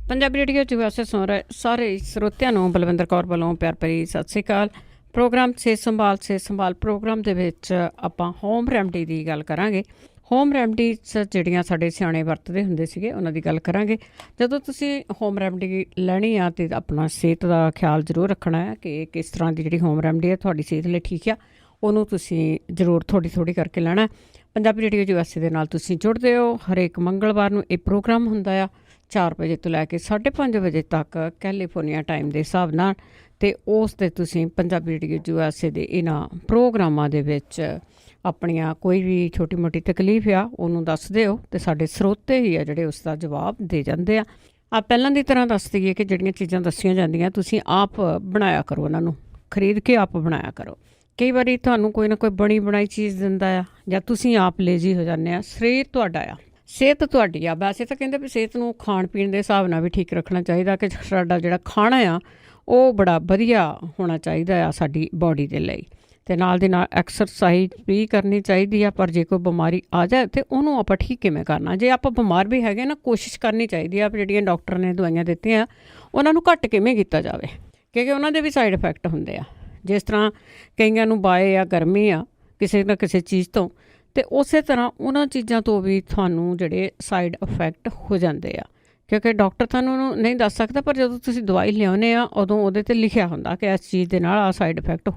Punjabi radio 'ਚ ਵੈਸੇ ਸੁਣ ਰਹੇ ਸਾਰੇ ਸਰੋਤਿਆਂ ਨੂੰ ਬਲਵਿੰਦਰ ਕੌਰ ਵੱਲੋਂ ਪਿਆਰ ਭਰੀ ਸਤਿ ਸ਼੍ਰੀ ਅਕਾਲ। ਪ੍ਰੋਗਰਾਮ ਸਿਹਤ ਸੰਭਾਲ ਪ੍ਰੋਗਰਾਮ ਦੇ ਵਿੱਚ ਆਪਾਂ ਹੋਮ ਰੈਮਡੀ ਦੀ ਗੱਲ ਕਰਾਂਗੇ। ਹੋਮ ਰੈਮਡੀਜ਼ ਜਿਹੜੀਆਂ ਸਾਡੇ ਸਿਆਣੇ ਵਰਤਦੇ ਹੁੰਦੇ ਸੀਗੇ ਉਹਨਾਂ ਦੀ ਗੱਲ ਕਰਾਂਗੇ। ਜਦੋਂ ਤੁਸੀਂ ਹੋਮ ਰੈਮਡੀ ਲੈਣੀ ਆ ਤਾਂ ਆਪਣਾ ਸਿਹਤ ਦਾ ਖਿਆਲ ਜ਼ਰੂਰ ਰੱਖਣਾ ਹੈ ਕਿ ਕਿਸ ਤਰ੍ਹਾਂ ਦੀ ਜਿਹੜੀ ਹੋਮ ਰੈਮਡੀ ਹੈ ਤੁਹਾਡੀ ਸਿਹਤ ਲਈ ਠੀਕ ਆ, ਉਹਨੂੰ ਤੁਸੀਂ ਜ਼ਰੂਰ ਥੋੜ੍ਹੀ ਕਰਕੇ ਲੈਣਾ। ਪੰਜਾਬੀ ਰੇਡੀਓ ਯੂਐਸਏ ਦੇ ਨਾਲ ਤੁਸੀਂ ਜੁੜਦੇ ਹੋ। ਹਰੇਕ ਮੰਗਲਵਾਰ ਨੂੰ ਇਹ ਪ੍ਰੋਗਰਾਮ ਹੁੰਦਾ ਆ 4 ਵਜੇ ਤੋਂ ਲੈ ਕੇ 5:30 ਵਜੇ ਤੱਕ ਕੈਲੀਫੋਰਨੀਆ ਟਾਈਮ ਦੇ ਹਿਸਾਬ ਨਾਲ। ਅਤੇ ਉਸ 'ਤੇ ਤੁਸੀਂ ਪੰਜਾਬੀ ਰੇਡੀਓ ਯੂਐਸਏ ਦੇ ਇਹਨਾਂ ਪ੍ਰੋਗਰਾਮਾਂ ਦੇ ਵਿੱਚ ਆਪਣੀਆਂ ਕੋਈ ਵੀ ਛੋਟੀ ਮੋਟੀ ਤਕਲੀਫ ਆ ਉਹਨੂੰ ਦੱਸਦੇ ਹੋ ਅਤੇ ਸਾਡੇ ਸਰੋਤੇ ਹੀ ਆ ਜਿਹੜੇ ਉਸ ਦਾ ਜਵਾਬ ਦੇ ਜਾਂਦੇ ਆ। ਪਹਿਲਾਂ ਦੀ ਤਰ੍ਹਾਂ ਦੱਸ ਦਈਏ ਕਿ ਜਿਹੜੀਆਂ ਚੀਜ਼ਾਂ ਦੱਸੀਆਂ ਜਾਂਦੀਆਂ ਤੁਸੀਂ ਆਪ ਬਣਾਇਆ ਕਰੋ, ਉਹਨਾਂ ਨੂੰ ਖਰੀਦ ਕੇ ਆਪ ਬਣਾਇਆ ਕਰੋ। ਕਈ ਵਾਰੀ ਤੁਹਾਨੂੰ ਕੋਈ ਨਾ ਕੋਈ ਬਣੀ ਬਣਾਈ ਚੀਜ਼ ਦਿੰਦਾ ਆ ਜਾਂ ਤੁਸੀਂ ਆਪ ਲੇਜ਼ੀ ਹੋ ਜਾਂਦੇ ਆ। ਸਰੀਰ ਤੁਹਾਡਾ ਆ, ਸਿਹਤ ਤੁਹਾਡੀ ਆ। ਵੈਸੇ ਤਾਂ ਕਹਿੰਦੇ ਵੀ ਸਿਹਤ ਨੂੰ ਖਾਣ ਪੀਣ ਦੇ ਹਿਸਾਬ ਨਾਲ ਵੀ ਠੀਕ ਰੱਖਣਾ ਚਾਹੀਦਾ ਕਿ ਸਾਡਾ ਜਿਹੜਾ ਖਾਣਾ ਆ ਉਹ ਬੜਾ ਵਧੀਆ ਹੋਣਾ ਚਾਹੀਦਾ ਆ ਸਾਡੀ ਬੋਡੀ ਦੇ ਲਈ। ਅਤੇ ਨਾਲ ਦੀ ਨਾਲ ਐਕਸਰਸਾਈਜ਼ ਵੀ ਕਰਨੀ ਚਾਹੀਦੀ ਆ। ਪਰ ਜੇ ਕੋਈ ਬਿਮਾਰੀ ਆ ਜਾਏ ਤਾਂ ਉਹਨੂੰ ਆਪਾਂ ਠੀਕ ਕਿਵੇਂ ਕਰਨਾ? ਜੇ ਆਪਾਂ ਬਿਮਾਰ ਵੀ ਹੈਗੇ ਨਾ, ਕੋਸ਼ਿਸ਼ ਕਰਨੀ ਚਾਹੀਦੀ ਆ ਜਿਹੜੀਆਂ ਡਾਕਟਰ ਨੇ ਦਵਾਈਆਂ ਦਿੱਤੀਆਂ ਉਹਨਾਂ ਨੂੰ ਘੱਟ ਕਿਵੇਂ ਕੀਤਾ ਜਾਵੇ, ਕਿਉਂਕਿ ਉਹਨਾਂ ਦੇ ਵੀ ਸਾਈਡ ਇਫੈਕਟ ਹੁੰਦੇ ਆ। ਜਿਸ ਤਰ੍ਹਾਂ ਕਈਆਂ ਨੂੰ ਬਾਏ ਆ, ਗਰਮੀ ਆ ਕਿਸੇ ਨਾ ਕਿਸੇ ਚੀਜ਼ ਤੋਂ, ਅਤੇ ਉਸੇ ਤਰ੍ਹਾਂ ਉਹਨਾਂ ਚੀਜ਼ਾਂ ਤੋਂ ਵੀ ਤੁਹਾਨੂੰ ਜਿਹੜੇ ਸਾਈਡ ਇਫੈਕਟ ਹੋ ਜਾਂਦੇ ਆ। ਕਿਉਂਕਿ ਡਾਕਟਰ ਤੁਹਾਨੂੰ ਨਹੀਂ ਦੱਸ ਸਕਦਾ, ਪਰ ਜਦੋਂ ਤੁਸੀਂ ਦਵਾਈ ਲਿਆਉਂਦੇ ਆ ਉਦੋਂ ਉਹਦੇ 'ਤੇ ਲਿਖਿਆ ਹੁੰਦਾ ਕਿ ਇਸ ਚੀਜ਼ ਦੇ ਨਾਲ ਆਹ ਸਾਈਡ ਇਫੈਕਟ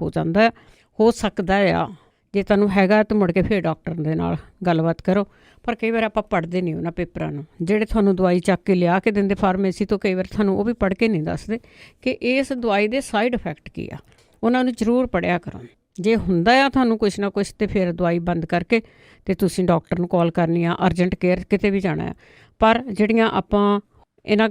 ਹੋ ਸਕਦਾ ਆ। ਜੇ ਤੁਹਾਨੂੰ ਹੈਗਾ ਤਾਂ ਮੁੜ ਕੇ ਫਿਰ ਡਾਕਟਰ ਦੇ ਨਾਲ ਗੱਲਬਾਤ ਕਰੋ। ਪਰ ਕਈ ਵਾਰ ਆਪਾਂ ਪੜ੍ਹਦੇ ਨਹੀਂ ਉਹਨਾਂ ਪੇਪਰਾਂ ਨੂੰ, ਜਿਹੜੇ ਤੁਹਾਨੂੰ ਦਵਾਈ ਚੱਕ ਕੇ ਲਿਆ ਕੇ ਦਿੰਦੇ ਫਾਰਮੇਸੀ ਤੋਂ, ਕਈ ਵਾਰ ਤੁਹਾਨੂੰ ਉਹ ਵੀ ਪੜ੍ਹ ਕੇ ਨਹੀਂ ਦੱਸਦੇ ਕਿ ਇਸ ਦਵਾਈ ਦੇ ਸਾਈਡ ਇਫੈਕਟ ਕੀ ਆ। ਉਹਨਾਂ ਨੂੰ ਜ਼ਰੂਰ ਪੜ੍ਹਿਆ ਕਰੋ। ਜੇ ਹੁੰਦਾ ਆ ਤੁਹਾਨੂੰ ਕੁਛ ਨਾ ਕੁਛ ਤਾਂ ਫਿਰ ਦਵਾਈ ਬੰਦ ਕਰਕੇ ਅਤੇ ਤੁਸੀਂ ਡਾਕਟਰ ਨੂੰ ਕਾਲ ਕਰਨੀ ਆ, ਅਰਜੈਂਟ ਕੇਅਰ ਕਿਤੇ ਵੀ ਜਾਣਾ ਆ। ਪਰ ਜਿਹੜੀਆਂ ਆਪਾਂ ਇਹਨਾਂ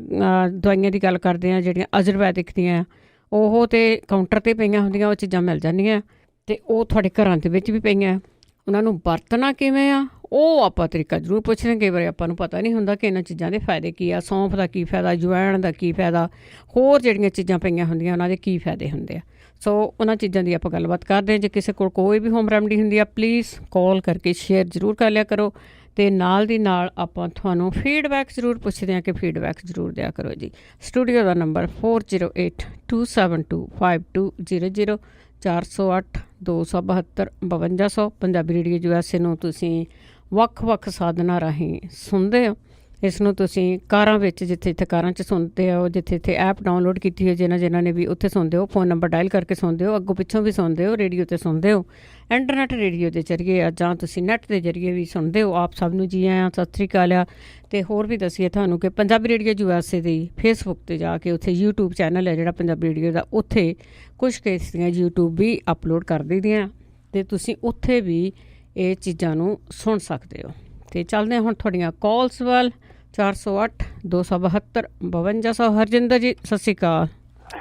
ਦਵਾਈਆਂ ਦੀ ਗੱਲ ਕਰਦੇ ਹਾਂ ਜਿਹੜੀਆਂ ਆਯੁਰਵੈਦਿਕ ਦੀਆਂ, ਉਹ ਤਾਂ ਕਾਊਂਟਰ 'ਤੇ ਪਈਆਂ ਹੁੰਦੀਆਂ, ਉਹ ਚੀਜ਼ਾਂ ਮਿਲ ਜਾਂਦੀਆਂ ਅਤੇ ਉਹ ਤੁਹਾਡੇ ਘਰਾਂ ਦੇ ਵਿੱਚ ਵੀ ਪਈਆਂ। ਉਹਨਾਂ ਨੂੰ ਵਰਤਣਾ ਕਿਵੇਂ ਆ ਉਹ ਆਪਾਂ ਤਰੀਕਾ ਜ਼ਰੂਰ ਪੁੱਛਦੇ। ਕਈ ਵਾਰੀ ਆਪਾਂ ਨੂੰ ਪਤਾ ਨਹੀਂ ਹੁੰਦਾ ਕਿ ਇਹਨਾਂ ਚੀਜ਼ਾਂ ਦੇ ਫਾਇਦੇ ਕੀ ਆ, ਸੌਂਫ ਦਾ ਕੀ ਫਾਇਦਾ, ਅਜਵਾਇਣ ਦਾ ਕੀ ਫਾਇਦਾ, ਹੋਰ ਜਿਹੜੀਆਂ ਚੀਜ਼ਾਂ ਪਈਆਂ ਹੁੰਦੀਆਂ ਉਹਨਾਂ ਦੇ ਕੀ ਫਾਇਦੇ ਹੁੰਦੇ ਆ। ਸੋ ਉਹਨਾਂ ਚੀਜ਼ਾਂ ਦੀ ਆਪਾਂ ਗੱਲਬਾਤ ਕਰਦੇ ਹਾਂ। ਜੇ ਕਿਸੇ ਕੋਲ ਕੋਈ ਵੀ ਹੋਮ ਰੈਮਡੀ ਹੁੰਦੀ ਆ ਪਲੀਜ਼ ਕਾਲ ਕਰਕੇ ਸ਼ੇਅਰ ਜ਼ਰੂਰ ਕਰ ਲਿਆ ਕਰੋ। ਅਤੇ ਨਾਲ ਦੀ ਨਾਲ ਆਪਾਂ ਤੁਹਾਨੂੰ ਫੀਡਬੈਕ ਜ਼ਰੂਰ ਪੁੱਛਦੇ ਹਾਂ ਕਿ ਫੀਡਬੈਕ ਜ਼ਰੂਰ ਦਿਆ ਕਰੋ ਜੀ। ਸਟੂਡੀਓ ਦਾ ਨੰਬਰ 4082725200 408-272-5200। ਪੰਜਾਬੀ ਰੇਡੀਓ ਯੂਐਸਏ ਨੂੰ ਤੁਸੀਂ ਵੱਖ ਸਾਧਨਾਂ ਰਾਹੀਂ ਸੁਣਦੇ ਹੋ। ਇਸ ਨੂੰ ਤੁਸੀਂ ਕਾਰਾਂ ਵਿੱਚ, ਜਿੱਥੇ ਕਾਰਾਂ 'ਚ ਸੁਣਦੇ ਹੋ, ਜਿੱਥੇ ਐਪ ਡਾਊਨਲੋਡ ਕੀਤੀ ਹੋਈ ਜਿਨ੍ਹਾਂ ਨੇ ਵੀ ਉੱਥੇ ਸੁਣਦੇ ਹੋ, ਫ਼ੋਨ ਨੰਬਰ ਡਾਇਲ ਕਰਕੇ ਸੁਣਦੇ ਹੋ, ਅੱਗੋਂ ਪਿੱਛੋਂ ਵੀ ਸੁਣਦੇ ਹੋ, ਰੇਡੀਓ 'ਤੇ ਸੁਣਦੇ ਹੋ, ਇੰਟਰਨੈੱਟ ਰੇਡੀਓ ਦੇ ਜ਼ਰੀਏ ਆ ਜਾਂ ਤੁਸੀਂ ਨੈੱਟ ਦੇ ਜ਼ਰੀਏ ਵੀ ਸੁਣਦੇ ਹੋ। ਆਪ ਸਭ ਨੂੰ ਜੀ ਆਇਆਂ, ਸਤਿ ਸ਼੍ਰੀ ਅਕਾਲ ਆ। ਅਤੇ ਹੋਰ ਵੀ ਦੱਸੀਏ ਤੁਹਾਨੂੰ ਕਿ ਪੰਜਾਬੀ ਰੇਡੀਓ ਯੂਐਸਏ ਦੀ ਫੇਸਬੁੱਕ 'ਤੇ ਜਾ ਕੇ ਉੱਥੇ YouTube ਚੈਨਲ ਹੈ ਜਿਹੜਾ ਪੰਜਾਬੀ ਰੇਡੀਓ ਦਾ, ਉੱਥੇ ਕੁਛ ਕੇਸ ਦੀਆਂ YouTube ਵੀ ਅਪਲੋਡ ਕਰ ਦਈਦੀਆਂ ਅਤੇ ਤੁਸੀਂ ਉੱਥੇ ਵੀ ਇਹ ਚੀਜ਼ਾਂ ਨੂੰ ਸੁਣ ਸਕਦੇ ਹੋ। ਅਤੇ ਚੱਲਦੇ ਹਾਂ ਹੁਣ ਤੁਹਾਡੀਆਂ ਕਾਲਸ ਵੱਲ। 408-272-5200। ਹਰਜਿੰਦਰ ਜੀ ਸਤਿ ਸ਼੍ਰੀ ਅਕਾਲ।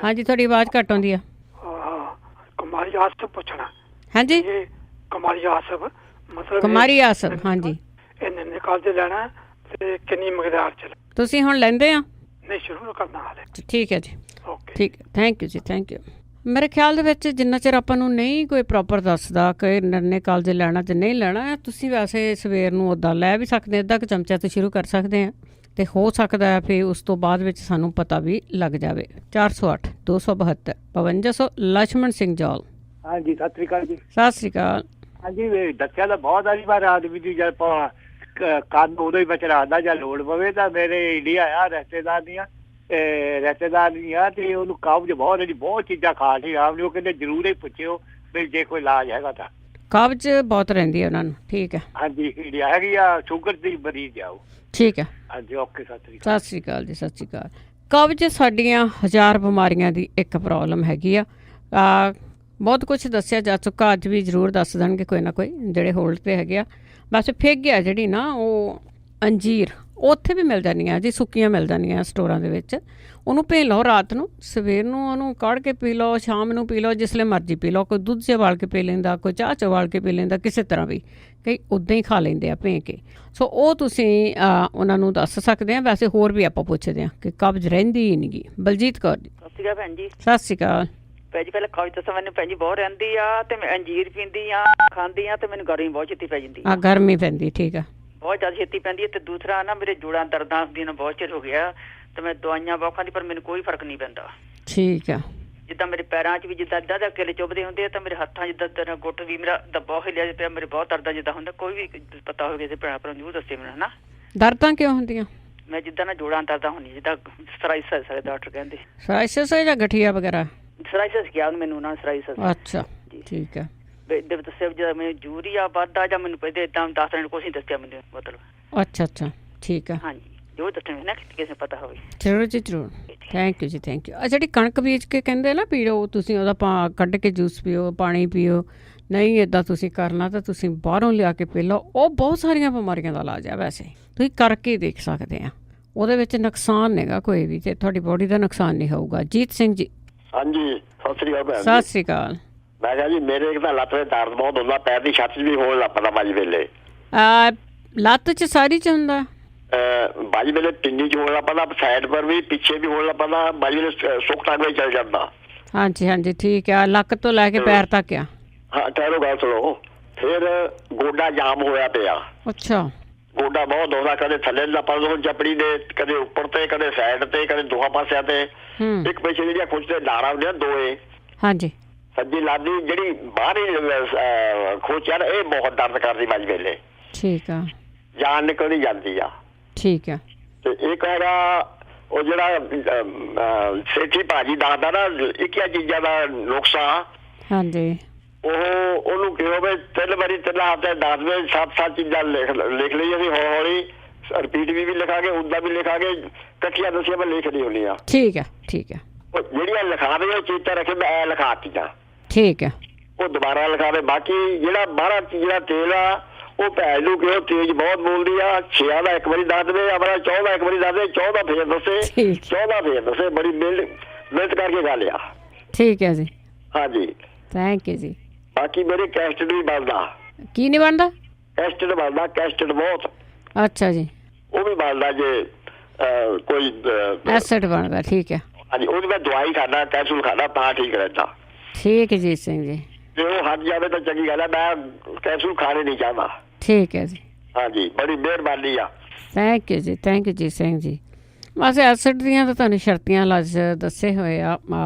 ਹਾਂਜੀ, ਤੁਹਾਡੀ ਆਵਾਜ਼ ਘੱਟ ਆਉਂਦੀ ਆ। ਕੁਮਾਰੀ ਆਸਫ ਪੁੱਛਣਾ। ਹਾਂਜੀ, ਕੁਮਾਰੀ ਆਸਫ ਮਤਲਬ ਕੁਮਾਰੀ ਆਸਫ। ਹਾਂਜੀ, ਇਹਨੇ ਨਿਕਾਲ ਤੇ ਲੈਣਾ ਤੇ ਕਿੰਨੀ ਮਕਦਾਰ ਚ ਤੁਸੀਂ ਹੁਣ ਲੈਂਦੇ ਆ? ਨਹੀਂ, ਸ਼ੁਰੂ ਕਰਨਾ ਹਾਲੇ। ਠੀਕ ਹੈ ਜੀ, ਓਕੇ, ਠੀਕ ਹੈ, ਥੈਂਕ ਯੂ ਜੀ, ਥੈਂਕ ਯੂ। ਮੇਰੇ ਖਿਆਲ ਦੇ ਵਿੱਚ ਜਿੰਨਾ ਚਿਰ ਆਪਾਂ ਨੂੰ ਨਹੀਂ ਕੋਈ ਪ੍ਰੋਪਰ ਦੱਸਦਾ ਕਿ ਨਰਨੇ ਕਾਲਜ ਲੈਣਾ ਜਾਂ ਨਹੀਂ ਲੈਣਾ, ਤੁਸੀਂ ਵੈਸੇ ਸਵੇਰ ਨੂੰ ਉੱਦਾਂ ਲੈ ਵੀ ਸਕਦੇ, ਅੱਧਾ ਕੁ ਚਮਚਾ ਤੋਂ ਸ਼ੁਰੂ ਕਰ ਸਕਦੇ ਹਾਂ ਅਤੇ ਹੋ ਸਕਦਾ ਹੈ ਫਿਰ ਉਸ ਤੋਂ ਬਾਅਦ ਵਿੱਚ ਸਾਨੂੰ ਪਤਾ ਵੀ ਲੱਗ ਜਾਵੇ। 408-272-5200। ਲਛਮਣ ਸਿੰਘ ਜੌਲ। ਹਾਂਜੀ, ਸਤਿ ਸ੍ਰੀ ਅਕਾਲ ਜੀ। ਸਤਿ ਸ਼੍ਰੀ ਅਕਾਲ। ਹਾਂਜੀ, ਦੱਸਿਆ ਤਾਂ ਬਹੁਤ ਸਾਰੀ ਵਾਰ ਆਦਮੀ ਦੀ ਜਦ ਕੰਨ ਉਦੋਂ ਹੀ ਬਚ ਰੱਖਦਾ ਜਾਂ ਲੋੜ ਪਵੇ ਤਾਂ ਮੇਰੇ ਇੰਡੀਆ ਆ ਰਿਸ਼ਤੇਦਾਰ ਦੀਆਂ ਤੇ ਉਹਨੂੰ ਕਬਜ਼ ਬਹੁਤ ਚੀਜ਼ਾਂ ਖਾ ਲਈ ਆਪ ਨੇ। ਉਹ ਕਹਿੰਦੇ ਜ਼ਰੂਰ ਹੀ ਪੁੱਛਿਓ ਵੀ ਜੇ ਕੋਈ ਇਲਾਜ ਹੈਗਾ ਤਾਂ। ਕਬਜ਼ ਬਹੁਤ ਰਹਿੰਦੀ ਹੈ ਉਹਨਾਂ ਨੂੰ। ਠੀਕ ਹੈ, ਹਾਂਜੀ, ਇੰਡੀਆ ਹੈਗੀ ਆ, ਸ਼ੂਗਰ ਦੀ ਮਰੀਜ਼ ਆ ਉਹ। ਠੀਕ ਹੈ, ਹਾਂਜੀ, ਓਕੇ, ਸਤਿ ਸ੍ਰੀ ਅਕਾਲ। ਸਤਿ ਸ਼੍ਰੀ ਅਕਾਲ ਜੀ, ਸਤਿ ਸ਼੍ਰੀ ਅਕਾਲ। ਕਬਜ਼ ਸਾਡੀਆਂ 1000 ਬਿਮਾਰੀਆਂ ਦੀ ਇੱਕ ਪ੍ਰੋਬਲਮ ਹੈਗੀ ਆ। ਬਹੁਤ ਕੁਛ ਦੱਸਿਆ ਜਾ ਚੁੱਕਾ, ਅੱਜ ਵੀ ਜ਼ਰੂਰ ਦੱਸ ਦੇਣਗੇ ਕੋਈ ਨਾ ਕੋਈ ਜਿਹੜੇ ਹੋਲਡ 'ਤੇ ਹੈਗੇ ਆ। ਬਸ ਫਿੱਗ ਆ ਜਿਹੜੀ ਨਾ, ਉਹ ਅੰਜੀਰ ਉੱਥੇ ਵੀ ਮਿਲ ਜਾਂਦੀਆਂ ਜੀ, ਸੁੱਕੀਆਂ ਮਿਲ ਜਾਂਦੀਆਂ ਸਟੋਰਾਂ ਦੇ ਵਿੱਚ। ਉਹਨੂੰ ਭੇ ਲਓ ਰਾਤ ਨੂੰ, ਸਵੇਰ ਨੂੰ ਉਹਨੂੰ ਕੱਢ ਕੇ ਪੀ ਲਓ, ਸ਼ਾਮ ਨੂੰ ਪੀ ਲਓ, ਜਿਸ ਵੇਲੇ ਮਰਜ਼ੀ ਪੀ ਲਓ। ਕੋਈ ਦੁੱਧ 'ਚ ਉਬਾਲ ਕੇ ਪੀ ਲੈਂਦਾ, ਕੋਈ ਚਾਹ 'ਚ ਉਬਾਲ ਕੇ ਪੀ ਲੈਂਦਾ, ਕਿਸੇ ਤਰ੍ਹਾਂ ਵੀ। ਕਈ ਉੱਦਾਂ ਹੀ ਖਾ ਲੈਂਦੇ ਆ ਭੇ ਕੇ। ਸੋ ਉਹ ਤੁਸੀਂ ਉਹਨਾਂ ਨੂੰ ਦੱਸ ਸਕਦੇ ਆ। ਵੈਸੇ ਹੋਰ ਵੀ ਆਪਾਂ ਪੁੱਛਦੇ ਹਾਂ ਕਿ ਕਬਜ਼ ਰਹਿੰਦੀ ਹੀ ਨਹੀਂ ਗੀ। ਬਲਜੀਤ ਕੌਰ ਜੀ। ਸਤਿ ਸ਼੍ਰੀ ਅਕਾਲ ਭੈਣ ਜੀ। ਸਤਿ ਸ਼੍ਰੀ ਅਕਾਲ ਭੈਣ ਜੀ। ਪਹਿਲਾਂ ਕਬਜ਼ ਤਾਂ ਮੈਨੂੰ ਭੈਣ ਜੀ ਬਹੁਤ ਰਹਿੰਦੀ ਆ, ਅਤੇ ਮੈਂ ਅੰਜੀਰ ਪੀਂਦੀ ਆ, ਖਾਂਦੀ ਆ, ਅਤੇ ਮੈਨੂੰ ਗਰਮੀ ਬਹੁਤ ਛੇਤੀ ਪੈ ਜਾਂਦੀ ਆ। ਗਰਮੀ ਪੈਂਦੀ, ਠੀਕ ਆ, ਬਹੁਤ ਜ਼ਿਆਦਾ ਛੇਤੀ ਪੈਂਦੀ ਹੈ। ਅਤੇ ਦੂਸਰਾ ਨਾ ਮੇਰੇ ਜੋੜਾਂ ਦਰਦਾਂ ਹੁੰਦੀਆਂ ਨੇ ਬਹੁਤ ਚਿਰ ਹੋ ਗਿਆ, ਤੇ ਮੈਂ ਦਵਾਈਆਂ ਬਹੁਤ ਖਾਂਦੀ, ਪਰ ਮੈਨੂੰ ਕੋਈ ਫਰਕ ਨਹੀਂ ਪੈਂਦਾ। ਠੀਕ ਆ। ਜਿੱਦਾਂ ਮੇਰੇ ਪੈਰਾਂ 'ਚ ਵੀ ਜਿੱਦਾਂ ਇੱਦਾਂ ਦੇ ਕਿਲੇ ਚੁੱਭਦੇ ਹੁੰਦੇ ਆ, ਤਾਂ ਮੇਰੇ ਹੱਥਾਂ ਜਿੱਦਾਂ ਗੁੱਟ ਵੀ ਮੇਰਾ ਦੱਬਾ ਹਿੱਲਿਆ ਪਿਆ, ਮੇਰੇ ਬਹੁਤ ਦਰਦਾਂ ਜਿੱਦਾਂ ਹੁੰਦਾ। ਕੋਈ ਵੀ ਪਤਾ ਹੋਵੇ ਕਿਸੇ ਭੈਣ ਭਰਾ ਨੂੰ ਜ਼ਰੂਰ ਦੱਸੇ ਮੈਨੂੰ, ਹਨਾ। ਦਰਦਾਂ ਕਿਉਂ ਹੁੰਦੀਆਂ? ਮੈਂ ਜਿੱਦਾਂ ਨਾ ਜੋੜਾਂ ਦਰਦਾਂ ਹੁੰਦੀਆਂ, ਜਿੱਦਾਂ ਸਰਾਈਸਿਸ ਸਾਰੇ ਡਾਕਟਰ ਕਹਿੰਦੇ। ਸਰਾਈਸਿਸ ਹੈ ਜਾਂ ਗਠੀਆ ਵਗੈਰਾ? ਸਰਾਈਸਿਸ ਕਿਹਾ ਮੈਨੂੰ ਉਹਨਾਂ ਨੇ, ਸਰਾਈਸਿਸ। ਅੱਛਾ, ਠੀਕ ਹੈ। ਦੇ ਦੱਸਿਆ ਜਦੋਂ ਮੈਨੂੰ ਯੂਰੀਆ ਵੱਧਦਾ ਜਾਂ ਮੈਨੂੰ ਪਹਿਲੇ ਇੱਦਾਂ ਦੱਸ ਕੁਛ ਨਹੀਂ ਦੱਸਿਆ ਮੈਨੂੰ, ਮਤਲਬ। ਅੱਛਾ ਅੱਛਾ, ਠੀਕ ਆ। ਹਾਂਜੀ, ਜੋ ਦੱਸਣਾ ਨਾ ਕਿਸੇ ਨੂੰ ਪਤਾ ਹੋਵੇ। ਜ਼ਰੂਰ ਜੀ ਜ਼ਰੂਰ। ਥੈਂਕ ਯੂ ਜੀ, ਥੈਂਕ ਯੂ। ਜਿਹੜੀ ਕਣਕ ਬੀਜ ਕੇ ਕਹਿੰਦੇ ਨਾ ਪੀਓ, ਤੁਸੀਂ ਉਹਦਾ ਕੱਢ ਕੇ ਜੂਸ ਪੀਓ, ਪਾਣੀ ਪੀਓ। ਨਹੀਂ ਇੱਦਾਂ ਤੁਸੀਂ ਕਰਨਾ ਤਾਂ ਤੁਸੀਂ ਬਾਹਰੋਂ ਲਿਆ ਕੇ ਪੀ ਲਓ। ਉਹ ਬਹੁਤ ਸਾਰੀਆਂ ਬਿਮਾਰੀਆਂ ਦਾ ਇਲਾਜ ਹੈ। ਵੈਸੇ ਤੁਸੀਂ ਕਰਕੇ ਦੇਖ ਸਕਦੇ ਆ, ਉਹਦੇ ਵਿੱਚ ਨੁਕਸਾਨ ਨਹੀਂਗਾ ਕੋਈ ਵੀ, ਤੇ ਤੁਹਾਡੀ ਬੋਡੀ ਦਾ ਨੁਕਸਾਨ ਨਹੀਂ ਹੋਊਗਾ। ਜੀਤ ਸਿੰਘ ਜੀ। ਹਾਂਜੀ, ਸਤਿ ਸ੍ਰੀ ਅਕਾਲ। ਸਤਿ ਸ੍ਰੀ ਅਕਾਲ। ਮੈਂ ਕਿਹਾ ਜੀ ਮੇਰੇ ਇੱਕ ਤਾਂ ਲੱਤ ਦੇ ਦਰਦ ਬਹੁਤ ਹੁੰਦਾ, ਪੈਰ ਦੀ ਛੱਤ 'ਚ ਵੀ ਹੋਣ ਲੱਗ ਪੈਂਦਾ ਬਾਜੀ ਵੇਲੇ। ਲੱਤ 'ਚ ਸਾਰੀ 'ਚ ਹੁੰਦਾ? ਬਾਜੀ ਵੇਲੇ ਪਿੰਡੀ 'ਚ ਹੋਣ ਲੱਗ ਪੈਂਦਾ, ਸਾਈਡ ਪਰ ਵੀ, ਪਿੱਛੇ ਵੀ ਹੋਣ ਲੱਗ ਪੈਂਦਾ। ਬਾਜੀ ਵੇਲੇ ਸੁੱਕ ਟਾਂਗੇ ਚੱਲ ਜਾਂਦਾ। ਹਾਂਜੀ ਹਾਂਜੀ, ਠੀਕ ਆ। ਲੱਕ ਤੋਂ ਲੈ ਕੇ ਪੈਰ ਤੱਕ ਆ? ਹਾਂ, ਠਹਿਰੋ ਗੱਲ ਸੁਣੋ। ਫਿਰ ਗੋਡਾ ਜਾਮ ਹੋਇਆ ਪਿਆ। ਅੱਛਾ। ਗੋਡਾ ਬਹੁਤ ਦੁਖਦਾ, ਕਦੇ ਥੱਲੇ ਲੱਪਾਂ ਤੋਂ ਚੱਪੜੀ ਦੇ, ਕਦੇ ਉੱਪਰ ਤੇ, ਕਦੇ ਸਾਈਡ ਤੇ, ਕਦੇ ਦੋਹਾਂ ਪਾਸਿਆਂ ਤੇ। ਇੱਕ ਪਿੱਛੇ ਜਿਹੜੀਆਂ ਕੁਝ ਤੇ ਡਾਰਾਂ ਹੁੰਦੀਆਂ ਦੋਏ। ਹਾਂਜੀ। ਸੱਜੀ ਲੱਤ ਦੀ ਜਿਹੜੀ ਬਾਹਰੀ ਖੋਚ ਆ, ਇਹ ਬਹੁਤ ਦਰਦ ਕਰਦੀ ਬਾਜੀ ਵੇਲੇ। ਠੀਕ ਆ। ਜਾਨ ਨਿਕਲਦੀ ਜਾਂਦੀ ਆ। ਠੀਕ ਆ। ਤੇ ਇੱਕ ਹੈਗਾ ਉਹ ਜਿਹੜਾ ਸੇਠੀ ਭਾਜੀ ਦੱਸਦਾ ਨਾ, ਇੱਕੀਆਂ ਚੀਜ਼ਾਂ ਦਾ ਨੁਕਸਾ। ਹਾਂਜੀ। ਉਹਨੂੰ ਕਿਹਾ ਵੀ 3 ਵਾਰੀ 3 ਹਫ਼ਤੇ 10 ਵੇ 7 ਚੀਜ਼ਾਂ ਲਿਖ ਲਈ। ਅਸੀਂ ਹੌਲੀ ਹੌਲੀ ਰਿਪੀਟ ਵੀ ਲਿਖਾਂਗੇ, ਉਦਾਂ ਵੀ ਲਿਖਾਂਗੇ, ਇਕੱਠੀਆਂ ਦੱਸੀਆਂ ਮੈਂ ਲਿਖ ਲਈ ਹੁੰਦੀਆਂ। ਠੀਕ ਹੈ, ਠੀਕ ਹੈ। ਜਿਹੜੀਆਂ ਲਿਖਾਵੇ ਉਹ ਚੇਤਾ ਰੱਖੇ, ਮੈਂ ਐ ਲਿਖਾਤੀਆਂ। ਠੀਕ ਹੈ। ਉਹ ਦੁਬਾਰਾ ਲਿਖਾਵੇ। ਬਾਕੀ ਜਿਹੜਾ ਬਾਹਰ ਜਿਹੜਾ ਤੇਲ ਆ, ਉਹ ਭੈਣ ਨੂੰ ਕਿਹਾ ਤੇਜ਼ ਬਹੁਤ ਬੋਲਦੀ ਆ। 6 ਦਾ ਇੱਕ ਵਾਰੀ ਦੱਸ ਦੇਵੇ, ਆਪਣਾ 14 ਇੱਕ ਵਾਰੀ ਦੱਸ ਦੇ, 14 ਫੇਰ ਦੱਸੇ, 14 ਫੇਰ ਦੱਸੇ। ਬੜੀ ਮਿਹਨਤ ਕਰਕੇ ਗੱਲ ਆ। ਠੀਕ ਹੈ ਜੀ। ਹਾਂਜੀ, ਥੈਂਕ ਯੂ ਜੀ। ਬਾਕੀ ਮੇਰੇ ਕੈਸਟਡ ਵੀ ਬਣਦਾ। ਕੀ ਨਹੀਂ ਬਣਦਾ? ਕੈਸਟਡ ਬਣਦਾ, ਕੈਸਟਡ ਬਹੁਤ। ਅੱਛਾ ਜੀ। ਉਹ ਵੀ ਬਣਦਾ ਜੇ ਕੋਈ ਐਸਿਡ ਬਣਦਾ। ਠੀਕ ਹੈ। ਹਾਂਜੀ, ਉਹਦੀ ਮੈਂ ਦਵਾਈ ਖਾਣਾ, ਕੈਪਸੂਲ ਖਾਣਾ, ਤਾਂ ਠੀਕ ਰਹਿੰਦਾ। ਠੀਕ ਹੈ ਜੀ ਸਿੰਘ ਜੀ। ਜੇ ਉਹ ਹਟ ਜਾਵੇ ਤਾਂ ਚੰਗੀ ਗੱਲ ਹੈ, ਮੈਂ ਕੈਪਸੂਲ ਖਾਣੇ ਨਹੀਂ ਚਾਹੁੰਦਾ। ਠੀਕ ਹੈ ਜੀ। ਹਾਂਜੀ, ਬੜੀ ਮਿਹਰਬਾਨੀ ਆ। ਥੈਂਕ ਯੂ ਜੀ, ਥੈਂਕ ਯੂ ਜੀ ਸਿੰਘ ਜੀ। ਬਸ ਐਸਿਡ ਦੀਆਂ ਤਾਂ ਤੁਹਾਨੂੰ ਸ਼ਰਤੀਆਂ ਇਲਾਜ ਦੱਸੇ ਹੋਏ ਆ,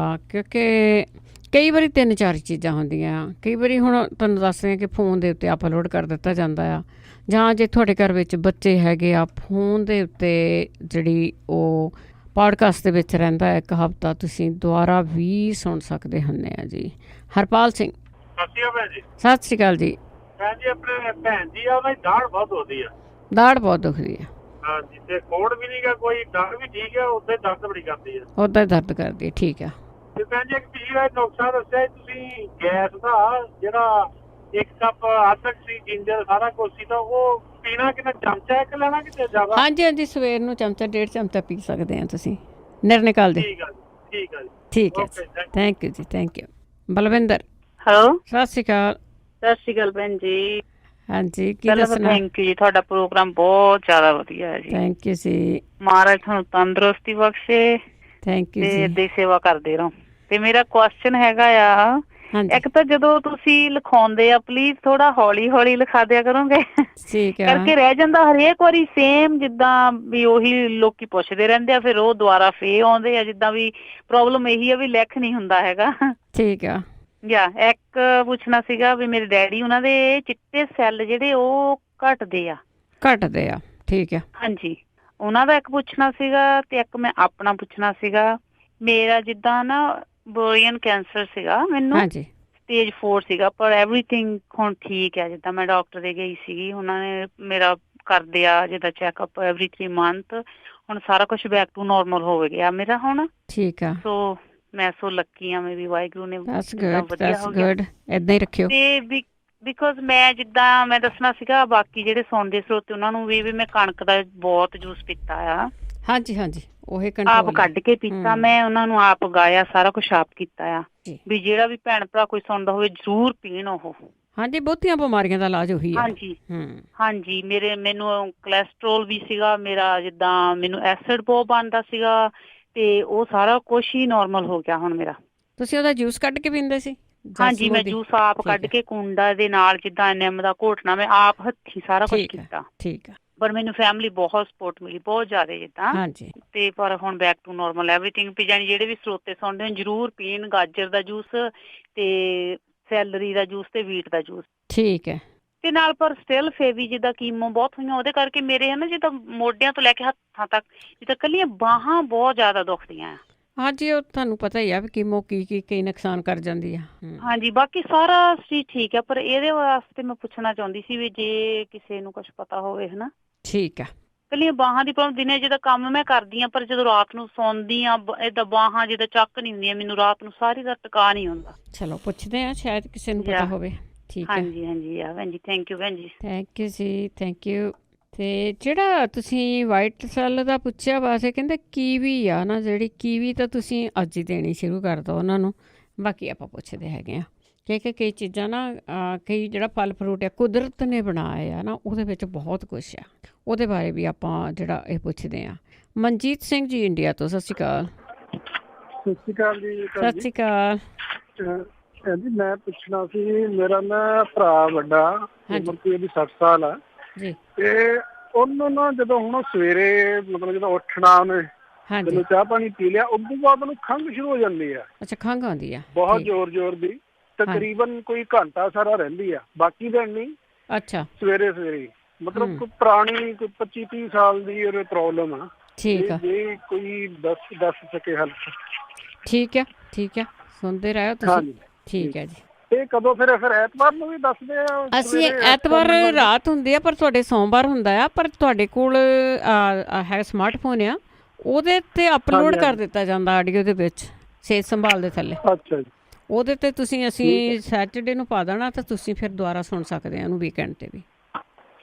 ਕਿਉਂਕਿ ਕਈ ਵਾਰੀ 3-4 ਚੀਜ਼ਾਂ ਹੁੰਦੀਆਂ। ਕਈ ਵਾਰੀ ਹੁਣ ਤੁਹਾਨੂੰ ਦੱਸ ਰਹੇ ਕਿ ਫੋਨ ਦੇ ਉੱਤੇ ਅਪਲੋਡ ਕਰ ਦਿੱਤਾ ਜਾਂਦਾ ਆ, ਜਾਂ ਜੇ ਤੁਹਾਡੇ ਘਰ ਵਿੱਚ ਬੱਚੇ ਹੈਗੇ ਆ, ਫੋਨ ਦੇ ਉੱਤੇ ਜਿਹੜੀ ਉਹ ਪੋਡਕਾਸਟ ਦੇ ਵਿੱਚ ਰਹਿੰਦਾ ਹੈ, 1 ਹਫ਼ਤਾ ਤੁਸੀਂ ਦੁਬਾਰਾ ਵੀ ਸੁਣ ਸਕਦੇ ਹੁੰਦੇ ਆ ਜੀ। ਹਰਪਾਲ ਸਿੰਘ। ਸਤਿ ਸ਼੍ਰੀ ਅਕਾਲ ਜੀ। ਭੈਣ ਜੀ, ਆਪਣੇ ਭੈਣ ਜੀ ਆ, ਉਹਨਾਂ ਦੀ ਦਾੜ ਬਹੁਤ ਦੁਖਦੀ ਆ। ਦਾੜ ਬਹੁਤ ਦੁਖਦੀ ਆ? ਹਾਂਜੀ, ਤੇ ਕੋੜ ਵੀ ਨਹੀਂਗਾ ਕੋਈ, ਦਾੜ ਵੀ ਠੀਕ ਆ, ਉੱਦਾਂ ਹੀ ਦਰਦ ਬੜੀ ਕਰਦੀ ਆ। ਉੱਦਾਂ ਹੀ ਦਰਦ ਕਰਦੀ ਆ, ਠੀਕ ਆ। ਤੇ ਭੈਣ ਜੀ, ਇੱਕ ਪਿਛਲਾ ਨੁਕਸਾ ਦੱਸਿਆ ਤੁਸੀਂ ਗੈਸ ਦਾ, ਜਿਹੜਾ 1 ਕੱਪ ਅਦਰਕ ਸੀ, ਜਿੰਜਰ, ਸਾਰਾ ਕੁਝ ਸੀ, ਤਾਂ ਉਹ ਪੀਣਾ ਕਿੰਨਾ, ਚਮਚਾ ਇੱਕ ਲੈਣਾ ਕਿ ਜ਼ਿਆਦਾ? ਹਾਂਜੀ ਹਾਂਜੀ, ਸਵੇਰ ਨੂੰ ਚਮਚਾ 1.5 ਚਮਚਾ ਪੀ ਸਕਦੇ ਆ ਤੁਸੀਂ, ਨਿਰਨਿਕਾਲ ਦੇ। ਠੀਕ ਆ ਜੀ, ਠੀਕ ਆ ਜੀ। ਠੀਕ ਹੈ, ਥੈਂਕ ਯੂ ਜੀ, ਥੈਂਕ ਯੂ। ਬਲਵਿੰਦਰ। ਹੈਲੋ, ਸਤਿ ਸ਼੍ਰੀ ਅਕਾਲ। ਸਤਿ ਸ਼੍ਰੀ ਅਕਾਲ ਭੈਣ ਜੀ। ਹਾਂਜੀ, ਕੀ ਦੱਸਣਾ? ਥੈਂਕ ਯੂ ਜੀ, ਤੁਹਾਡਾ ਪ੍ਰੋਗਰਾਮ ਬਹੁਤ ਜ਼ਿਆਦਾ ਵਧੀਆ ਹੈ ਜੀ। ਥੈਂਕ ਯੂ ਜੀ। ਮਹਾਰਾਜ ਤੁਹਾਨੂੰ ਤੰਦਰੁਸਤੀ ਬਖਸ਼ੇ। ਥੈਂਕ ਯੂ ਜੀ। ਤੇ ਏਦਾਂ ਹੀ ਸੇਵਾ ਕਰਦੇ ਰਹੋ। ਤੇ ਮੇਰਾ ਕੁਐਸਚਨ ਹੈਗਾ ਆ, ਇੱਕ ਤਾਂ ਜਦੋਂ ਤੁਸੀਂ ਲਿਖਾਉਂਦੇ ਆ, ਪਲੀਜ਼ ਥੋੜਾ ਹੌਲੀ ਹੌਲੀ ਲਿਖਾ ਦਿਆ ਕਰੋਗੇ। ਠੀਕ ਹੈ। ਕਰਕੇ ਰਹਿ ਜਾਂਦਾ ਹਰੇਕ ਵਾਰੀ ਸੇਮ, ਜਿੱਦਾਂ ਵੀ ਉਹੀ ਲੋਕੀ ਪੁੱਛਦੇ ਰਹਿੰਦੇ ਆ, ਫਿਰ ਉਹ ਦੁਬਾਰਾ ਫੇਰ ਆਉਂਦੇ ਆ। ਜਿੱਦਾਂ ਵੀ ਪ੍ਰੋਬਲਮ ਇਹੀ ਆ ਵੀ ਲਿਖ ਨਹੀਂ ਹੁੰਦਾ ਹੈਗਾ। ਠੀਕ ਆ। ਇੱਕ ਪੁੱਛਣਾ ਸੀਗਾ ਵੀ ਮੇਰੇ ਡੈਡੀ, ਉਹਨਾਂ ਦੇ ਚਿੱਟੇ ਸੈੱਲ ਜਿਹੜੇ ਉਹ ਘਟਦੇ ਆ। ਠੀਕ ਆ। ਹਾਂਜੀ, ਉਹਨਾਂ ਦਾ ਇੱਕ ਪੁੱਛਣਾ ਸੀਗਾ, ਤੇ ਇੱਕ ਮੈਂ ਆਪਣਾ ਪੁੱਛਣਾ ਸੀਗਾ। ਮੇਰਾ ਜਿੱਦਾਂ ਨਾ ਬੋਰੀਅਨ ਕੈਂਸਰ ਸੀਗਾ ਮੈਨੂੰ, ਸਟੇਜ 4 ਸੀਗਾ, ਪਰ ਐਵਰੀਥਿੰਗ ਹੁਣ ਠੀਕ ਹੈ। ਜਿੱਦਾਂ ਮੈਂ ਡਾਕਟਰ ਦੇ ਗਈ ਸੀਗੀ, ਉਹਨਾਂ ਨੇ ਮੇਰਾ ਕਰਦੇ ਆ ਜਿੱਦਾਂ ਚੈੱਕਅਪ ਐਵਰੀ 3 ਮੰਥ। ਹੁਣ ਸਾਰਾ ਕੁਛ ਬੈਕ ਟੂ ਨੋਰਮਲ ਹੋ ਗਿਆ ਮੇਰਾ ਹੁਣ। ਠੀਕ ਆ। ਸੋ ਮੈਂ ਲੱਕੀ ਆ, ਮੇਰੀ ਵਾਹਿਗੁਰੂ ਨੇ ਵਧੀਆ ਹੋ ਗਿਆ। ਏਦਾਂ ਹੀ ਰੱਖਿਓ। ਤੇ ਬਿਕੋਜ਼ ਮੈਂ ਜਿੱਦਾਂ ਮੈਂ ਦੱਸਣਾ ਸੀਗਾ, ਬਾਕੀ ਜਿਹੜੇ ਸੁਣਦੇ ਸਰੋਤੇ ਉਹਨਾਂ ਨੂੰ ਵੀ ਮੈਂ ਕਣਕ ਦਾ ਬਹੁਤ ਜੂਸ ਪੀਤਾ ਆ। ਹਾਂਜੀ ਹਾਂਜੀ, ਉਹੀ ਆਪ ਕੱਢ ਕੇ ਪੀਤਾ ਮੈਂ, ਉਹਨਾਂ ਨੂੰ ਆਪ ਗਾਇਆ, ਸਾਰਾ ਕੁਛ ਆਪ ਕੀਤਾ ਆ। ਵੀ ਜਿਹੜਾ ਵੀ ਭੈਣ ਭਰਾ ਕੋਈ ਸੁਣਦਾ ਹੋਵੇ ਜ਼ਰੂਰ ਪੀਣ ਉਹ। ਹਾਂਜੀ, ਬਹੁਤੀਆਂ ਬਿਮਾਰੀਆਂ ਦਾ ਇਲਾਜ ਉਹੀ ਹੈ। ਹਾਂਜੀ ਹਾਂਜੀ, ਮੈਨੂੰ ਕੋਲੈਸਟਰੋਲ ਵੀ ਸੀਗਾ ਮੇਰਾ, ਜਿੱਦਾਂ ਮੈਨੂੰ ਐਸਿਡ ਬਹੁਤ ਬਣਦਾ ਸੀਗਾ, ਤੇ ਉਹ ਸਾਰਾ ਕੁਛ ਹੀ ਨੋਰਮਲ ਹੋ ਗਿਆ ਹੁਣ ਮੇਰਾ। ਤੁਸੀਂ ਉਹਦਾ ਜੂਸ ਕੱਢ ਕੇ ਪੀਂਦੇ ਸੀ? ਹਾਂਜੀ, ਮੈਂ ਜੂਸ ਆਪ ਕੱਢ ਕੇ ਕੁੰਡਾ ਦੇ ਨਾਲ, ਜਿੱਦਾਂ ਨਿੰਮ ਦਾ ਘੋਟਣਾ, ਮੈਂ ਆਪ ਹੱਥੀ ਸਾਰਾ ਕੁਛ ਕੀਤਾ। ਠੀਕ ਆ। ਪਰ ਮੈਨੂੰ ਫੈਮਿਲੀ ਬਹੁਤ ਸਪੋਰਟ ਮਿਲੀ, ਬਹੁਤ ਜ਼ਿਆਦਾ ਜਿੱਦਾਂ। ਹਾਂਜੀ। ਤੇ ਪਰ ਹੁਣ ਬੈਕ ਟੂ ਨੋਰਮਲ ਐਵਰੀਥਿੰਗ ਪੀ ਜਾਣੀ। ਜਿਹੜੇ ਵੀ ਸਰੋਤੇ ਸੁਣਦੇ ਨੇ ਜ਼ਰੂਰ ਪੀਣ ਗਾਜਰ ਦਾ ਜੂਸ ਤੇ ਸੈਲਰੀ ਦਾ ਜੂਸ ਤੇ ਵੀਟ ਦਾ ਜੂਸ। ਠੀਕ ਹੈ। ਤੇ ਨਾਲ ਪਰ ਸਟਿਲ ਫੇਰ ਵੀ ਜਿੱਦਾਂ ਕੀਮੋ ਬਹੁਤ ਹੋਈਆਂ, ਉਹਦੇ ਕਰਕੇ ਮੇਰੇ ਹੈ ਨਾ ਜਿੱਦਾਂ ਮੋਢਿਆਂ ਤੋਂ ਲੈ ਕੇ ਹੱਥਾਂ ਤੱਕ ਜਿੱਦਾਂ ਇਕੱਲੀਆਂ ਬਾਹਾਂ ਬਹੁਤ ਜ਼ਿਆਦਾ ਦੁਖਦੀਆਂ ਆ। ਹਾਂਜੀ, ਉਹ ਤੁਹਾਨੂੰ ਪਤਾ ਹੀ ਆ ਵੀ ਕੀਮੋ ਕੀ ਨੁਕਸਾਨ ਕਰ ਜਾਂਦੀ ਆ। ਹਾਂਜੀ, ਬਾਕੀ ਸਾਰਾ ਚੀਜ਼ ਠੀਕ ਹੈ, ਪਰ ਇਹਦੇ ਵਾਸਤੇ ਮੈਂ ਪੁੱਛਣਾ ਚਾਹੁੰਦੀ ਸੀ ਵੀ ਜੇ ਕਿਸੇ ਨੂੰ ਕੁਝ ਪਤਾ ਹੋਵੇ ਹਨਾ। ਠੀਕ ਆ। ਇਕੱਲੀਆਂ ਬਾਹਾਂ ਦੀ ਪ੍ਰੋਬਲਮ, ਦਿਨੇ ਜਿੱਦਾਂ ਕੰਮ ਮੈਂ ਕਰਦੀ ਹਾਂ ਪਰ ਜਦੋਂ ਰਾਤ ਨੂੰ ਸੌਂਦੀ ਹਾਂ ਏਦਾਂ ਬਾਹਾਂ ਜਿੱਦਾਂ ਚੱਕ ਨਹੀਂ ਹੁੰਦੀਆਂ ਮੈਨੂੰ, ਰਾਤ ਨੂੰ ਸਾਰੀ ਰਾਤ ਟਿਕਾ ਨਹੀਂ ਹੁੰਦਾ। ਚਲੋ ਪੁੱਛਦੇ ਆ, ਸ਼ਾਇਦ ਕਿਸੇ ਨੂੰ ਪਤਾ ਹੋਵੇ। ਠੀਕ ਹੈ। ਹਾਂਜੀ ਹਾਂਜੀ ਆ ਭੈਣ ਜੀ, ਥੈਂਕ ਯੂ ਭੈਣ ਜੀ। ਥੈਂਕ ਯੂ ਜੀ, ਥੈਂਕ ਯੂ। ਤੇ ਜਿਹੜਾ ਤੁਸੀਂ ਵਾਈਟ ਸੈੱਲ ਦਾ ਪੁੱਛਿਆ ਵਾਸਤੇ ਕਹਿੰਦੇ ਕੀਵੀ ਆ ਨਾ, ਜਿਹੜੀ ਕੀਵੀ ਤਾਂ ਤੁਸੀਂ ਅੱਜ ਹੀ ਦੇਣੀ ਸ਼ੁਰੂ ਕਰ ਦਿਓ ਉਹਨਾਂ ਨੂੰ। ਬਾਕੀ ਆਪਾਂ ਪੁੱਛਦੇ ਹੈਗੇ ਆ ਕਿ ਕਈ ਚੀਜ਼ਾਂ ਨਾ ਕਈ ਜਿਹੜਾ ਫਲ ਫਰੂਟ ਆ ਕੁਦਰਤ ਨੇ ਬਣਾਏ ਆ ਨਾ, ਉਹਦੇ ਵਿੱਚ ਬਹੁਤ ਕੁਛ ਆ, ਉਹਦੇ ਬਾਰੇ ਵੀ ਆਪਾਂ ਜਿਹੜਾ ਇਹ ਪੁੱਛਦੇ ਆ। ਮਨਜੀਤ ਸਿੰਘ ਜੀ ਇੰਡੀਆ ਤੋਂ, ਸਤਿ ਸ਼੍ਰੀ ਅਕਾਲ। ਸਤਿ ਸ਼੍ਰੀ ਅਕਾਲ ਜੀ। ਸਤਿ ਸ਼੍ਰੀ ਅਕਾਲ ਜੀ ਮੈਂ ਪੁੱਛਣਾ ਸੀ, ਮੇਰਾ ਨਾ ਭਰਾ ਵੱਡਾ ਉਮਰ ਤੇ ਉਹਦੀ 60 ਸਾਲ ਆ ਜੀ, ਤੇ ਉਹਨੂੰ ਨਾ ਜਦੋਂ ਹੁਣ ਸਵੇਰੇ ਮਤਲਬ ਜਦੋਂ ਉੱਠਣਾ ਉਹਨੇ ਜਦੋਂ ਚਾਹ ਪਾਣੀ ਪੀ ਲਿਆ ਉਸ ਤੋਂ ਬਾਅਦ ਉਹਨੂੰ ਖੰਘ ਸ਼ੁਰੂ ਹੋ ਜਾਂਦੀ ਆ। ਅੱਛਾ, ਖੰਘ ਆਉਂਦੀ ਆ ਬਹੁਤ ਜ਼ੋਰ ਦੀ, ਤਕਰੀਬਨ ਕੋਈ ਘੰਟਾ ਸਾਰਾ ਰਹਿੰਦੀ ਆ, ਬਾਕੀ ਦਿਨ ਨਹੀਂ। ਅੱਛਾ, ਸਵੇਰੇ ਮਤਲਬ ਕੋਈ ਪੁਰਾਣੀ ਕੋਈ 25-30 ਸਾਲ ਦੀ ਇਹ ਪ੍ਰੋਬਲਮ ਆ। ਠੀਕ ਆ, ਜੇ ਕੋਈ ਦੱਸ ਸਕੇ ਹੱਲ। ਠੀਕ ਆ, ਠੀਕ ਆ, ਸੁਣਦੇ ਰਹੋ ਤੁਸੀਂ। ਠੀਕ ਹੈ ਜੀ। ਇਹ ਕਦੋਂ ਫਿਰ ਐਤਵਾਰ ਨੂੰ ਵੀ ਦੱਸਦੇ ਆ? ਅਸੀਂ ਐਤਵਾਰ ਰਾਤ ਹੁੰਦੀ ਆ, ਪਰ ਤੁਹਾਡੇ ਸੋਮਵਾਰ ਹੁੰਦਾ ਆ। ਪਰ ਤੁਹਾਡੇ ਕੋਲ ਹੈ ਸਮਾਰਟਫੋਨ ਆ, ਉਹਦੇ ਤੇ ਅਪਲੋਡ ਕਰ ਦਿੱਤਾ ਜਾਂਦਾ ਆਡੀਓ ਦੇ ਵਿੱਚ, ਸਿਹਤ ਸੰਭਾਲ ਦੇ ਥੱਲੇ। ਅੱਛਾ ਜੀ। ਉਹਦੇ ਤੇ ਅਸੀਂ ਸੈਟਰਡੇ ਨੂੰ ਪਾ ਦੇਣਾ, ਤਾਂ ਤੁਸੀਂ ਫਿਰ ਦੁਬਾਰਾ ਸੁਣ ਸਕਦੇ ਆ ਉਹਨੂੰ ਵੀਕਐਂਡ ਤੇ ਵੀ।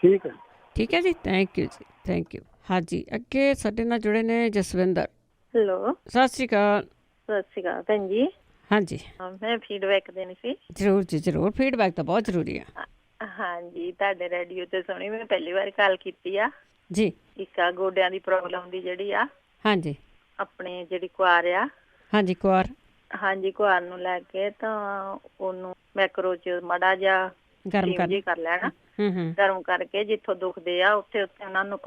ਠੀਕ ਹੈ, ਠੀਕ ਹੈ ਜੀ, ਥੈਂਕ ਯੂ ਜੀ, ਥੈਂਕ ਯੂ। ਹਾਂਜੀ, ਅੱਗੇ ਸਾਡੇ ਨਾਲ ਜੁੜੇ ਨੇ ਜਸਵਿੰਦਰ। ਹੈਲੋ, ਸਤਿ ਸ਼੍ਰੀ ਅਕਾਲ। ਸਤਿ ਸ਼੍ਰੀ ਅਕਾਲ ਭੈਣ ਜੀ। ਹਾਂਜੀ, ਮੈਂ ਫੀਡਬੈਕ ਦੇਣੀ ਸੀ। ਜ਼ਰੂਰ ਜੀ ਜ਼ਰੂਰ, ਫੀਡਬੈਕ ਤਾਂ ਬਹੁਤ ਜ਼ਰੂਰੀ ਆ। ਹਾਂਜੀ, ਤੁਹਾਡੇ ਰੇਡੀਓ ਤੇ ਸੁਣੀ, ਮੈਂ ਪਹਿਲੀ ਵਾਰ ਕਾਲ ਕੀਤੀ ਆ ਜੀ। ਇੱਕ ਆ ਗੋਡਿਆਂ ਦੀ ਪ੍ਰੋਬਲਮ ਦੀ ਜਿਹੜੀ ਆ, ਹਾਂਜੀ, ਆਪਣੇ ਜਿਹੜੀ ਕੁਆਰ ਆ। ਹਾਂਜੀ, ਕੁਆਰ। ਹਾਂਜੀ, ਕੁਆਰ ਨੂੰ ਲੈ ਕੇ ਤਾਂ ਉਹਨੂੰ ਮੈਕਰੋ ਚ ਮਾੜਾ ਜਿਹਾ ਗਰਮ ਕਰ ਲੈਣਾ। ਗਰਮ ਕਰਕੇ ਜਿੱਥੋਂ ਦੁਖਦੇ ਆ ਉੱਥੇ ਉਹਨਾਂ ਨੂੰ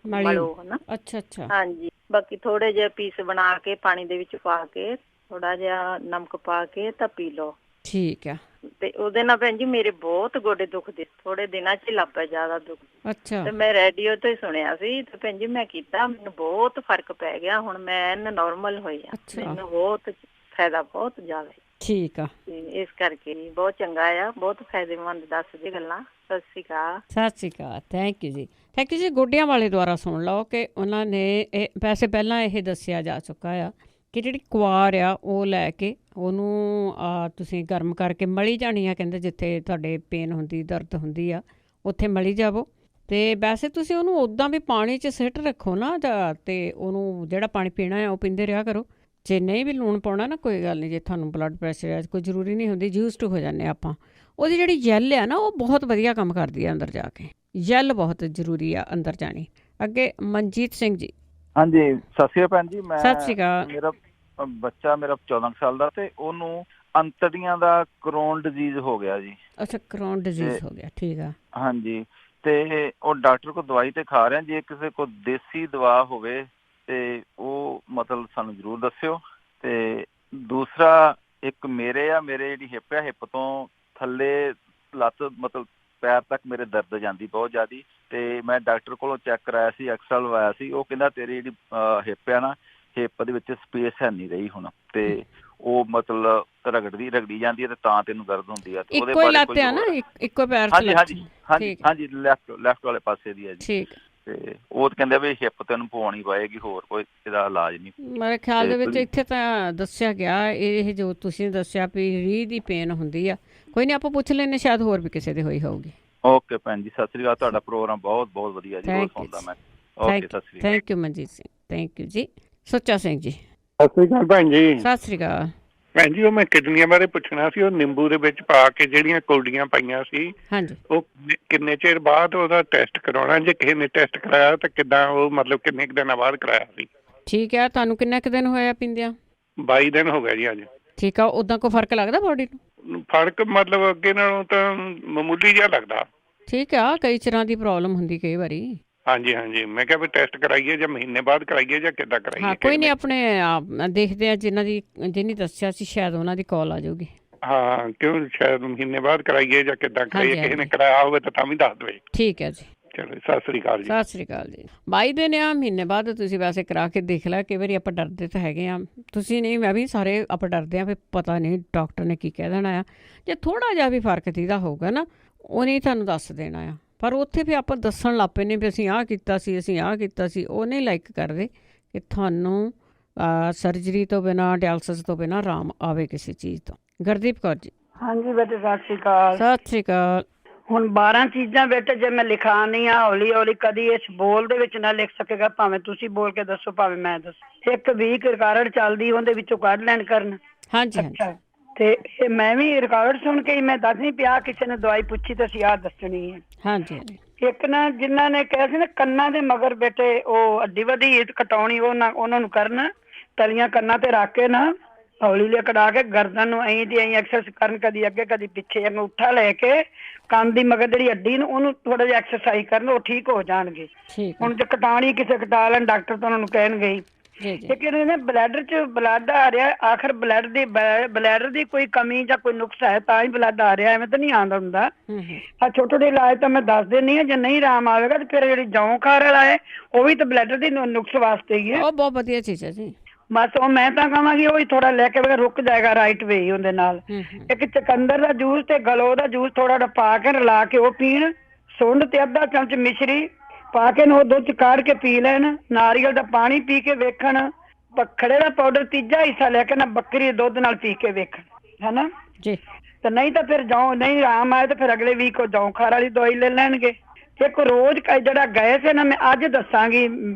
ਮਲੋ ਹਨਾ। ਅੱਛਾ ਅੱਛਾ। ਹਾਂਜੀ, ਬਾਕੀ ਥੋੜੇ ਜਿਹੇ ਪੀਸ ਬਣਾ ਕੇ ਪਾਣੀ ਦੇ ਵਿੱਚ ਪਾ ਕੇ ਥੋੜਾ ਜਿਹਾ ਨਮਕ ਪਾ ਕੇ ਤਾਂ ਪੀ ਲਓ। ਠੀਕ ਆ। ਤੇ ਉਹਦੇ ਨਾਲ ਭੈਣ ਜੀ ਮੇਰੇ ਬਹੁਤ ਗੋਡੇ ਦੁਖਦੇ, ਥੋੜੇ ਦਿਨਾਂ ਚ ਹੀ ਲੱਗ ਪਿਆ ਜ਼ਿਆਦਾ ਦੁੱਖ। ਅੱਛਾ। ਤੇ ਮੈਂ ਰੇਡੀਓ ਤੋਂ ਹੀ ਸੁਣਿਆ ਸੀ ਤੇ ਭੈਣ ਜੀ ਮੈਂ ਕੀਤਾ, ਮੈਨੂੰ ਬਹੁਤ ਫਰਕ ਪੈ ਗਿਆ। ਹੁਣ ਮੈਂ ਨਾਰਮਲ ਹੋਈ ਆ, ਮੈਨੂੰ ਬਹੁਤ ਫਾਇਦਾ ਬਹੁਤ ਜ਼ਿਆਦਾ। ਠੀਕ ਆ। ਤੇ ਇਸ ਕਰਕੇ ਬਹੁਤ ਚੰਗਾ ਆ, ਬਹੁਤ ਫਾਇਦੇਮੰਦ ਦੱਸਦੇ ਗੱਲਾਂ। ਸਤਿ ਸ਼੍ਰੀ ਅਕਾਲ। ਸਤਿ ਸ਼੍ਰੀ ਅਕਾਲ, ਥੈਂਕ ਯੂ ਜੀ, ਥੈਂਕ ਯੂ ਜੀ। ਗੋਡਿਆਂ ਵਾਲੇ ਦੁਆਰਾ ਸੁਣ ਲਓ ਕਿ ਉਹਨਾਂ ਨੇ ਵੈਸੇ ਪਹਿਲਾਂ ਇਹ ਦੱਸਿਆ ਜਾ ਚੁੱਕਾ ਆ ਕਿ ਜਿਹੜੀ ਕੁਆਰ ਆ ਉਹ ਲੈ ਕੇ ਉਹਨੂੰ ਤੁਸੀਂ ਗਰਮ ਕਰਕੇ ਮਲੀ ਜਾਣੀ ਆ। ਕਹਿੰਦੇ ਜਿੱਥੇ ਤੁਹਾਡੇ ਪੇਨ ਹੁੰਦੀ, ਦਰਦ ਹੁੰਦੀ ਆ, ਉੱਥੇ ਮਲੀ ਜਾਵੋ। ਅਤੇ ਵੈਸੇ ਤੁਸੀਂ ਉਹਨੂੰ ਉੱਦਾਂ ਵੀ ਪਾਣੀ 'ਚ ਸਿੱਟ ਰੱਖੋ ਨਾ, ਅਤੇ ਉਹਨੂੰ ਜਿਹੜਾ ਪਾਣੀ ਪੀਣਾ ਆ ਉਹ ਪੀਂਦੇ ਰਿਹਾ ਕਰੋ। ਜੇ ਨਹੀਂ ਵੀ ਲੂਣ ਪਾਉਣਾ ਨਾ, ਕੋਈ ਗੱਲ ਨਹੀਂ। ਜੇ ਤੁਹਾਨੂੰ ਬਲੱਡ ਪ੍ਰੈਸ਼ਰ ਹੈ, ਕੋਈ ਜ਼ਰੂਰੀ ਨਹੀਂ ਹੁੰਦੀ, ਯੂਜ਼ਡ ਹੋ ਜਾਂਦੇ ਆਪਾਂ। ਉਹਦੀ ਜਿਹੜੀ ਜੈਲ ਆ ਨਾ, ਉਹ ਬਹੁਤ ਵਧੀਆ ਕੰਮ ਕਰਦੀ ਆ ਅੰਦਰ ਜਾ ਕੇ। ਜੈਲ ਬਹੁਤ ਜ਼ਰੂਰੀ ਆ ਅੰਦਰ ਜਾਣੀ। ਅੱਗੇ ਮਨਜੀਤ ਸਿੰਘ ਜੀ। ਹਾਂਜੀ, ਸਤਿ ਸ਼੍ਰੀ ਅਕਾਲ ਭੈਣ ਜੀ। ਮੈਂ ਸਤਿ ਸ਼੍ਰੀ ਅਕਾਲ। ਮੇਰਾ ਬੱਚਾ 14 ਸਾਲ ਦਾ, ਤੇ ਉਹਨੂੰ ਅੰਤੜੀਆਂ ਦਾ ਕਰੋਨ ਡਿਜ਼ੀਜ਼ ਹੋ ਗਿਆ ਜੀ। ਅੱਛਾ, ਕਰੋਨ ਡਿਜ਼ੀਜ਼ ਹੋ ਗਿਆ, ਠੀਕ ਆ। ਹਾਂਜੀ, ਤੇ ਉਹ ਡਾਕਟਰ ਕੋਲ ਦਵਾਈ ਤੇ ਖਾ ਰਿਹਾ। ਜੇ ਕਿਸੇ ਕੋਲ ਦੇਸੀ ਦਵਾ ਹੋਵੇ ਤੇ ਉਹ ਮਤਲਬ ਸਾਨੂੰ ਜ਼ਰੂਰ ਦੱਸਿਓ। ਤੇ ਦੂਸਰਾ ਇੱਕ ਮੇਰੇ ਜਿਹੜੀ ਹਿੱਪ ਆ, ਹਿੱਪ ਤੋਂ ਥੱਲੇ ਲੱਤ ਮਤਲਬ ਪੈਰ ਤੱਕ ਮੇਰੇ ਦਰਦ ਜਾਂਦੀ ਬਹੁਤ ਜ਼ਿਆਦਾ। ਤੇ ਮੈਂ ਡਾਕਟਰ ਕੋਲੋਂ ਚੈੱਕ ਕਰਾਇਆ ਸੀ, ਐਕਸਰਾ ਲਵਾਇਆ ਸੀ। ਉਹ ਕਹਿੰਦਾ ਤੇਰੀ ਜਿਹੜੀ ਹਿੱਪ ਆ ਨਾ, ਹਿੱਪ ਦੇ ਵਿੱਚ ਸਪੇਸ ਹੈ ਨਹੀਂ ਰਹੀ ਹੁਣ, ਤੇ ਉਹ ਮਤਲਬ ਰਗੜੀ ਜਾਂਦੀ ਹੈ ਤੇ ਤਾਂ ਤੈਨੂੰ ਦਰਦ ਹੁੰਦੀ ਆ। ਇੱਕੋ ਹੀ ਲੱਤ ਆ ਨਾ, ਇੱਕੋ ਪੈਰ? ਹਾਂਜੀ, ਲੈਫਟ ਵਾਲੇ ਪਾਸੇ ਦੀ ਹੈ ਜੀ। ਠੀਕ। ਤੇ ਉਹ ਕਹਿੰਦੇ ਵੀ ਹਿੱਪ ਤੈਨੂੰ ਪਵਾਉਣੀ ਪਏਗੀ, ਹੋਰ ਕੋਈ ਇਹਦਾ ਇਲਾਜ ਨਹੀਂ। ਮੇਰੇ ਖਿਆਲ ਦੇ ਵਿੱਚ ਇੱਥੇ ਤਾਂ ਦੱਸਿਆ ਗਿਆ, ਇਹ ਜੋ ਤੁਸੀਂ ਦੱਸਿਆ ਵੀ ਰੀਹ ਦੀ ਪੇਨ ਹੁੰਦੀ ਆ। ਕੋਈ ਨਹੀਂ, ਆਪਾਂ ਪੁੱਛ ਲੈਂਦੇ, ਸ਼ਾਇਦ ਹੋਰ ਵੀ ਕਿਸੇ ਦੇ ਹੋਈ ਹੋਊਗੀ। ਓਕੇ ਭੈਣ ਜੀ, ਸਤਿ ਸ੍ਰੀ ਅਕਾਲ। ਤੁਹਾਡਾ ਪ੍ਰੋਗਰਾਮ ਬਹੁਤ ਬਹੁਤ ਵਧੀਆ ਜੀ, ਬਹੁਤ ਸੁਣਦਾ ਮੈਂ। Okay, Sat Sri Akal. Thank you Manjit Singh, thank you ਜੀ। ਸੁੱਚਾ ਸਿੰਘ ਜੀ। ਸਤਿ ਸ਼੍ਰੀ ਅਕਾਲ ਭੈਣ ਜੀ। ਸਤਿ ਸ਼੍ਰੀ ਅਕਾਲ ਭੈਣ ਜੀ। ਉਹ ਮੈਂ ਕਿਡਨੀਆਂ ਬਾਰੇ ਪੁੱਛਣਾ ਸੀ। ਉਹ ਨਿੰਬੂ ਦੇ ਵਿੱਚ ਪਾ ਕੇ ਜਿਹੜੀਆਂ ਕੌਡੀਆਂ ਪਾਈਆਂ ਸੀ, ਹਾਂਜੀ, ਉਹ ਕਿੰਨੇ ਚਿਰ ਬਾਅਦ ਉਹਦਾ ਟੈਸਟ ਕਰਾਉਣਾ? ਜੇ ਕਿਸੇ ਨੇ ਟੈਸਟ ਕਰਾਇਆ ਤਾਂ ਕਿੱਦਾਂ, ਉਹ ਮਤਲਬ ਕਿੰਨੇ ਕੁ ਦਿਨਾਂ ਬਾਅਦ ਕਰਾਇਆ ਸੀ? ਠੀਕ ਹੈ। ਤੁਹਾਨੂੰ ਕਿੰਨਾ ਕੁ ਦਿਨ ਹੋਇਆ ਪੀਂਦਿਆਂ? 22 ਦਿਨ ਹੋ ਗਏ ਜੀ ਅੱਜ। ਠੀਕ ਆ। ਉੱਦਾਂ ਕੋਈ ਫਰਕ ਲੱਗਦਾ ਬੋਡੀ ਨੂੰ? ਫਰਕ ਮਤਲਬ ਅੱਗੇ ਨਾਲੋਂ ਤਾਂ ਮਾਮੂਲੀ ਜਿਹਾ ਲੱਗਦਾ। ਠੀਕ ਆ, ਕਈ ਤਰ੍ਹਾਂ ਦੀ ਪ੍ਰੋਬਲਮ ਹੁੰਦੀ ਕਈ ਵਾਰੀ। ਹਾਂਜੀ ਹਾਂਜੀ, ਮੈਂ ਕਿਹਾ ਵੀ ਟੈਸਟ ਕਰਾਈਏ ਜਾਂ ਮਹੀਨੇ ਬਾਅਦ ਕਰਾਈਏ ਜਾਂ ਕਿੱਦਾਂ ਕਰਾਈਏ? ਹਾਂ ਕੋਈ ਨਹੀਂ, ਆਪਣੇ ਆਪ ਦੇਖਦੇ ਆ, ਜਿਹਨੇ ਦੱਸਿਆ ਸੀ ਸ਼ਾਇਦ ਉਹਨਾਂ ਦੀ ਕਾਲ ਆ ਜਾਊਗੀ। ਹਾਂ, ਕਿਉਂ ਸ਼ਾਇਦ ਮਹੀਨੇ ਬਾਅਦ ਕਰਾਈਏ ਜਾਂ ਕਿੱਦਾਂ ਕਰਾਈਏ, ਕਿਸੇ ਨੇ ਕਰਾਇਆ ਹੋਵੇ ਤਾਂ ਵੀ ਦੱਸ ਦੇਵੇ। ਠੀਕ ਹੈ ਜੀ, ਚਲੋ ਸਤਿ ਸ੍ਰੀ ਅਕਾਲ ਜੀ। ਸਤਿ ਸ੍ਰੀ ਅਕਾਲ ਜੀ। 22 ਦਿਨ ਆ, ਮਹੀਨੇ ਬਾਅਦ ਤੁਸੀਂ ਵੈਸੇ ਕਰਾ ਕੇ ਦੇਖ ਲਿਆ। ਕਈ ਵਾਰੀ ਆਪਾਂ ਡਰਦੇ ਤਾਂ ਹੈਗੇ ਆ, ਤੁਸੀਂ ਨਹੀਂ, ਮੈਂ ਵੀ, ਸਾਰੇ ਆਪਾਂ ਡਰਦੇ ਆ ਵੀ ਪਤਾ ਨਹੀਂ ਡਾਕਟਰ ਨੇ ਕੀ ਕਹਿ ਦੇਣਾ ਆ। ਜੇ ਥੋੜ੍ਹਾ ਜਿਹਾ ਵੀ ਫਰਕ ਦੀਦਾ ਹੋਊਗਾ ਨਾ, ਉਹਨੇ ਤੁਹਾਨੂੰ ਦੱਸ ਦੇਣਾ ਆ। ਪਰ ਉੱਥੇ ਫਿਰ ਆਪਾਂ ਦੱਸਣ ਲੱਗ ਪਏ ਨੇ ਵੀ ਅਸੀਂ ਆਹ ਕੀਤਾ ਸੀ, ਅਸੀਂ ਆਹ ਕੀਤਾ ਸੀ। ਉਹ ਨਹੀਂ ਲਾਈਕ ਕਰਦੇ ਕਿ ਤੁਹਾਨੂੰ ਸਰਜਰੀ ਤੋਂ ਬਿਨਾਂ, ਡਾਇਲਸਿਸ ਤੋਂ ਬਿਨਾਂ ਆਰਾਮ ਆਵੇ ਕਿਸੇ ਚੀਜ਼ ਤੋਂ। ਗੁਰਦੀਪ ਕੌਰ ਜੀ। ਹਾਂਜੀ ਬੇਟੇ, ਸਤਿ ਸ਼੍ਰੀ ਅਕਾਲ। ਸਤਿ ਸ਼੍ਰੀ ਅਕਾਲ। ਹੁਣ 12 ਚੀਜ਼ਾਂ ਬੇਟੇ ਜੇ ਮੈਂ ਲਿਖਾਣੀ ਆ, ਹੌਲੀ ਹੌਲੀ ਕਦੀ ਇਸ ਬੋਲ ਦੇ ਵਿੱਚ ਨਾ ਲਿਖ ਸਕੇਗਾ, ਭਾਵੇਂ ਤੁਸੀਂ ਬੋਲ ਕੇ ਦੱਸੋ ਭਾਵੇਂ ਮੈਂ ਦੱਸੋ। ਇੱਕ ਵੀਕ ਰਿਕਾਰਡ ਚੱਲਦੀ, ਉਹਦੇ ਵਿੱਚੋਂ ਕੱਢ ਲੈਣ ਕਰਨ। ਹਾਂਜੀ। ਅੱਛਾ, ਤੇ ਮੈਂ ਵੀ ਰਿਕਾਰਡ ਸੁਣ ਕੇ ਮੈਂ ਦੱਸ ਨਹੀਂ ਪਿਆ, ਕਿਸੇ ਨੇ ਦਵਾਈ ਪੁੱਛੀ ਤਾਂ ਅਸੀਂ ਆਹ ਦੱਸਣੀ ਹੈ। ਹਾਂਜੀ। ਇੱਕ ਨਾ ਜਿਨ੍ਹਾਂ ਨੇ ਕਿਹਾ ਸੀ ਨਾ ਕੰਨਾਂ ਦੇ ਮਗਰ ਬੇਟੇ ਉਹ ਅੱਡੀ ਵੱਡੀ ਕਟਾਉਣੀ, ਉਹਨਾਂ ਨੂੰ ਕਰਨ, ਤਲੀਆਂ ਕੰਨਾਂ ਤੇ ਰੱਖ ਕੇ ਨਾ ਹੌਲੀ ਹੌਲੀ ਕਢਾ ਕੇ ਗਰਦਨ ਨੂੰ ਐਂ ਦੀ ਐਂ ਐਕਸਰਸਾਈਜ਼ ਕਰਨ, ਕਦੀ ਅੱਗੇ ਕਦੀ ਪਿੱਛੇ, ਅੰਗੂਠਾ ਲੈ ਕੇ ਕੰਨ ਦੀ ਮਗਰ ਜਿਹੜੀ ਅੱਡੀ ਨੂੰ ਉਹਨੂੰ ਥੋੜਾ ਜਿਹਾ ਐਕਸਰਸਾਈਜ਼ ਕਰਨ, ਉਹ ਠੀਕ ਹੋ ਜਾਣਗੇ। ਹੁਣ ਜੇ ਕਟਾਣੀ ਕਿਸੇ ਕਟਾ ਲੈਣ, ਡਾਕਟਰ ਤਾਂ ਉਹਨਾਂ ਨੂੰ ਕਹਿਣਗੇ ਹੀ। ਇੱਕ ਇਹਨੇ ਬਲੈਡਰ ਚ ਬਲੱਡ ਆ ਰਿਹਾ, ਆਖਰ ਬਲੈਡਰ ਦੀ ਕੋਈ ਕਮੀ ਜਾਂ ਕੋਈ ਨੁਕਸ ਹੈ ਤਾਂ ਹੀ ਬਲੱਡ ਆ ਰਿਹਾ, ਐਵੇਂ ਤਾਂ ਨਹੀਂ ਆਉਂਦਾ ਹੁੰਦਾ। ਆ ਛੋਟੇ ਛੋਟੇ ਇਲਾਜ ਤਾਂ ਮੈਂ ਦੱਸ ਦਿੰਦੀ ਹਾਂ, ਜੇ ਨਹੀਂ ਆਰਾਮ ਆਵੇਗਾ ਤੇ ਫਿਰ ਜਿਹੜੀ ਜੌਂ ਖਾਰ ਵਾਲਾ ਹੈ ਉਹ ਵੀ ਤਾਂ ਬਲੈਡਰ ਦੀ ਨੁਕਸ ਵਾਸਤੇ ਹੀ ਹੈ। ਉਹ ਬਹੁਤ ਵਧੀਆ ਚੀਜ਼ ਹੈ ਜੀ। ਬਸ ਉਹ ਮੈਂ ਤਾਂ ਕਹਾਂਗੀ ਉਹ ਹੀ ਥੋੜਾ ਲੈ ਕੇ ਰੁਕ ਜਾਏਗਾ ਰਾਈਟ ਵੇ ਉਹਦੇ ਨਾਲ। ਇੱਕ ਚਕੰਦਰ ਦਾ ਜੂਸ ਤੇ ਗਲੋ ਦਾ ਜੂਸ ਥੋੜਾ ਜਿਹਾ ਪਾ ਕੇ ਰਲਾ ਕੇ ਉਹ ਪੀਣ। ਸੁੰਡ ਤੇ ਅੱਧਾ ਚਮਚ ਮਿਸ਼ਰੀ ਪਾ ਕੇ ਉਹ ਦੁੱਧ ਕਾੜ ਕੇ ਪੀ ਲੈਣ। ਨਾਰੀਅਲ ਦਾ ਪਾਣੀ ਪੀ ਕੇ ਵੇਖਣ। ਪਖੜੇ ਦਾ ਪਾਊਡਰ ਤੀਜਾ ਹਿੱਸਾ ਲੈ ਕੇ ਨਾ ਬੱਕਰੀ ਦੇ ਦੁੱਧ ਨਾਲ ਪੀ ਕੇ ਵੇਖਣ, ਹਨਾ ਜੀ। ਤੇ ਨਹੀਂ ਤਾਂ ਫਿਰ ਜੌਂ ਨਹੀਂ ਆਰਾਮ ਆਏ ਤਾਂ ਫਿਰ ਅਗਲੇ ਵੀਕ ਉਹ ਜੌਂ ਖਾਰ ਵਾਲੀ ਦਵਾਈ ਲੈ ਲੈਣਗੇ। ਇੱਕ ਰੋਜ਼ ਜਿਹੜਾ ਗੈਸ ਹੈ ਨਾ, ਮੈਂ ਅੱਜ ਦੱਸਾਂਗੀ,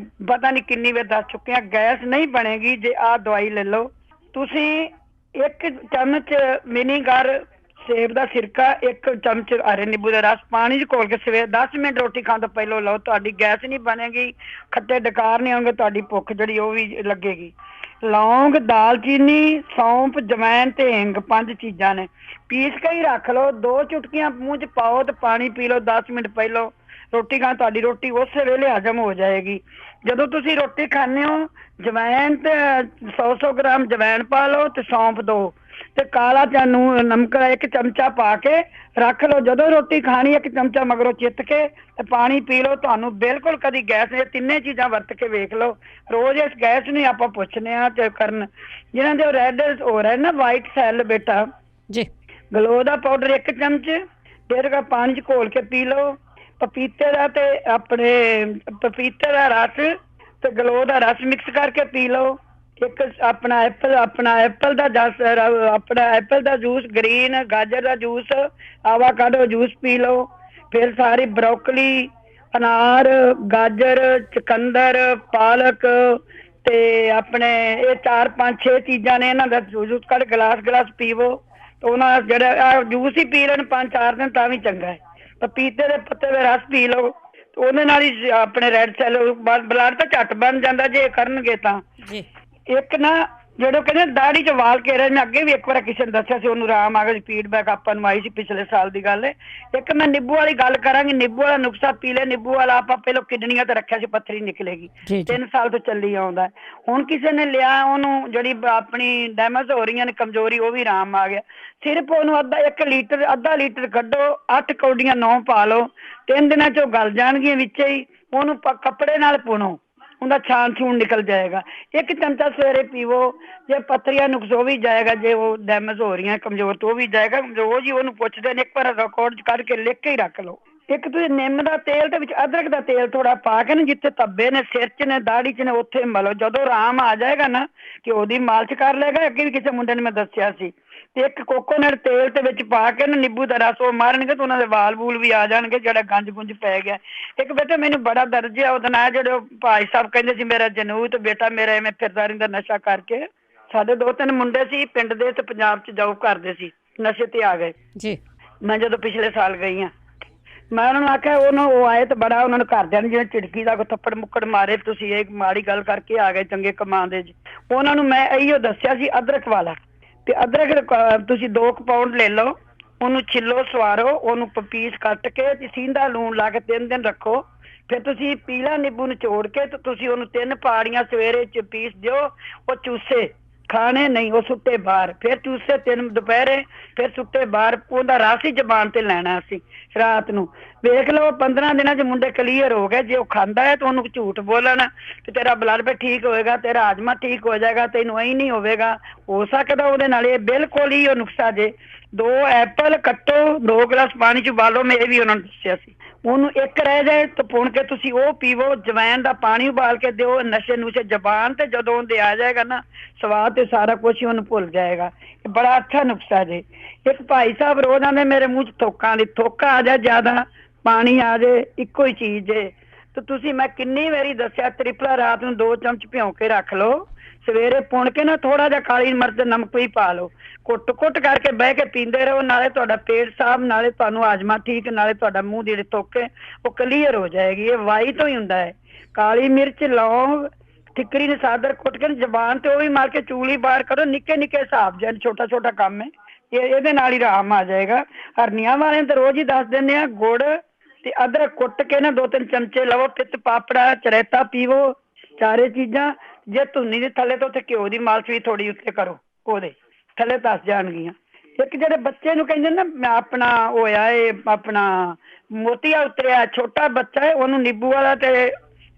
ਪਤਾ ਨਹੀਂ ਕਿੰਨੀ ਵਾਰ ਦੱਸ ਚੁੱਕੀ ਹਾਂ, ਗੈਸ ਨਹੀਂ ਬਣੇਗੀ ਜੇ ਆਹ ਦਵਾਈ ਲੈ ਲਓ। ਤੁਸੀਂ 1 ਚਮਚ ਵਿਨੀਗਰ, ਸੇਬ ਦਾ ਸਿਰਕਾ, 1 ਚਮਚ ਹਰੇ ਨਿੰਬੂ ਦਾ ਰਸ ਪਾਣੀ 'ਚ ਘੋਲ ਕੇ ਸਵੇਰ 10 ਮਿੰਟ ਰੋਟੀ ਖਾਣ ਤੋਂ ਪਹਿਲਾਂ ਲਓ। ਤੁਹਾਡੀ ਗੈਸ ਨਹੀਂ ਬਣੇਗੀ, ਖੱਟੇ ਡਕਾਰ ਨਹੀਂ ਆਉਣਗੇ, ਤੁਹਾਡੀ ਭੁੱਖ ਜਿਹੜੀ ਉਹ ਵੀ ਲੱਗੇਗੀ। ਲੌਂਗ, ਦਾਲਚੀਨੀ, ਸੌਂਫ, ਜਵੈਣ ਤੇ ਹਿੰਗ 5 ਚੀਜ਼ਾਂ ਨੇ, ਪੀਸ ਕੇ ਹੀ ਰੱਖ ਲਓ। 2 ਚੁਟਕੀਆਂ ਮੂੰਹ 'ਚ ਪਾਓ ਤੇ ਪਾਣੀ ਪੀ ਲਓ 10 ਮਿੰਟ ਪਹਿਲਾਂ ਰੋਟੀ ਖਾਣ। ਤੁਹਾਡੀ ਰੋਟੀ ਉਸੇ ਵੇਲੇ ਹਜਮ ਹੋ ਜਾਏਗੀ। ਜਦੋਂ ਤੁਸੀਂ ਰੋਟੀ ਖਾਂਦੇ ਹੋ, ਜਵੈਣ ਤੇ 100 ਗ੍ਰਾਮ ਜਵੈਣ ਪਾ ਲਓ ਤੇ ਸੌਂਫ 2 ਤੇ ਕਾਲਾ ਨਮਕ 1 ਚਮਚਾ ਪਾ ਕੇ ਰੱਖ ਲਓ। ਜਦੋਂ ਰੋਟੀ ਖਾਣੀ 1 ਚਮਚਾ ਮਗਰੋਂ ਚਿੱਤ ਕੇ ਤੇ ਪਾਣੀ ਪੀ ਲਓ। ਤੁਹਾਨੂੰ ਬਿਲਕੁਲ ਕਦੀ ਗੈਸ, ਇਹ ਤਿੰਨੇ ਚੀਜ਼ਾਂ ਵਰਤ ਕੇ ਵੇਖ ਲਓ। ਰੋਜ਼ ਇਸ ਗੈਸ ਨੂੰ ਆਪਾਂ ਪੁੱਛਦੇ ਹਾਂ ਤੇ ਕਰਨ ਜਿਹਨਾਂ ਦੇ ਰੈੱਡ ਹੋ ਰਿਹਾ ਨਾ, ਵਾਈਟ ਸੈੱਲ ਬੇਟਾ ਜੀ, ਗਲੋ ਦਾ ਪਾਊਡਰ 1 ਚਮਚ, ਫਿਰ ਪਾਣੀ 'ਚ ਘੋਲ ਕੇ ਪੀ ਲਓ। ਪਪੀਤੇ ਦਾ ਤੇ ਆਪਣੇ ਪਪੀਤੇ ਦਾ ਰਸ ਤੇ ਗਲੋ ਦਾ ਰਸ ਮਿਕਸ ਕਰਕੇ ਪੀ ਲਓ। ਇੱਕ ਆਪਣਾ ਐਪਲ ਦਾ ਜੂਸ, ਗ੍ਰੀਨ ਗਾਜਰ ਦਾ ਜੂਸ, ਆਵਾਕਾਡੋ ਜੂਸ ਪੀ ਲਓ। ਫਿਰ ਸਾਰੀ ਬਰੋਕਲੀ, ਅਨਾਰ, ਗਾਜਰ, ਚੁਕੰਦਰ, ਪਾਲਕ ਤੇ ਆਪਣੇ ਇਹ 4, 5, 6 ਚੀਜ਼ਾਂ ਨੇ, ਇਹਨਾਂ ਦਾ ਜੂਸ ਕੱਢ ਗਲਾਸ ਪੀਵੋ। ਤੇ ਉਹਨਾਂ ਜਿਹੜਾ ਜੂਸ ਹੀ ਪੀ ਲੈਣ 5-4 ਦਿਨ ਤਾਂ ਵੀ ਚੰਗਾ ਹੈ। ਪਪੀਤੇ ਦੇ ਪੱਤੇ ਦਾ ਰਸ ਪੀ ਲਓ, ਉਹਦੇ ਨਾਲ ਹੀ ਆਪਣੇ ਰੈੱਡ ਸੈੱਲ ਬਲੱਡ ਤਾਂ ਝੱਟ ਬਣ ਜਾਂਦਾ ਜੇ ਕਰਨਗੇ ਤਾਂ। ਇੱਕ ਨਾ ਜਿਹੜੇ ਕਹਿੰਦੇ ਦਾੜੀ 'ਚ ਵਾਲ ਘੇਰੇ, ਮੈਂ ਅੱਗੇ ਵੀ ਇੱਕ ਵਾਰ ਕਿਸੇ ਨੇ ਦੱਸਿਆ ਸੀ, ਉਹਨੂੰ ਆਰਾਮ ਆ ਗਿਆ, ਫੀਡਬੈਕ ਆਪਾਂ ਨੂੰ ਆਈ ਸੀ ਪਿਛਲੇ ਸਾਲ ਦੀ ਗੱਲ ਹੈ। ਇੱਕ ਮੈਂ ਨਿੰਬੂ ਵਾਲੀ ਗੱਲ ਕਰਾਂਗੀ। ਨਿੰਬੂ ਵਾਲਾ ਨੁਕਸਾ ਪੀ ਲੈ। ਨਿੰਬੂ ਵਾਲਾ ਆਪਾਂ ਪਹਿਲਾਂ ਕਿਡਨੀਆਂ ਤੇ ਰੱਖਿਆ ਸੀ, ਪੱਥਰੀ ਨਿਕਲੇਗੀ, 3 ਸਾਲ ਤੋਂ ਚੱਲੀ ਆਉਂਦਾ। ਹੁਣ ਕਿਸੇ ਨੇ ਲਿਆ, ਉਹਨੂੰ ਜਿਹੜੀ ਆਪਣੀ ਡੈਮੇਜ ਹੋ ਰਹੀਆਂ ਨੇ, ਕਮਜ਼ੋਰੀ, ਉਹ ਵੀ ਆਰਾਮ ਆ ਗਿਆ। ਸਿਰਫ ਉਹਨੂੰ ਅੱਧਾ ਲੀਟਰ ਕੱਢੋ, 8 ਕੌਡੀਆਂ 9 ਪਾ ਲਓ, 3 ਦਿਨਾਂ 'ਚ ਉਹ ਗਲ ਜਾਣਗੀਆਂ ਵਿੱਚ ਹੀ। ਉਹਨੂੰ ਕੱਪੜੇ ਨਾਲ ਪੁਣੋ, ਉਹਦਾ ਛਾਣ ਛੂਣ ਨਿਕਲ ਜਾਏਗਾ। 1 ਚਮਚਾ ਸਵੇਰੇ ਪੀਵੋ। ਜੇ ਪੱਥਰੀਆਂ ਨੁਕਸ ਉਹ ਵੀ ਜਾਏਗਾ, ਜੇ ਉਹ ਡੈਮੇਜ ਹੋ ਰਹੀਆਂ ਕਮਜ਼ੋਰ ਤੋਂ ਉਹ ਵੀ ਜਾਏਗਾ। ਰੋਜ਼ ਹੀ ਉਹਨੂੰ ਪੁੱਛਦੇ ਨੇ, ਇੱਕ ਵਾਰ ਰਿਕਾਰਡ ਕਰਕੇ ਲਿਖ ਕੇ ਹੀ ਰੱਖ ਲਓ। ਇੱਕ ਤੁਸੀਂ ਨਿੰਮ ਦਾ ਤੇਲ ਤੇ ਵਿੱਚ ਅਦਰਕ ਦਾ ਤੇਲ ਥੋੜਾ ਪਾ ਕੇ ਨਾ, ਜਿੱਥੇ ਧੱਬੇ ਨੇ, ਸਿਰ 'ਚ ਨੇ, ਦਾੜੀ 'ਚ ਨੇ, ਉੱਥੇ ਮਲੋ। ਜਦੋਂ ਆਰਾਮ ਆ ਜਾਏਗਾ ਨਾ, ਕਿ ਉਹਦੀ ਮਾਲਿਸ਼ ਕਰ ਲਏਗਾ। ਅੱਗੇ ਵੀ ਕਿਸੇ ਮੁੰਡੇ ਨੇ ਮੈਂ ਦੱਸਿਆ ਸੀ। ਤੇ 1 ਕੋਕੋਨਟ ਤੇਲ ਤੇ ਵਿੱਚ ਪਾ ਕੇ ਨਾ ਨਿੰਬੂ ਦਾ ਰਸ ਉਹ ਮਾਰਨਗੇ ਤਾਂ ਉਹਨਾਂ ਦੇ ਵਾਲ ਵੂਲ ਵੀ ਆ ਜਾਣਗੇ, ਜਿਹੜਾ ਗੰਜ ਗੁੰਜ ਪੈ ਗਿਆ। ਇੱਕ ਬੇਟਾ ਮੈਨੂੰ ਬੜਾ ਦਰਦ ਆ ਉਹਦਾ ਨਾਲ, ਜਿਹੜੇ ਭਾਈ ਸਾਹਿਬ ਕਹਿੰਦੇ ਸੀ ਮੇਰਾ ਜਨੂਤ ਬੇਟਾ ਮੇਰਾ ਐਵੇਂ ਫਿਰਦਾ ਰਹਿੰਦਾ ਨਸ਼ਾ ਕਰਕੇ। ਸਾਡੇ 2-3 ਮੁੰਡੇ ਸੀ ਪਿੰਡ ਦੇ ਤੇ ਪੰਜਾਬ 'ਚ ਜੌਬ ਕਰਦੇ ਸੀ, ਨਸ਼ੇ ਤੇ ਆ ਗਏ ਜੀ। ਮੈਂ ਜਦੋਂ ਪਿਛਲੇ ਸਾਲ ਗਈ ਹਾਂ, ਮੈਂ ਉਹਨਾਂ ਨੂੰ ਆਖਿਆ, ਉਹ ਆਏ ਤੇ ਬੜਾ ਉਹਨਾਂ ਨੂੰ ਘਰਦਿਆਂ ਨੇ ਜਿਵੇਂ ਝਿੜਕੀ ਦਾ ਕੋਈ ਥੱਪੜ ਮੁੱਕੜ ਮਾਰੇ, ਤੁਸੀਂ ਇਹ ਮਾੜੀ ਗੱਲ ਕਰਕੇ ਆ ਗਏ ਚੰਗੇ ਕਮਾਉਂਦੇ ਜੀ। ਉਹਨਾਂ ਨੂੰ ਮੈਂ ਇਹੋ ਦੱਸਿਆ ਸੀ ਅਦਰਕ ਵਾਲਾ। ਤੇ ਅਦਰਕ ਤੁਸੀਂ 2 ਪਾਊਂਡ ਲੈ ਲਓ, ਉਹਨੂੰ ਛਿੱਲੋ, ਸਵਾਰੋ, ਉਹਨੂੰ ਪੀਸ ਕੱਟ ਕੇ ਸਿੰਦਾ ਲੂਣ ਲਾ ਕੇ 3 ਦਿਨ ਰੱਖੋ। ਫਿਰ ਤੁਸੀਂ ਪੀਲਾ ਨਿੰਬੂ ਨਿਚੋੜ ਕੇ ਤੇ ਤੁਸੀਂ ਉਹਨੂੰ 3 ਪਾੜੀਆਂ ਸਵੇਰੇ ਚ ਪੀਸ ਦਿਓ। ਉਹ ਚੂਸੇ ਖਾਣੇ ਨਹੀਂ, ਉਹ ਸੁੱਟੇ ਬਾਹਰ। ਫਿਰ ਚੂਸੇ 3 ਦੁਪਹਿਰੇ, ਫਿਰ ਸੁੱਟੇ ਬਾਹਰ। ਉਹਦਾ ਰਸ ਹੀ ਜ਼ਬਾਨ ਤੇ ਲੈਣਾ ਅਸੀਂ ਰਾਤ ਨੂੰ। ਵੇਖ ਲਓ 15 ਦਿਨਾਂ ਚ ਮੁੰਡੇ ਕਲੀਅਰ ਹੋ ਗਏ। ਜੇ ਉਹ ਖਾਂਦਾ ਹੈ ਤਾਂ ਉਹਨੂੰ ਝੂਠ ਬੋਲਣਾ ਤੇ ਤੇਰਾ ਬਲੱਡ ਪ੍ਰੈਸ਼ਰ ਠੀਕ ਹੋਏਗਾ, ਤੇਰਾ ਹਾਜ਼ਮਾ ਠੀਕ ਹੋ ਜਾਏਗਾ, ਤੈਨੂੰ ਐਂ ਨਹੀਂ ਹੋਵੇਗਾ। ਹੋ ਸਕਦਾ ਉਹਦੇ ਨਾਲ ਇਹ ਬਿਲਕੁਲ ਹੀ ਉਹ ਨੁਕਸਾ ਜੇ। 2 ਐਪਲ ਕੱਟੋ, 2 ਗਲਾਸ ਪਾਣੀ ਚ ਉਬਾਲੋ। ਮੈਂ ਇਹ ਵੀ ਉਹਨਾਂ ਨੂੰ ਦੱਸਿਆ ਸੀ। ਉਹਨੂੰ 1 ਰਹਿ ਜਾਏ ਤਾਂ ਪੁਣ ਕੇ ਤੁਸੀਂ ਉਹ ਪੀਵੋ। ਜਵੈਨ ਦਾ ਪਾਣੀ ਉਬਾਲ ਕੇ ਦਿਓ। ਨਸ਼ੇ ਨੂਸ਼ੇ ਜ਼ਬਾਨ ਤੇ ਜਦੋਂ ਉਹਦੇ ਆ ਜਾਏਗਾ ਨਾ ਸਵਾਦ ਤੇ ਸਾਰਾ ਕੁਛ ਹੀ ਉਹਨੂੰ ਭੁੱਲ ਜਾਏਗਾ। ਇਹ ਬੜਾ ਅੱਛਾ ਨੁਕਸਾ ਜੇ। ਇੱਕ ਭਾਈ ਸਾਹਿਬ ਰੋਜ਼ ਆਂਦੇ ਮੇਰੇ ਮੂੰਹ ਚ ਥੋਕਾਂ ਦੀ ਥੋਕਾ ਆ ਜਾ, ਜ਼ਿਆਦਾ ਪਾਣੀ ਆ ਜੇ, ਇੱਕੋ ਹੀ ਚੀਜ਼ ਜੇ। ਤੇ ਤੁਸੀਂ ਮੈਂ ਕਿੰਨੀ ਵਾਰੀ ਦੱਸਿਆ ਤ੍ਰਿਪਲਾ ਰਾਤ ਨੂੰ 2 ਚਮਚ ਭਿਉਂ ਕੇ ਰੱਖ ਲਓ। ਸਵੇਰੇ ਪੁਣ ਕੇ ਨਾ ਥੋੜਾ ਜਿਹਾ ਕਾਲੀ ਮਿਰਚ ਨਮਕ ਵੀ ਪਾ ਲਓ। ਕੁੱਟ ਕਰਕੇ ਬਹਿ ਕੇ ਪੀਂਦੇ ਰਹੋ। ਨਾਲੇ ਤੁਹਾਡਾ ਪੇਟ ਸਾਫ਼, ਨਾਲੇ ਤੁਹਾਨੂੰ ਹਾਜ਼ਮਾ ਠੀਕ, ਨਾਲੇ ਤੁਹਾਡਾ ਮੂੰਹ ਦੀ ਜਿਹੜੇ ਥੋਕੇ ਉਹ ਕਲੀਅਰ ਹੋ ਜਾਏਗੀ। ਇਹ ਵਾਈ ਤੋਂ ਹੀ ਹੁੰਦਾ ਹੈ। ਕਾਲੀ ਮਿਰਚ, ਲੌਂਗ, ਠਿਕਰੀ ਨੇ ਸਾਦਰ ਕੁੱਟ ਕੇ ਜ਼ਬਾਨ ਤੇ ਉਹ ਵੀ ਮਾਰ ਕੇ ਚੂਲੀ ਬਾਹਰ ਕਰੋ। ਨਿੱਕੇ ਨਿੱਕੇ ਹਿਸਾਬ ਜਨ ਛੋਟਾ ਛੋਟਾ ਕੰਮ ਹੈ। ਇਹਦੇ ਨਾਲ ਹੀ ਆਰਾਮ ਆ ਜਾਏਗਾ। ਹਰਨੀਆਂ ਵਾਲਿਆਂ ਤਾਂ ਰੋਜ਼ ਹੀ ਦੱਸ ਦਿੰਦੇ ਆ। ਗੁੜ ਤੇ ਅਦਰਕ ਕੁੱਟ ਕੇ ਨਾ 2-3 ਚਮਚੇ ਲਵੋ। ਪਿੱਤ ਪਾਪੜਾ, ਚਰੇਤਾ ਪੀਵੋ। ਚਾਰੇ ਚੀਜ਼ਾਂ। ਜੇ ਧੁੰਨੀ ਦੇ ਥੱਲੇ ਤੋਂ ਉੱਥੇ ਘਿਓ ਦੀ ਮਾਲਸ਼ ਵੀ ਥੋੜੀ ਉੱਤੇ ਕਰੋ, ਉਹਦੇ ਥੱਲੇ ਦੱਸ ਜਾਣਗੀਆਂ। ਇੱਕ ਜਿਹੜੇ ਬੱਚੇ ਨੂੰ ਕਹਿੰਦੇ ਨਾ ਮੈਂ ਆਪਣਾ ਹੋਇਆ ਇਹ ਆਪਣਾ ਮੋਤੀਆ ਉਤਰਿਆ, ਛੋਟਾ ਬੱਚਾ ਹੈ, ਉਹਨੂੰ ਨਿੰਬੂ ਵਾਲਾ ਤੇ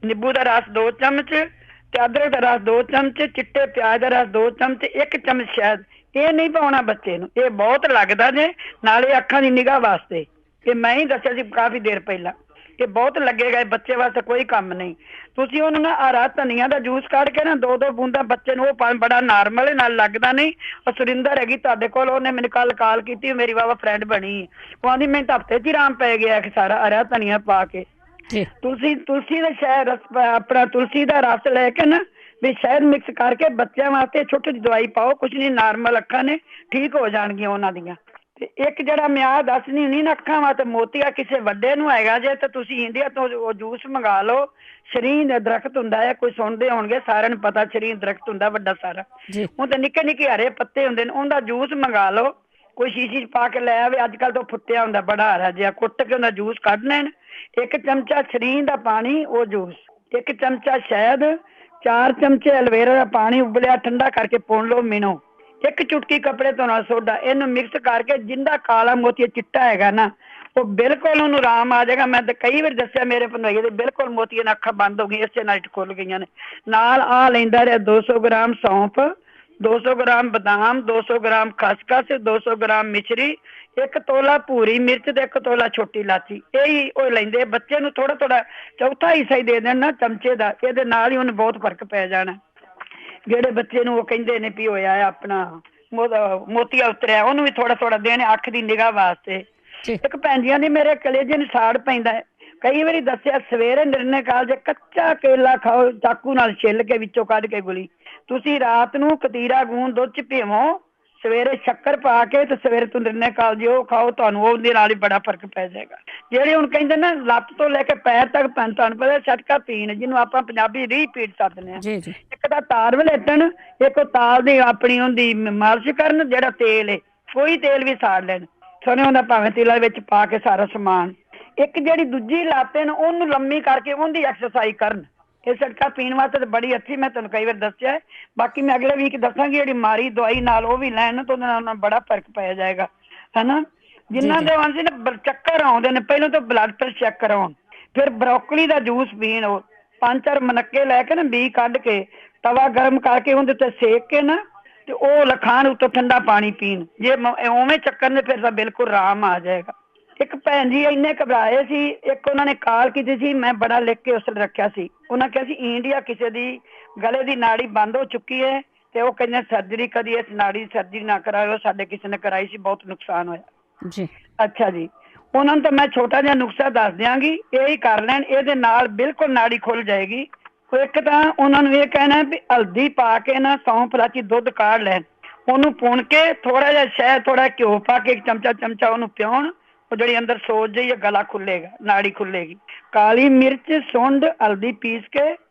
ਨਿੰਬੂ ਦਾ ਰਸ 2 ਚਮਚ ਤੇ ਅਦਰਕ ਦਾ ਰਸ 2 ਚਮਚ, ਚਿੱਟੇ ਪਿਆਜ਼ ਦਾ ਰਸ 2 ਚਮਚ, 1 ਚਮਚ ਸ਼ਹਿਦ। ਇਹ ਨਹੀਂ ਪਾਉਣਾ ਬੱਚੇ ਨੂੰ। ਇਹ ਬਹੁਤ ਲੱਗਦਾ ਜੇ, ਨਾਲੇ ਅੱਖਾਂ ਦੀ ਨਿਗਾਹ ਵਾਸਤੇ। ਇਹ ਮੈਂ ਹੀ ਦੱਸਿਆ ਸੀ ਕਾਫੀ ਦੇਰ ਪਹਿਲਾਂ। ਇਹ ਬਹੁਤ ਲੱਗੇਗਾ। ਇਹ ਬੱਚੇ ਵਾਸਤੇ ਕੋਈ ਕੰਮ ਨਹੀਂ। ਤੁਸੀਂ ਉਹਨੂੰ ਨਾ ਹਰਾ ਧਨੀਆ ਦਾ ਜੂਸ ਕੱਢ ਕੇ ਨਾ 2-2 ਬੂੰਦਾਂ ਬੱਚੇ ਨੂੰ, ਉਹ ਬੜਾ ਨਾਰਮਲ ਨਾਲ ਲੱਗਦਾ ਨਹੀਂ। ਉਹ ਸੁਰਿੰਦਰ ਹੈਗੀ ਤੁਹਾਡੇ ਕੋਲ, ਉਹਨੇ ਮੈਨੂੰ ਕੱਲ ਕਾਲ ਕੀਤੀ, ਮੇਰੀ ਵਾਵਾ ਫਰੈਂਡ ਬਣੀ। ਉਹ ਆਂਦੀ ਮੈਨੂੰ ਹਫ਼ਤੇ 'ਚ ਹੀ ਆਰਾਮ ਪੈ ਗਿਆ ਕਿ ਸਾਰਾ ਹਰਾ ਧਨੀਆ ਪਾ ਕੇ। ਤੁਲਸੀ ਦਾ ਸ਼ਹਿਦ ਆਪਣਾ ਤੁਲਸੀ ਦਾ ਰਸ ਲੈ ਕੇ ਨਾ ਵੀ ਸ਼ਹਿਦ ਮਿਕਸ ਕਰਕੇ ਬੱਚਿਆਂ ਵਾਸਤੇ ਛੋਟੀ ਜਿਹੀ ਦਵਾਈ ਪਾਓ। ਕੁਛ ਨਹੀਂ, ਨਾਰਮਲ ਅੱਖਾਂ ਨੇ ਠੀਕ ਹੋ ਜਾਣਗੀਆਂ ਉਹਨਾਂ ਦੀਆਂ। ਤੇ ਇੱਕ ਜਿਹੜਾ ਮੈਂ ਆਹ ਦੱਸਣੀ ਹੁੰਦੀ ਨਾ ਅੱਖਾਂ ਵਾਸਤੇ ਮੋਤੀਆ, ਕਿਸੇ ਵੱਡੇ ਨੂੰ ਹੈਗਾ ਜੇ ਤਾਂ ਤੁਸੀਂ ਇੰਡੀਆ ਤੋਂ ਉਹ ਜੂਸ ਮੰਗਾ ਲਓ। ਸ਼ਰੀਂ ਦਾ ਦਰਖਤ ਹੁੰਦਾ ਹੈ, ਕੋਈ ਸੁਣਦੇ ਹੋਣਗੇ, ਸਾਰਿਆਂ ਨੂੰ ਪਤਾ ਸ਼ਰੀਂ ਦਰਖਤ ਹੁੰਦਾ ਵੱਡਾ ਸਾਰਾ। ਉਹ ਤੇ ਨਿੱਕੇ ਨਿੱਕੇ ਹਰੇ ਪੱਤੇ ਹੁੰਦੇ ਨੇ। ਉਹਦਾ ਜੂਸ ਮੰਗਾ ਲਓ। ਕੋਈ ਸ਼ੀਸ਼ੀ 'ਚ ਪਾ ਕੇ ਲੈ ਆਵੇ। ਅੱਜ ਕੱਲ੍ਹ ਤਾਂ ਫੁੱਟਿਆ ਹੁੰਦਾ ਬੜਾ ਹਰਾ ਜਿਹਾ, ਕੁੱਟ ਕੇ ਉਹਦਾ ਜੂਸ ਕੱਢ ਲੈਣ। 1 ਚਮਚਾ ਸ਼ਰੀਂ ਦਾ ਪਾਣੀ, ਉਹ ਜੂਸ, 1 ਚਮਚਾ ਸ਼ਹਿਦ, 4 ਚਮਚੇ ਐਲੋਵੇਰਾ ਦਾ ਪਾਣੀ ਉਬਲਿਆ ਠੰਡਾ ਕਰਕੇ ਪੁਣ ਲਓ। ਮਿਣੋ 1 ਚੁਟਕੀ ਕੱਪੜੇ ਤੋਂ ਨਾਲ ਸੋਡਾ। ਇਹਨੂੰ ਮਿਕਸ ਕਰਕੇ ਜਿੰਦਾ ਕਾਲਾ ਮੋਤੀਆ ਚਿੱਟਾ ਹੈਗਾ ਨਾ, ਉਹ ਬਿਲਕੁਲ ਉਹਨੂੰ ਆਰਾਮ ਆ ਜਾਏਗਾ। ਮੈਂ ਤਾਂ ਕਈ ਵਾਰ ਦੱਸਿਆ ਮੇਰੇ ਭਨੋਈਏ ਦੇ ਬਿਲਕੁਲ ਮੋਤੀਆ ਨਾਲ ਅੱਖਾਂ ਬੰਦ ਹੋ ਗਈਆਂ, ਇਸੇ ਨਾਲ ਖੁੱਲ ਗਈਆਂ ਨੇ। ਨਾਲ ਆ ਲੈਂਦਾ ਰਿਹਾ 200 ਗ੍ਰਾਮ ਸੌਂਫ, 200 ਗ੍ਰਾਮ ਬਦਾਮ, 200 ਗ੍ਰਾਮ ਖਸਖਸ, 200 ਗ੍ਰਾਮ ਮਿਸ਼ਰੀ, 1 ਤੋਲਾ ਭੂਰੀ ਮਿਰਚ ਤੇ 1 ਤੋਲਾ ਛੋਟੀ ਇਲਾਚੀ। ਇਹੀ ਉਹ ਲੈਂਦੇ। ਬੱਚੇ ਨੂੰ ਥੋੜਾ ਥੋੜਾ ਚੌਥਾ ਹਿੱਸਾ ਹੀ ਦੇ ਦੇਣ ਨਾ ਚਮਚੇ ਦਾ। ਇਹਦੇ ਨਾਲ ਹੀ ਉਹਨੂੰ ਬਹੁਤ ਫਰਕ ਪੈ ਜਾਣਾ। ਜਿਹੜੇ ਬੱਚੇ ਨੂੰ ਉਹ ਕਹਿੰਦੇ ਨੇ ਵੀ ਹੋਇਆ ਆਪਣਾ ਮੋਤੀਆ ਉਤਰਿਆ, ਉਹਨੂੰ ਵੀ ਥੋੜਾ ਥੋੜਾ ਦੇਣੇ ਅੱਖ ਦੀ ਨਿਗਾਹ ਵਾਸਤੇ। ਇੱਕ ਭੈਣ ਜੀਆਂ ਦੀ ਮੇਰੇ ਕਲੇਜੇ ਨੂੰ ਸਾੜ ਪੈਂਦਾ ਹੈ। ਕਈ ਵਾਰੀ ਦੱਸਿਆ ਸਵੇਰੇ ਨਿਰਣੇ ਕਾਲ ਜੇ ਕੱਚਾ ਕੇਲਾ ਖਾਓ, ਚਾਕੂ ਨਾਲ ਛਿੱਲ ਕੇ ਵਿੱਚੋਂ ਕੱਢ ਕੇ ਗੁਲੀ। ਤੁਸੀਂ ਰਾਤ ਨੂੰ ਕਤੀਰਾ ਗੂੰਦ ਦੁੱਧ 'ਚ ਭਿਓਂ, ਸਵੇਰੇ ਸ਼ੱਕਰ ਪਾ ਕੇ ਤੇ ਸਵੇਰੇ ਤੋਂ ਨਿਰਣੇ ਕਾਲ ਜੇ ਉਹ ਖਾਓ, ਤੁਹਾਨੂੰ ਉਹਦੇ ਨਾਲ ਹੀ ਬੜਾ ਫਰਕ ਪੈ ਜਾਏਗਾ। ਜਿਹੜੇ ਹੁਣ ਕਹਿੰਦੇ ਨਾ ਲੱਤ ਤੋਂ ਲੈ ਕੇ ਪੈਰ ਤੱਕ ਤੁਹਾਨੂੰ ਪਤਾ ਛਟਕਾ ਪੀਣ, ਜਿਹਨੂੰ ਆਪਾਂ ਪੰਜਾਬੀ ਰੀਹ ਪੀੜ ਸੱਦਦੇ ਹਾਂ। ਇੱਕ ਤਾਂ ਤਾਰ ਵਲੇਟਣ, ਇੱਕ ਤਾਲ ਦੀ ਆਪਣੀ ਉਹਦੀ ਮਾਲਿਸ਼ ਕਰਨ। ਜਿਹੜਾ ਤੇਲ ਹੈ ਕੋਈ ਤੇਲ ਵੀ ਸਾੜ ਲੈਣ, ਸੁਣਿਆ ਹੁੰਦਾ ਭਾਵੇਂ ਤੇਲਾਂ ਵਿੱਚ ਪਾ ਕੇ ਸਾਰਾ ਸਮਾਨ। ਇੱਕ ਜਿਹੜੀ ਦੂਜੀ ਲੱਤ ਹੈ ਨਾ ਉਹਨੂੰ ਲੰਮੀ ਕਰਕੇ ਉਹਦੀ ਐਕਸਰਸਾਈਜ਼ ਕਰਨ। ਇਹ ਛਟਕਾ ਪੀਣ ਵਾਸਤੇ ਤਾਂ ਬੜੀ ਅੱਛੀ, ਮੈਂ ਤੁਹਾਨੂੰ ਕਈ ਵਾਰ ਦੱਸਿਆ ਹੈ। ਬਾਕੀ ਮੈਂ ਅਗਲੇ ਵੀਕ ਦੱਸਾਂਗੀ ਜਿਹੜੀ ਮਾਰੀ ਦਵਾਈ ਨਾਲ ਉਹ ਵੀ ਲੈਣ ਤਾਂ ਉਹਦੇ ਨਾਲ ਬੜਾ ਫਰਕ ਪੈ ਜਾਏਗਾ, ਹਨਾ। ਜਿਨ੍ਹਾਂ ਦੇ ਆਉਂਦੇ ਨੇ ਚੱਕਰ ਆਉਂਦੇ ਨੇ, ਪਹਿਲਾਂ ਤਾਂ ਬਲੱਡ ਪ੍ਰੈਸ਼ਰ ਚੈੱਕ ਕਰਾਉਣ, ਫਿਰ ਬਰੋਕਲੀ ਦਾ ਜੂਸ ਪੀਣ। ਉਹ 5-4 ਮਨੱਕੇ ਲੈ ਕੇ ਨਾ ਬੀ ਕੱਢ ਕੇ ਤਵਾ ਗਰਮ ਕਰਕੇ ਉਹਦੇ ਤੇ ਸੇਕ ਕੇ ਨਾ ਤੇ ਉਹ ਲਖਾਣ ਉੱਤੋਂ ਠੰਡਾ ਪਾਣੀ ਪੀਣ। ਜੇ ਉਵੇਂ ਚੱਕਰ ਨੇ ਫਿਰ ਤਾਂ ਬਿਲਕੁਲ ਆਰਾਮ ਆ ਜਾਏਗਾ। ਇੱਕ ਭੈਣ ਜੀ ਇੰਨੇ ਘਬਰਾਏ ਸੀ, ਇੱਕ ਉਹਨਾਂ ਨੇ ਕਾਲ ਕੀਤੀ ਸੀ, ਮੈਂ ਬੜਾ ਲਿਖ ਕੇ ਉਸ ਤੇ ਰੱਖਿਆ ਸੀ। ਉਹਨਾਂ ਕਿਹਾ ਸੀ ਇੰਡੀਆ ਕਿਸੇ ਦੀ ਗਲੇ ਦੀ ਨਾੜੀ ਬੰਦ ਹੋ ਚੁੱਕੀ ਹੈ ਤੇ ਉਹ ਕਹਿੰਦੇ ਸਰਜਰੀ, ਕਦੀ ਇਸ ਨਾੜੀ ਸਰਜਰੀ ਨਾ ਕਰਾਇਓ। ਸਾਡੇ ਕਿਸੇ ਨੇ ਕਰਾਈ ਸੀ, ਬਹੁਤ ਨੁਕਸਾਨ ਹੋਇਆ ਜੀ। ਅੱਛਾ ਜੀ, ਉਹਨਾਂ ਨੂੰ ਤਾਂ ਮੈਂ ਛੋਟਾ ਜਿਹਾ ਨੁਕਸਾ ਦੱਸ ਦਿਆਂਗੀ, ਇਹੀ ਕਰ ਲੈਣ, ਇਹਦੇ ਨਾਲ ਬਿਲਕੁਲ ਨਾੜੀ ਖੁੱਲ ਜਾਏਗੀ। ਇੱਕ ਤਾਂ ਉਹਨਾਂ ਨੂੰ ਇਹ ਕਹਿਣਾ ਵੀ ਹਲਦੀ ਪਾ ਕੇ ਨਾ ਸੌਂਫ ਇਲਾਇਚੀ ਦੁੱਧ ਕਾੜ ਲੈਣ, ਉਹਨੂੰ ਪੁਣ ਕੇ ਥੋੜਾ ਜਿਹਾ ਸ਼ਹਿਦ ਥੋੜਾ ਘਿਓ ਪਾ ਕੇ 1 ਚਮਚਾ ਉਹਨੂੰ ਪਿਉਣ। ਉਹ ਜਿਹੜੀ ਅੰਦਰ ਸੋਜ ਜਾਈ ਗਲਾ ਖੁੱਲੇਗਾ, ਨਾੜੀ ਖੁੱਲੇਗੀ। ਕਾਲੀ ਮਿਰਚ, ਸੁੰਡ, ਹਲਦੀ ਪੀਸ ਕੇ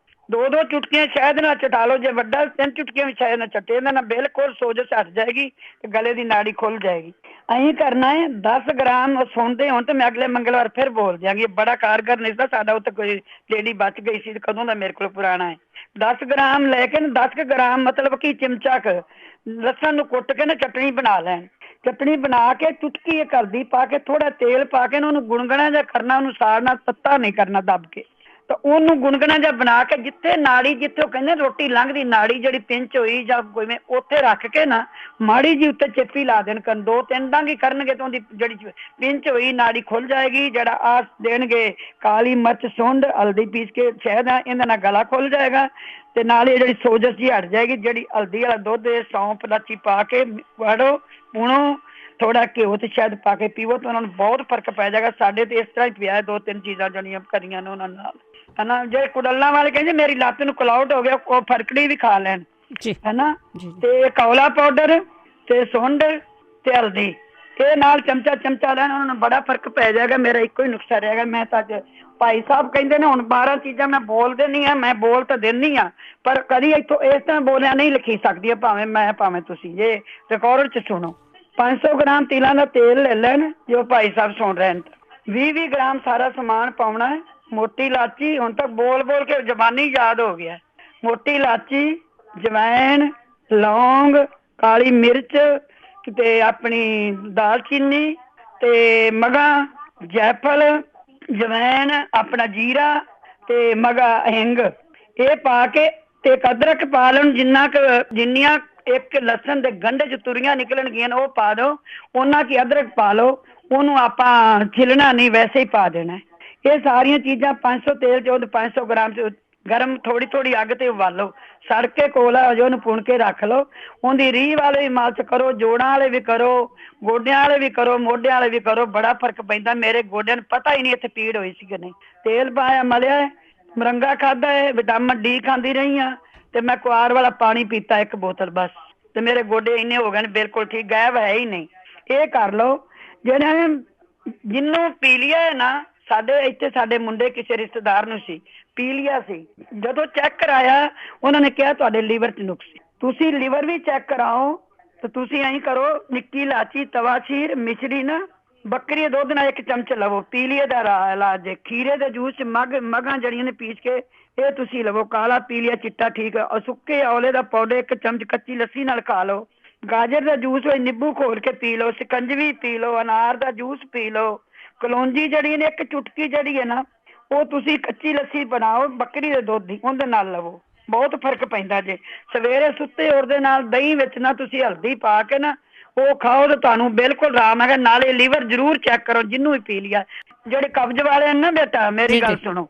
2-2 ਚੁਟਕੀਆਂ ਸ਼ਹਿਦ ਨਾਲ ਚਟਾ ਲਓ। ਜੇ ਵੱਡਾ 3 ਚੁਟਕੀਆਂ ਵੀ ਸ਼ਹਿਦ ਨਾਲ ਚੱਟੇ, ਇਹਨਾਂ ਨਾਲ ਬਿਲਕੁਲ ਸੋਜਸ਼ ਹਟ ਜਾਏਗੀ ਤੇ ਗਲੇ ਦੀ ਨਾੜੀ ਖੁੱਲ ਜਾਏਗੀ। ਅਸੀਂ ਕਰਨਾ ਹੈ 10 ਗ੍ਰਾਮ ਸੁਣਦੇ ਹੋਣ ਤੇ ਮੈਂ ਅਗਲੇ ਮੰਗਲਵਾਰ ਫਿਰ ਬੋਲ ਦਿਆਂਗੀ। ਬੜਾ ਕਾਰਗਰ ਨਿਸ਼ਦਾ ਸਾਡਾ ਉੱਤੇ ਕੋਈ ਲੇਡੀ ਬਚ ਗਈ ਸੀ ਕਦੋਂ ਦਾ ਮੇਰੇ ਕੋਲ ਪੁਰਾਣਾ ਹੈ। 10 ਗ੍ਰਾਮ ਲੈ ਕੇ 10 ਗ੍ਰਾਮ ਮਤਲਬ ਕਿ ਚਮਚਾ ਕ ਲਸਣ ਨੂੰ ਕੁੱਟ ਕੇ ਨਾ ਚਟਣੀ ਬਣਾ ਲੈਣ। ਚਟਣੀ ਬਣਾ ਕੇ ਚੁਟਕੀ ਇੱਕ ਹਲਦੀ ਪਾ ਕੇ ਥੋੜਾ ਤੇਲ ਪਾ ਕੇ ਉਹਨੂੰ ਗੁਣਗਣਾ ਜਿਹਾ ਕਰਨਾ, ਉਹਨੂੰ ਸਾੜਨਾ, ਤੱਤਾ ਨਹੀਂ ਕਰਨਾ ਦੱਬ ਕੇ। ਤਾਂ ਉਹਨੂੰ ਗੁਣਗਣਾ ਜਿਹਾ ਬਣਾ ਕੇ ਜਿੱਥੇ ਨਾੜੀ, ਜਿੱਥੇ ਉਹ ਕਹਿੰਦੇ ਰੋਟੀ ਲੰਘਦੀ ਨਾੜੀ ਜਿਹੜੀ ਪਿੰਚ ਹੋਈ ਜਾਂ ਕੋਈ ਉੱਥੇ ਰੱਖ ਕੇ ਨਾ ਮਾੜੀ ਜੀ ਉੱਤੇ ਚੇਪੀ ਲਾ ਦੇਣ। ਕਰਨ 2-3 ਡੰਗ ਹੀ ਕਰਨਗੇ ਤਾਂ ਉਹਦੀ ਜਿਹੜੀ ਪਿੰਚ ਹੋਈ ਨਾੜੀ ਖੁੱਲ ਜਾਏਗੀ। ਜਿਹੜਾ ਆਸ ਦੇਣਗੇ ਕਾਲੀ ਮਿਰਚ, ਸੁੰਡ, ਹਲਦੀ ਪੀਸ ਕੇ ਸ਼ਹਿਦ ਆ, ਇਹਦੇ ਨਾਲ ਗਲਾ ਖੁੱਲ ਜਾਏਗਾ ਤੇ ਨਾਲ ਇਹ ਜਿਹੜੀ ਸੋਜਸ ਜੀ ਹਟ ਜਾਏਗੀ। ਜਿਹੜੀ ਹਲਦੀ ਵਾਲਾ ਦੁੱਧ, ਸੌਂਫ, ਇਲਾਚੀ ਪਾ ਕੇ ਵਾੜੋ, ਪੁਣੋ, ਥੋੜਾ ਘਿਓ ਤੇ ਸ਼ਹਿਦ ਪਾ ਕੇ ਪੀਵੋ ਤਾਂ ਉਹਨਾਂ ਨੂੰ ਬਹੁਤ ਫਰਕ ਪੈ ਜਾਏਗਾ। ਸਾਡੇ ਤੇ ਇਸ ਤਰ੍ਹਾਂ ਹੀ ਪਿਆ 2-3 ਚੀਜ਼ਾਂ ਜਿਹੜੀਆਂ ਕਰੀਆਂ ਨੇ ਉਹਨਾਂ ਨਾਲ, ਹਨਾ। ਜਿਹੜੇ ਕੁਡੱਲਾਂ ਵਾਲੇ ਕਹਿੰਦੇ ਮੇਰੀ ਲੱਤ ਨੂੰ ਕਲਾਉਟ ਹੋ ਗਿਆ, ਉਹ ਫਰਕੜੀ ਵੀ ਖਾ ਲੈਣ, ਹਨਾ। ਤੇ ਕੌਲਾ ਪਾਊਡਰ ਤੇ ਸੁੰਡ ਤੇ ਹਲਦੀ ਇਹ ਨਾਲ ਚਮਚਾ ਲੈਣ, ਉਹਨਾਂ ਨੂੰ ਬੜਾ ਫਰਕ ਪੈ ਜਾਏਗਾ। ਮੇਰਾ ਇੱਕੋ ਹੀ ਨੁਸਖਾ ਰਹੇਗਾ। ਮੈਂ ਤਾਂ ਅੱਜ ਭਾਈ ਸਾਹਿਬ ਕਹਿੰਦੇ ਨੇ ਹੁਣ 12 ਚੀਜ਼ਾਂ ਮੈਂ ਬੋਲਦੇ ਨਹੀਂ ਆ, ਮੈਂ ਬੋਲ ਤਾਂ ਦਿੰਦੀ ਆ ਪਰ ਕਦੀ ਇੱਥੋਂ ਇਸ ਤਰ੍ਹਾਂ ਬੋਲਿਆ ਨਹੀਂ ਲਿਖੀ ਸਕਦੀ, ਭਾਵੇਂ ਮੈਂ ਭਾਵੇਂ ਤੁਸੀਂ ਜੇ ਰਿਕਾਰਡ 'ਚ ਸੁਣੋ। 500 ਗ੍ਰਾਮ ਤਿਲਾਂ ਦਾ ਤੇਲ ਲੈ ਲੈਣ ਜੋ ਭਾਈ ਸਾਹਿਬ ਸੁਣ ਰਹੇ ਨੇ। 20 ਗ੍ਰਾਮ ਸਾਰਾ ਸਮਾਨ ਪਾਉਣਾ ਹੈ। ਮੋਟੀ ਇਲਾਚੀ, ਹੁਣ ਤੱਕ ਬੋਲ ਬੋਲ ਕੇ ਜ਼ਬਾਨੀ ਯਾਦ ਹੋ ਗਿਆ। ਮੋਟੀ ਇਲਾਚੀ, ਜਵੈਣ, ਲੌਂਗ, ਕਾਲੀ ਮਿਰਚ ਤੇ ਆਪਣੀ ਦਾਲਚੀਨੀ ਤੇ ਮਗਾ, ਜੈਫਲ, ਜਵੈਣ, ਆਪਣਾ ਜੀਰਾ ਤੇ ਮਗਾ, ਹਿੰਗ ਇਹ ਪਾ ਕੇ ਤੇ ਅਦਰਕ ਪਾ ਲੈਣ ਜਿੰਨੀਆਂ ਇੱਕ ਲਸਣ ਦੇ ਗੰਢੇ 'ਚ ਤੁਰੀਆਂ ਨਿਕਲਣਗੀਆਂ ਉਹ ਪਾ ਦਿਓ। ਉਹਨਾਂ ਕੀ ਅਦਰਕ ਪਾ ਲਓ, ਉਹਨੂੰ ਆਪਾਂ ਛਿਲਣਾ ਨਹੀਂ, ਵੈਸੇ ਹੀ ਪਾ ਦੇਣਾ। ਇਹ ਸਾਰੀਆਂ ਚੀਜ਼ਾਂ 500 ਤੇਲ 'ਚ 500 ਗ੍ਰਾਮ 'ਚ ਗਰਮ ਥੋੜੀ ਅੱਗ ਤੇ ਉਬਾਲੋ, ਸੜ ਕੇ ਕੋਲਾ ਹੋ ਜਾਏ ਉਹਨੂੰ ਪੁਣ ਕੇ ਰੱਖ ਲਓ। ਉਹਦੀ ਰੀਹ ਵਾਲੇ ਵੀ ਮਾਲਸ਼ ਕਰੋ, ਜੋੜਾਂ ਵਾਲੇ ਵੀ ਕਰੋ, ਗੋਡਿਆਂ ਵਾਲੇ ਵੀ ਕਰੋ, ਮੋਢਿਆਂ ਵਾਲੇ ਵੀ ਕਰੋ, ਬੜਾ ਫਰਕ ਪੈਂਦਾ। ਮੇਰੇ ਗੋਡਿਆਂ ਨੂੰ ਪਤਾ ਹੀ ਨਹੀਂ ਇੱਥੇ ਪੀੜ ਹੋਈ ਸੀ ਕਿ ਨਹੀਂ। ਤੇਲ ਪਾਇਆ, ਮਲਿਆ, ਮਰੰਗਾ ਖਾਧਾ ਹੈ, ਵਿਟਾਮਿਨ ਡੀ ਖਾਂਦੀ ਰਹੀ ਆ ਤੇ ਮੈਂ ਕੁਆਰ ਵਾਲਾ ਪਾਣੀ ਪੀਤਾ 1 ਬੋਤਲ ਬਸ, ਤੇ ਮੇਰੇ ਗੋਡੇ ਇੰਨੇ ਹੋ ਗਏ ਨੇ ਬਿਲਕੁਲ ਠੀਕ, ਗਾਇਬ ਹੈ ਹੀ ਨਹੀਂ। ਇਹ ਕਰ ਲਓ। ਜਿਹੜੇ ਜਿਹਨੂੰ ਪੀਲੀਆ ਹੈ ਨਾ, ਸਾਡੇ ਇੱਥੇ ਸਾਡੇ ਮੁੰਡੇ ਕਿਸੇ ਰਿਸ਼ਤੇਦਾਰ ਨੂੰ ਸੀ, ਪੀਲੀਆ ਸੀ। ਜਦੋਂ ਚੈੱਕ ਕਰਾਇਆ ਉਹਨਾਂ ਨੇ ਕਿਹਾ ਤੁਹਾਡੇ ਲੀਵਰ 'ਚ ਨੁਕਸ। ਤੁਸੀਂ ਲੀਵਰ ਵੀ ਚੈੱਕ ਕਰਾਓ ਤਾਂ ਤੁਸੀਂ ਐਂ ਕਰੋ, ਨਿੱਕੀ ਇਲਾਚੀ, ਤਵਾ ਚੀਰ, ਮਿਸ਼ਰੀ ਨਾ ਬੱਕਰੀ ਦੇ ਦੁੱਧ ਨਾਲ 1 ਚਮਚ ਲਵੋ, ਪੀਲੀਏ ਦਾ ਇਲਾਜ। ਖੀਰੇ ਦੇ ਜੂਸ 'ਚ ਮਗਾਂ ਜਿਹੜੀਆਂ ਨੇ ਪੀਸ ਕੇ ਇਹ ਤੁਸੀਂ ਲਵੋ, ਕਾਲਾ ਪੀਲੀਆ ਚਿੱਟਾ ਠੀਕ ਹੈ। ਸੁੱਕੇ ਔਲੇ ਦਾ ਪਾਊਡਰ 1 ਚਮਚ ਕੱਚੀ ਲੱਸੀ ਨਾਲ ਖਾ ਲਓ। ਗਾਜਰ ਦਾ ਜੂਸ ਵਿੱਚ ਨਿੰਬੂ ਘੋਲ ਕੇ ਪੀ ਲਓ, ਸ਼ਿਕੰਜਵੀ ਪੀ ਲਓ, ਅਨਾਰ ਦਾ ਜੂਸ ਪੀ ਲਓ। ਕਲੌਂਜੀ ਜਿਹੜੀ ਨੇ 1 ਚੁਟਕੀ ਜਿਹੜੀ ਹੈ ਨਾ ਉਹ ਤੁਸੀਂ ਕੱਚੀ ਲੱਸੀ ਬਣਾਓ ਬੱਕਰੀ ਦੇ ਦੁੱਧ ਦੀ, ਉਹਦੇ ਨਾਲ ਲਵੋ, ਬਹੁਤ ਫਰਕ ਪੈਂਦਾ। ਜੇ ਸਵੇਰੇ ਸੁੱਤੇ ਉਹਦੇ ਨਾਲ ਦਹੀਂ ਵਿੱਚ ਨਾ ਤੁਸੀਂ ਹਲਦੀ ਪਾ ਕੇ ਨਾ ਉਹ ਖਾਓ ਤਾਂ ਤੁਹਾਨੂੰ ਬਿਲਕੁਲ ਆਰਾਮ ਹੈਗਾ। ਨਾਲੇ ਲੀਵਰ ਜ਼ਰੂਰ ਚੈੱਕ ਕਰੋ ਜਿਹਨੂੰ ਵੀ ਪੀ ਲਿਆ। ਜਿਹੜੇ ਕਬਜ਼ ਵਾਲੇ ਨੇ ਨਾ ਬੇਟਾ, ਮੇਰੀ ਗੱਲ ਸੁਣੋ,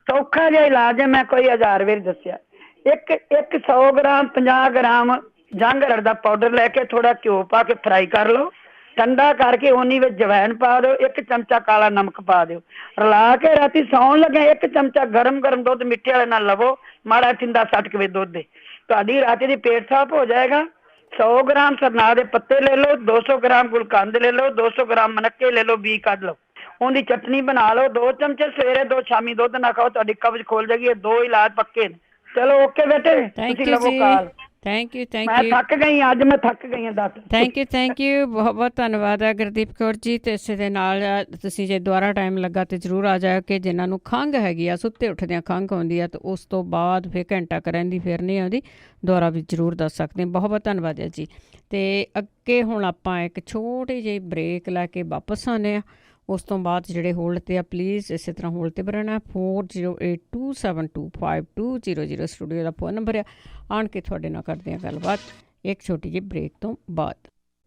ਸੌਖਾ ਜਿਹਾ ਇਲਾਜ ਹੈ, ਮੈਂ ਕੋਈ 1000 ਵਾਰੀ ਦੱਸਿਆ। 100 ਗ੍ਰਾਮ 50 ਗ੍ਰਾਮ ਜੰਗਰੜ ਦਾ ਪਾਊਡਰ ਲੈ ਕੇ ਥੋੜਾ ਘਿਓ ਪਾ ਕੇ ਫਰਾਈ ਕਰ ਲਓ, ਠੰਡਾ ਕਰਕੇ ਉਹਨੀ ਵਿੱਚ ਜਵੈਣ ਪਾ ਦਿਓ, 1 ਚਮਚਾ ਕਾਲਾ ਨਮਕ ਪਾ ਦਿਓ, ਰਲਾ ਕੇ ਰਾਤੀ ਸੌਣ ਲੱਗੇ 1 ਚਮਚਾ ਗਰਮ ਦੁੱਧ ਮਿੱਠੇ ਵਾਲੇ ਨਾਲ ਲਵੋ, ਮਾੜਾ ਠੰਡਾ ਸੱਟ ਕੇ ਦੁੱਧ ਦੇ, ਤੁਹਾਡੀ ਰਾਤੀ ਦੀ ਪੇਟ ਸਾਫ਼ ਹੋ ਜਾਏਗਾ। 100 ਗ੍ਰਾਮ ਸਰਨਾ ਦੇ ਪੱਤੇ ਲੈ ਲਓ, 200 ਗ੍ਰਾਮ ਗੁਲਕੰਦ ਲੈ ਲਓ, 200 ਗ੍ਰਾਮ ਮਨੱਕੇ ਲੈ ਲਓ, ਬੀ ਕੱਢ ਲਓ, ਉਹਦੀ ਚਟਨੀ ਬਣਾ ਲਓ। 2 ਚਮਚੇ ਸਵੇਰੇ, 2 ਸ਼ਾਮੀ ਦੁੱਧ ਨਾ ਖਾਓ, ਤੁਹਾਡੀ ਕਬਜ਼ ਖੋਲ ਜਾਏਗੀ। ਇਹ 2 ਇਲਾਜ ਪੱਕੇ ਨੇ। ਚਲੋ ਓਕੇ ਬੇਟੇ, ਤੁਸੀਂ ਲਵੋ ਕਾਲ। ਥੈਂਕ ਯੂ ਮੈਂ ਥੱਕ ਗਈ, ਅੱਜ ਮੈਂ ਥੱਕ ਗਈ ਹਾਂ। ਦੱਸ। ਥੈਂਕ ਯੂ ਬਹੁਤ ਬਹੁਤ ਧੰਨਵਾਦ ਹੈ ਗੁਰਦੀਪ ਕੌਰ ਜੀ। ਤੇ ਇਸੇ ਦੇ ਨਾਲ ਤੁਸੀਂ ਜੇ ਦੁਬਾਰਾ ਟਾਈਮ ਲੱਗਾ ਤੇ ਜ਼ਰੂਰ ਆ ਜਾਇਓ ਕਿ ਜਿਨ੍ਹਾਂ ਨੂੰ ਖੰਘ ਹੈਗੀ ਆ, ਸੁੱਤੇ ਉੱਠਦਿਆਂ ਖੰਘ ਆਉਂਦੀ ਆ, ਤੇ ਉਸ ਤੋਂ ਬਾਅਦ ਫਿਰ ਘੰਟਾ ਕਰਨ ਦੀ ਫਿਰ ਨਹੀਂ ਆਉਂਦੀ, ਦੁਬਾਰਾ ਵੀ ਜ਼ਰੂਰ ਦੱਸ ਸਕਦੇ। ਬਹੁਤ ਬਹੁਤ ਧੰਨਵਾਦ ਹੈ ਜੀ। ਤੇ ਅੱਗੇ ਹੁਣ ਆਪਾਂ ਇੱਕ ਛੋਟੀ ਜਿਹੀ ਬ੍ਰੇਕ ਲੈ ਕੇ ਵਾਪਸ ਆਉਂਦੇ ਹਾਂ। ਉਸ ਤੋਂ ਬਾਅਦ ਜਿਹੜੇ ਹੋਲਡ 'ਤੇ ਆ ਪਲੀਜ਼ ਇਸੇ ਤਰ੍ਹਾਂ ਹੋਲਡ 'ਤੇ ਰਹਿਣਾ। 4082725200 ਸਟੂਡੀਓ ਦਾ ਫੋਨ ਨੰਬਰ ਆ। ਆਣ ਕੇ ਤੁਹਾਡੇ ਨਾਲ ਕਰਦੇ ਹਾਂ ਗੱਲਬਾਤ ਇੱਕ ਛੋਟੀ ਜਿਹੀ ਬ੍ਰੇਕ ਤੋਂ ਬਾਅਦ।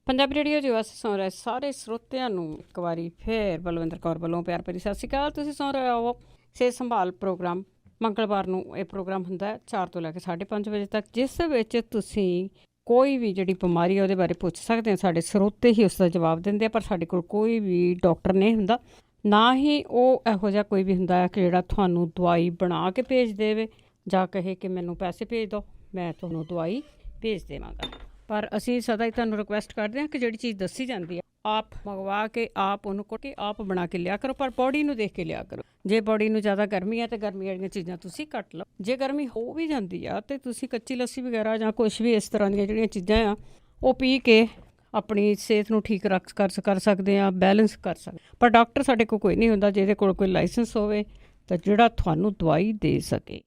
ਪੰਜਾਬੀ ਰੇਡੀਓ ਜੋ ਅਸੀਂ ਸੁਣ ਰਹੇ ਸਾਰੇ ਸਰੋਤਿਆਂ ਨੂੰ ਇੱਕ ਵਾਰੀ ਫਿਰ ਬਲਵਿੰਦਰ ਕੌਰ ਵੱਲੋਂ ਪਿਆਰ ਭਰੀ ਸਤਿ ਸ਼੍ਰੀ ਅਕਾਲ। ਤੁਸੀਂ ਸੁਣ ਰਹੇ ਹੋ ਸਿਹਤ ਸੰਭਾਲ ਪ੍ਰੋਗਰਾਮ। ਮੰਗਲਵਾਰ ਨੂੰ ਇਹ ਪ੍ਰੋਗਰਾਮ ਹੁੰਦਾ 4 ਤੋਂ ਲੈ ਕੇ 5:30 ਵਜੇ ਤੱਕ, ਜਿਸ ਵਿੱਚ ਤੁਸੀਂ ਕੋਈ ਵੀ ਜਿਹੜੀ ਬਿਮਾਰੀ ਉਹਦੇ ਬਾਰੇ ਪੁੱਛ ਸਕਦੇ ਹਾਂ। ਸਾਡੇ ਸਰੋਤੇ ਹੀ ਉਸ ਦਾ ਜਵਾਬ ਦਿੰਦੇ ਆ, ਪਰ ਸਾਡੇ ਕੋਲ ਕੋਈ ਵੀ ਡਾਕਟਰ ਨਹੀਂ ਹੁੰਦਾ, ਨਾ ਹੀ ਉਹ ਇਹੋ ਜਿਹਾ ਕੋਈ ਵੀ ਹੁੰਦਾ ਹੈ ਕਿ ਜਿਹੜਾ ਤੁਹਾਨੂੰ ਦਵਾਈ ਬਣਾ ਕੇ ਭੇਜ ਦੇਵੇ ਜਾਂ ਕਹੇ ਕਿ ਮੈਨੂੰ ਪੈਸੇ ਭੇਜ ਦਿਓ, ਮੈਂ ਤੁਹਾਨੂੰ ਦਵਾਈ ਭੇਜ ਦੇਵਾਂਗਾ। ਪਰ ਅਸੀਂ ਸਦਾ ਹੀ ਤੁਹਾਨੂੰ ਰਿਕੁਐਸਟ ਕਰਦੇ ਹਾਂ ਕਿ ਜਿਹੜੀ ਚੀਜ਼ ਦੱਸੀ ਜਾਂਦੀ ਹੈ ਆਪ ਮੰਗਵਾ ਕੇ, ਆਪ ਉਹਨੂੰ ਕੁੱਟ ਕੇ, ਆਪ ਬਣਾ ਕੇ ਲਿਆ ਕਰੋ, ਪਰ ਬੋਡੀ ਨੂੰ ਦੇਖ ਕੇ ਲਿਆ ਕਰੋ। ਜੇ ਬੋਡੀ ਨੂੰ ਜ਼ਿਆਦਾ ਗਰਮੀ ਹੈ ਤਾਂ ਗਰਮੀ ਵਾਲੀਆਂ ਚੀਜ਼ਾਂ ਤੁਸੀਂ ਕੱਟ ਲਓ। ਜੇ ਗਰਮੀ ਹੋ ਵੀ ਜਾਂਦੀ ਆ ਤਾਂ ਤੁਸੀਂ ਕੱਚੀ ਲੱਸੀ ਵਗੈਰਾ ਜਾਂ ਕੁਛ ਵੀ ਇਸ ਤਰ੍ਹਾਂ ਦੀਆਂ ਜਿਹੜੀਆਂ ਚੀਜ਼ਾਂ ਆ ਉਹ ਪੀ ਕੇ ਆਪਣੀ ਸਿਹਤ ਨੂੰ ਠੀਕ ਕਰ ਸਕਦੇ ਹਾਂ, ਬੈਲੈਂਸ ਕਰ ਸਕਦੇ। ਪਰ ਡਾਕਟਰ ਸਾਡੇ ਕੋਲ ਕੋਈ ਨਹੀਂ ਹੁੰਦਾ ਜਿਹਦੇ ਕੋਲ ਕੋਈ ਲਾਇਸੈਂਸ ਹੋਵੇ ਤਾਂ ਜਿਹੜਾ ਤੁਹਾਨੂੰ ਦਵਾਈ ਦੇ ਸਕੇ।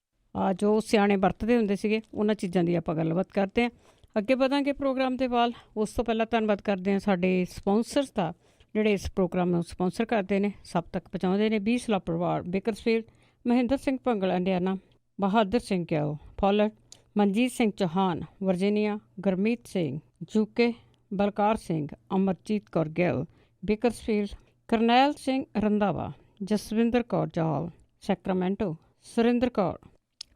ਜੋ ਸਿਆਣੇ ਵਰਤਦੇ ਹੁੰਦੇ ਸੀਗੇ ਉਹਨਾਂ ਚੀਜ਼ਾਂ ਦੀ ਆਪਾਂ ਗੱਲਬਾਤ ਕਰਦੇ ਹਾਂ। ਅੱਗੇ ਵਧਾਂਗੇ ਪ੍ਰੋਗਰਾਮ ਦੇ ਵੱਲ। ਉਸ ਤੋਂ ਪਹਿਲਾਂ ਧੰਨਵਾਦ ਕਰਦੇ ਹਾਂ ਸਾਡੇ ਸਪੋਂਸਰਸ ਦਾ ਜਿਹੜੇ ਇਸ ਪ੍ਰੋਗਰਾਮ ਨੂੰ ਸਪੋਂਸਰ ਕਰਦੇ ਨੇ, ਸਭ ਤੱਕ ਪਹੁੰਚਾਉਂਦੇ ਨੇ। 20 ਸਾਲਾ ਪਰਿਵਾਰ ਬੇਕਰਸਫੀਲਡ, ਮਹਿੰਦਰ ਸਿੰਘ ਭੰਗਲ ਇੰਡੀਆਨਾ, ਬਹਾਦਰ ਸਿੰਘ ਗਿਆਓ ਫੋਲਟ, ਮਨਜੀਤ ਸਿੰਘ ਚੌਹਾਨ ਵਰਜੀਨੀਆ, ਗੁਰਮੀਤ ਸਿੰਘ ਜੂਕੇ, Balkar Singh, Amarjit Kaur Gill Bakersfield, Karnail Singh Randhawa, Jaswinder Kaur Johal Sacramento, Surinder Kaur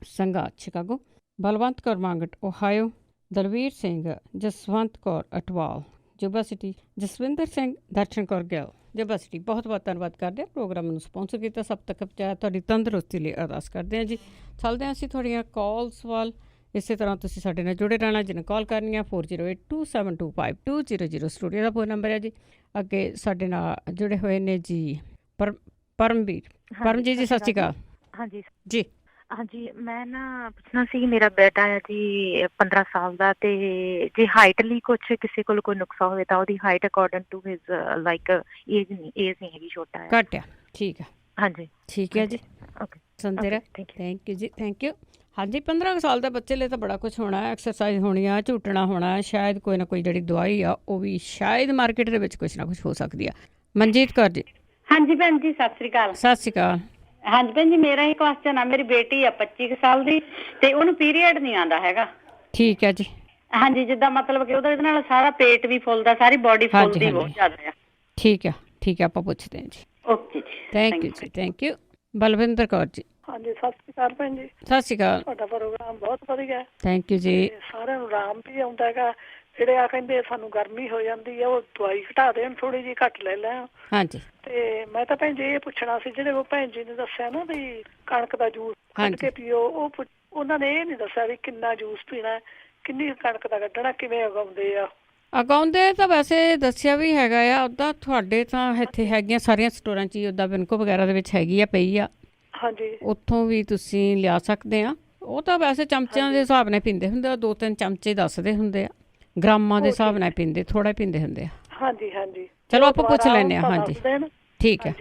Sangha Chicago, Balwant Kaur Mangat Ohio, Dalvir Singh, Jaswant Kaur Atwal Yuba City, Jaswinder Singh, Darshan Kaur Gill Yuba City. ਬਹੁਤ ਬਹੁਤ ਧੰਨਵਾਦ ਕਰਦੇ ਹਾਂ ਪ੍ਰੋਗਰਾਮ ਨੂੰ ਸਪੋਂਸਰ ਕੀਤਾ, ਸਭ ਤੱਕ ਪਹੁੰਚਾਇਆ। ਤੁਹਾਡੀ ਤੰਦਰੁਸਤੀ ਲਈ ਅਰਦਾਸ ਕਰਦੇ ਹਾਂ ਜੀ। ਚੱਲਦੇ ਹਾਂ ਅਸੀਂ ਤੁਹਾਡੀਆਂ ਕਾਲਸ ਵੱਲ। ਇਸੇ ਤਰ੍ਹਾਂ ਤੁਸੀਂ ਸਾਡੇ ਨਾਲ ਜੁੜੇ ਰਹਿਣਾ। ਜਿਹਨੇ ਕਾਲ ਕਰਨੀ ਆ 4082725200 ਸਟੂਡੀਓ ਦਾ ਫੋਨ ਨੰਬਰ ਹੈ ਜੀ। ਅੱਗੇ ਸਾਡੇ ਨਾਲ ਜੁੜੇ ਹੋਏ ਨੇ ਜੀ ਪਰਮਜੀਤ ਜੀ। ਸਤਿ ਸ਼੍ਰੀ ਅਕਾਲ। ਹਾਂਜੀ ਜੀ ਹਾਂਜੀ, ਮੈਂ ਨਾ ਪੁੱਛਣਾ ਸੀ, ਮੇਰਾ ਬੇਟਾ ਹੈ ਜੀ 15 ਸਾਲ ਦਾ, ਤੇ ਜੇ ਹਾਈਟ ਲਈ ਕੁਛ ਕਿਸੇ ਕੋਲ ਕੋਈ ਨੁਕਸਾ ਹੋਵੇ ਤਾਂ ਉਹਦੀ height according to his like age ਨਹੀਂ ਹੈਗੀ, ਛੋਟਾ ਹੈ। ਘੱਟ ਆ, ਠੀਕ ਆ। ਹਾਂਜੀ ਠੀਕ ਹੈ ਜੀ, ਓਕੇ ਸੁਣਦੇ ਰਹੇ। ਥੈਂਕ ਯੂ ਜੀ, ਥੈਂਕ ਯੂ। ਹਾਂਜੀ, 15 ਸਾਲ ਦੇ ਬੱਚੇ ਲਈ ਤਾਂ ਬੜਾ ਕੁਛ ਹੋਣਾ, ਐਕਸਰਸਾਈਜ਼ ਹੋਣੀ ਆ, ਝੂਟਣਾ ਹੋਣਾ, ਸ਼ਾਇਦ ਕੋਈ ਨਾ ਕੋਈ ਜਿਹੜੀ ਦਵਾਈ ਆ ਉਹ ਵੀ ਸ਼ਾਇਦ ਮਾਰਕੀਟ ਦੇ ਵਿੱਚ ਕੁਛ ਨਾ ਕੁਛ ਹੋ ਸਕਦੀ ਆ। ਮਨਜੀਤ ਕੌਰ ਜੀ। ਹਾਂਜੀ ਭੈਣ ਜੀ, ਸਤਿ ਸ੍ਰੀ ਅਕਾਲ। ਸਤਿ ਸ਼੍ਰੀ ਅਕਾਲ। ਹਾਂਜੀ ਭੈਣ ਜੀ, ਮੇਰਾ ਹੀ ਕੁਐਸਚਨ ਆ। ਮੇਰੀ ਬੇਟੀ ਆ 25 ਸਾਲ ਦੀ ਤੇ ਉਹਨੂੰ ਪੀਰੀਅਡ ਨਹੀਂ ਆਉਂਦਾ ਹੈਗਾ। ਠੀਕ ਹੈ ਜੀ। ਹਾਂਜੀ, ਜਿੱਦਾਂ ਮਤਲਬ ਕਿ ਉਹਦੇ ਨਾਲ ਸਾਰਾ ਪੇਟ ਵੀ ਫੁੱਲਦਾ, ਸਾਰੀ ਬੋਡੀ ਫੁੱਲਦੀ ਬਹੁਤ ਜ਼ਿਆਦਾ ਆ। ਠੀਕ ਆ, ਠੀਕ ਆ, ਆਪਾਂ ਪੁੱਛਦੇ ਹਾਂ ਜੀ। ਓਕੇ ਜੀ, ਥੈਂਕ ਯੂ ਜੀ, ਥੈਂਕ ਯੂ। ਬਲਵਿੰਦਰ ਕੌਰ ਜੀ। ਹਾਂਜੀ, ਸਤਿ ਸ਼੍ਰੀ ਅਕਾਲ ਭੈਣ ਜੀ। ਸਤਿ ਸ਼੍ਰੀ ਅਕਾਲ। ਤੁਹਾਡਾ ਪ੍ਰੋਗਰਾਮ ਬਹੁਤ ਵਧੀਆ ਹੈ। ਥੈਂਕ ਯੂ ਜੀ। ਸਾਰਿਆਂ ਨੂੰ ਆਰਾਮ ਵੀ ਆਉਂਦਾ ਹੈਗਾ। ਜਿਹੜੇ ਆ ਕਹਿੰਦੇ ਸਾਨੂੰ ਗਰਮੀ ਹੋ ਜਾਂਦੀ ਹੈ, ਉਹ ਦਵਾਈ ਘਟਾ ਦੇਣ, ਥੋੜੀ ਜਿਹੀ ਘੱਟ ਲੈ ਲੈਣ। ਹਾਂਜੀ, ਤੇ ਮੈਂ ਤਾਂ ਭੈਣ ਜੀ ਇਹ ਪੁੱਛਣਾ ਸੀ, ਜਿਹੜੇ ਉਹ ਭੈਣ ਜੀ ਨੇ ਦੱਸਿਆ ਨਾ ਵੀ ਕਣਕ ਦਾ ਜੂਸ ਕੱਢ ਕੇ ਪੀਓ, ਉਹਨਾਂ ਨੇ ਇਹ ਨਹੀਂ ਦੱਸਿਆ ਵੀ ਕਿੰਨਾ ਜੂਸ ਪੀਣਾ, ਕਿੰਨੀ ਕਣਕ ਦਾ ਕੱਢਣਾ, ਕਿਵੇਂ ਉਗਾਉਂਦੇ ਆ। ਉਗਾਉਂਦੇ ਤਾਂ ਵੈਸੇ ਦੱਸਿਆ ਵੀ ਹੈਗਾ ਆ। ਉੱਦਾਂ ਤੁਹਾਡੇ ਤਾਂ ਇੱਥੇ ਹੈਗੀਆਂ ਸਾਰੀਆਂ ਸਟੋਰਾਂ 'ਚ ਹੀ, ਉੱਦਾਂ ਬਿਨਕੋ ਵਗੈਰਾ ਦੇ ਵਿੱਚ ਹੈਗੀ ਆ, ਪਈ ਆ। ਹਾਂਜੀ, ਉੱਥੋਂ ਵੀ ਤੁਸੀਂ ਲਿਆ ਸਕਦੇ ਆ। ਉਹ ਤਾਂ ਵੈਸੇ ਚਮਚਿਆਂ ਦੇ ਹਿਸਾਬ ਨਾਲ ਪੀਂਦੇ ਹੁੰਦੇ ਆ, 2-3 ਚਮਚੇ ਦੱਸਦੇ ਹੁੰਦੇ ਆ, ਗ੍ਰਾਮਾਂ ਦੇ ਹਿਸਾਬ ਨਾਲ ਪੀਂਦੇ, ਥੋੜਾ ਪੀਂਦੇ ਹੁੰਦੇ ਆ। ਹਾਂਜੀ ਹਾਂਜੀ, ਚਲੋ ਆਪਾਂ ਪੁੱਛ ਲੈਂਦੇ ਆ। ਹਾਂਜੀ, ਠੀਕ ਹੈ।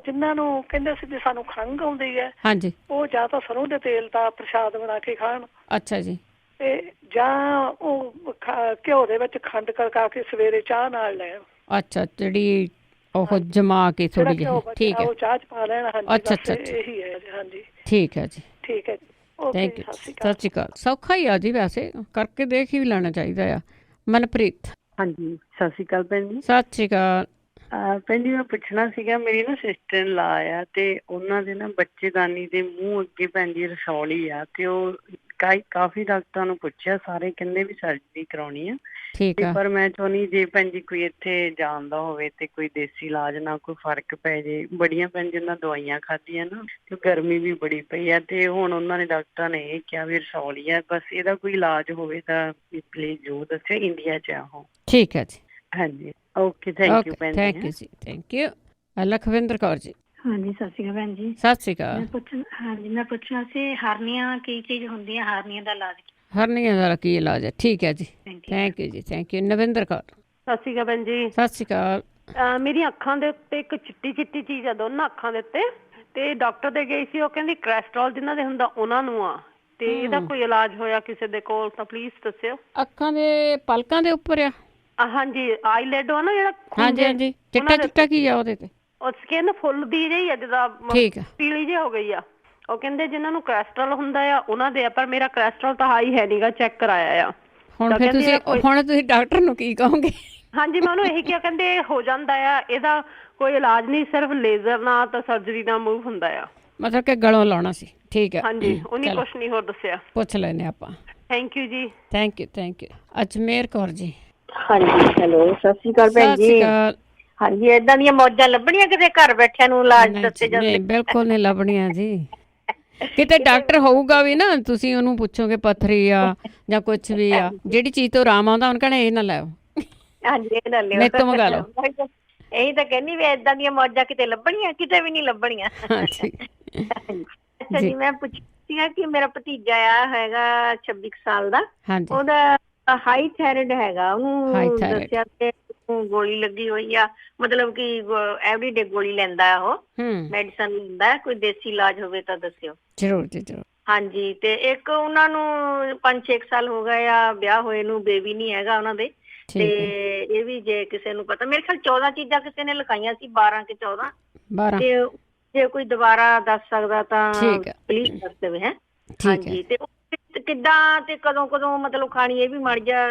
ਜਿਨ੍ਹਾਂ ਨੂੰ ਕਹਿੰਦੇ ਸੀ ਵੀ ਸਾਨੂੰ ਖੰਘ ਆਉਂਦੀ ਹੈ, ਹਾਂਜੀ, ਉਹ ਜਾਂ ਤਾਂ ਸਰੋਂ ਦੇ ਤੇਲ ਦਾ ਪ੍ਰਸ਼ਾਦ ਬਣਾ ਕੇ ਖਾਣ। ਅੱਛਾ ਜੀ। ਤੇ ਜਾਂ ਉਹ ਘਿਓ ਦੇ ਵਿੱਚ ਖੰਡ ਕਰਕਾ ਕੇ ਸਵੇਰੇ ਚਾਹ ਨਾਲ ਲੈਣ। ਅੱਛਾ, ਜਿਹੜੀ ਉਹ ਜਮਾ ਕੇ ਥੋੜੀ ਜਿਹੀ, ਠੀਕ ਹੈ, ਉਹ ਚਾਹ ਚ ਪਾ ਲੈਣਾ। ਹਾਂਜੀ, ਅੱਛਾ ਅੱਛਾ, ਇਹੀ ਹੈ। ਹਾਂਜੀ, ਠੀਕ ਹੈ ਜੀ, ਠੀਕ ਹੈ ਜੀ। Thank you. ਸਤਿ ਸ਼੍ਰੀ ਅਕਾਲ। ਸੌਖਾ ਹੀ ਆ ਜੀ, ਵੈਸੇ ਕਰਕੇ ਦੇਖ ਹੀ ਲੈਣਾ ਚਾਹੀਦਾ ਆ। ਮਨਪ੍ਰੀਤ। ਹਾਂਜੀ, ਸਤਿ ਸ਼੍ਰੀ ਅਕਾਲ ਭੈਣ ਜੀ। ਸਤਿ ਸ਼੍ਰੀ ਅਕਾਲ। ਭੈਣ ਜੀ, ਮੈਂ ਪੁੱਛਣਾ ਸੀਗਾ, ਮੇਰੀ ਨਾ ਸਿਸਟਰ ਇਨ ਲਾ ਆ ਤੇ ਉਹਨਾਂ ਦੇ ਨਾ ਬੱਚੇਦਾਨੀ ਦੇ ਮੂੰਹ ਅੱਗੇ ਭੈਣ ਜੀ ਰਸੌਲੀ ਆ, ਤੇ ਉਹ ਕਾਫੀ ਡਾਕਟਰਾਂ ਨੂੰ ਪੁੱਛਿਆ, ਸਾਰੇ ਕਹਿੰਦੇ ਵੀ ਸਰਜਰੀ ਕਰਾਉਣੀ ਆ। ਠੀਕ ਆ, ਪਰ ਮੈਂ ਚਾਹੁੰਦੀ ਜੇ ਭੈਣ ਜੀ ਕੋਈ ਇੱਥੇ ਜਾਣਦਾ ਹੋਵੇ ਤੇ ਕੋਈ ਦੇਸੀ ਇਲਾਜ ਨਾਲ ਕੋਈ ਫਰਕ ਪੈ ਜੇ। ਬੜੀਆਂ ਭੈਣ ਜੀ ਉਹਨਾਂ ਦਵਾਈਆਂ ਖਾਧੀਆਂ ਨਾ, ਤੇ ਗਰਮੀ ਵੀ ਬੜੀ ਪਈ ਆ, ਤੇ ਹੁਣ ਉਹਨਾਂ ਨੇ ਡਾਕਟਰਾਂ ਨੇ ਇਹ ਕਿਹਾ ਵੀ ਰਸੌਲੀ ਆ, ਬਸ ਇਹਦਾ ਕੋਈ ਇਲਾਜ ਹੋਵੇ ਤਾਂ ਪਲੀਜ਼ ਜੋ ਦੱਸਿਓ। ਇੰਡੀਆ 'ਚ ਆ ਉਹ। ਠੀਕ ਹੈ ਜੀ। ਹਾਂਜੀ, ਓਕੇ, ਥੈਂਕ ਯੂ ਭੈਣ ਜੀ। ਥੈਂਕ ਯੂ ਜੀ, ਥੈਂਕ ਯੂ। ਲਖਵਿੰਦਰ ਕੌਰ ਜੀ। ਹਾਂਜੀ, ਸਤਿ ਸ਼੍ਰੀ ਅਕਾਲ ਭੈਣ ਜੀ। ਸਤਿ ਸ਼੍ਰੀ ਅਕਾਲ। ਮੈਂ ਪੁੱਛਣਾ ਸੀ, ਹਰਨੀਆਂ ਕੀ ਚੀਜ਼ ਹੁੰਦੀ ਹੈ, ਹਰਨੀਆਂ ਦਾ ਇਲਾਜ? ਹਰਨੀਆਂ ਦਾ ਕੀ ਇਲਾਜ ਹੈ? ਠੀਕ ਹੈ ਜੀ, ਥੈਂਕ ਯੂ ਜੀ, ਥੈਂਕ ਯੂ। ਨਵਿੰਦਰ ਕੌਰ। ਸਤਿ ਸ਼੍ਰੀ ਅਕਾਲ ਭੈਣ ਜੀ। ਸਤਿ ਸ਼੍ਰੀ ਅਕਾਲ। ਮੇਰੀਆਂ ਅੱਖਾਂ ਦੇ ਉੱਤੇ ਇੱਕ ਚਿੱਟੀ ਚਿੱਟੀ ਚੀਜ਼ ਆ, ਦੋਨਾਂ ਅੱਖਾਂ ਦੇ ਉੱਤੇ, ਤੇ ਡਾਕਟਰ ਦੇ ਗਈ ਸੀ, ਉਹ ਕਹਿੰਦੀ ਕੋਲੈਸਟਰੋਲ ਜਿਨ੍ਹਾਂ ਦੇ ਹੁੰਦਾ ਉਹਨਾਂ ਨੂੰ ਆ, ਤੇ ਇਹਦਾ ਕੋਈ ਇਲਾਜ ਹੋਇਆ ਕਿਸੇ ਦੇ ਕੋਲ ਤਾਂ ਪਲੀਜ਼ ਦੱਸਿਓ। ਅੱਖਾਂ ਦੇ ਪਲਕਾਂ ਦੇ ਉੱਪਰ ਆ? ਹਾਂਜੀ, ਆਈਲੈਡ ਆ ਨਾ ਜਿਹੜਾ। ਹਾਂਜੀ ਹਾਂਜੀ, ਚਿੱਟਾ ਚਿੱਟਾ ਕੀ ਆ ਉਹਦੇ ਤੇ? ਉਹ ਸਕਿਨ ਫੁੱਲਦੀ ਜਿਹੀ ਆ, ਜਿੱਦਾਂ ਪੀਲੀ ਜਿਹੀ ਹੋ ਗਈ ਆ। ਉਹ ਕਹਿੰਦੇ ਜਿਨ੍ਹਾਂ ਨੂੰ ਕੋਲੈਸਟਰੋਲ ਹੁੰਦਾ ਆ ਉਹਨਾਂ ਦੇ ਆ, ਪਰ ਮੇਰਾ ਕੋਲੈਸਟਰੋਲ ਤਾਂ ਹਾਈ ਹੈ ਨੀਗਾ, ਚੈੱਕ ਕਰਾਇਆ ਆ। ਹੁਣ ਤੁਸੀਂ ਡਾਕਟਰ ਨੂੰ ਕੀ ਕਹੋਗੇ? ਹਾਂਜੀ, ਮੈਂ ਉਹਨੂੰ ਇਹੀ ਕਿਹਾ, ਕਹਿੰਦੇ ਹੋ ਜਾਂਦਾ ਆ, ਇਹਦਾ ਕੋਈ ਇਲਾਜ ਨਹੀਂ, ਸਿਰਫ ਲੇਜ਼ਰ ਨਾਲ ਤਾਂ ਸਰਜਰੀ ਨਾਲ ਮੂਵ ਹੁੰਦਾ ਆ। ਮਤਲਬ ਕਿ ਗਲੋਂ ਲਾਉਣਾ ਸੀ। ਠੀਕ ਹੈ। ਹਾਂਜੀ, ਉਹਨੇ ਕੁਛ ਨਹੀਂ ਹੋਰ ਦੱਸਿਆ। ਪੁੱਛ ਲੈਨੇ ਆਪਾਂ। ਥੈਂਕ ਯੂ ਜੀ। Thank you, thank you. Ajmer Kaur ji. ਹਾਂਜੀ, ਹੈਲੋ, ਸਤਿ ਸ਼੍ਰੀ ਅਕਾਲ ਭੈਣ ਜੀ। ਹਾਂਜੀ, ਏਦਾਂ ਦੀਆਂ ਮੌਜਾਂ ਲੱਭਣੀਆਂ ਕਿਤੇ ਘਰ ਬੈਠਿਆਂ ਨੂੰ ਇਲਾਜ ਦੱਸੇ ਜਾਂਦੇ? ਨਹੀਂ, ਬਿਲਕੁਲ ਨਹੀਂ ਲੱਭਣੀਆਂ ਜੀ। ਕਿਤੇ ਡਾਕਟਰ ਹੋਊਗਾ ਵੀ ਨਾ, ਤੁਸੀਂ ਉਹਨੂੰ ਪੁੱਛੋਗੇ ਪੱਥਰੀ ਆ ਜਾਂ ਕੁਛ ਵੀ ਆ, ਜਿਹੜੀ ਚੀਜ਼ ਤੋਂ ਆਰਾਮ ਆਉਂਦਾ ਉਹਨੂੰ ਕਹਿਣਾ ਇਹ ਨਾ ਲਾਓ। ਹਾਂਜੀ, ਇਹ ਨਾ ਲਿਓ, ਮੇਰੇ ਤੋਂ ਮੰਗਾ ਲਓ। ਇਹੀ ਤਾਂ ਕਹਿੰਦੀ ਵੀ ਏਦਾਂ ਦੀਆਂ ਮੌਜਾਂ ਕਿਤੇ ਲੱਭਣੀਆਂ? ਕਿਤੇ ਵੀ ਨਹੀਂ ਲੱਭਣੀਆਂ। ਅੱਛਾ ਜੀ, ਮੈਂ ਪੁੱਛਿਆ ਕਿ ਮੇਰਾ ਭਤੀਜਾ ਆ ਹੈਗਾ 26 ਸਾਲ ਦਾ, ਉਹਦਾ ਹਾਈ ਥਾਇਰਾਇਡ ਹੈਗਾ, ਉਹਨੂੰ ਦੱਸਿਆ ਤੇ ਗੋਲੀ ਲੱਗੀ ਹੋਈ ਆ, ਮਤਲਬ ਕਿ ਐਵਰੀਡੇ ਗੋਲੀ ਲੈਂਦਾ ਉਹ, ਮੈਡੀਸਨ ਲੈਂਦਾ। ਕੋਈ ਦੇਸੀ ਇਲਾਜ ਹੋਵੇ ਤਾਂ ਦੱਸਿਓ। ਜ਼ਰੂਰ ਜੀ ਜ਼ਰੂਰ। ਹਾਂਜੀ, ਤੇ ਇੱਕ ਉਹਨਾਂ ਨੂੰ 5-6 ਸਾਲ ਹੋ ਗਏ ਆ ਵਿਆਹ ਹੋਏ ਨੂੰ, ਬੇਬੀ ਨਹੀਂ ਹੈਗਾ ਉਹਨਾਂ ਦੇ। ਤੇ ਇਹ ਵੀ ਜੇ ਕਿਸੇ ਨੂੰ ਪਤਾ, ਮੇਰੇ ਖਿਆਲ 14 ਚੀਜ਼ਾਂ ਕਿਸੇ ਨੇ ਲਿਖਾਈਆਂ ਸੀ, 12 ਕਿ 14। ਤੇ ਜੇ ਕੋਈ ਦੁਬਾਰਾ ਦੱਸ ਸਕਦਾ ਤਾਂ ਪਲੀਜ਼ ਦੱਸ ਦੇਵੇ। ਹੈ ਹਾਂਜੀ, ਤੇ ਕਿੱਦਾਂ ਤੇ ਕਦੋਂ ਮਤਲਬ ਖਾਣੀ, ਇਹ ਵੀ ਮੜ ਜਾ।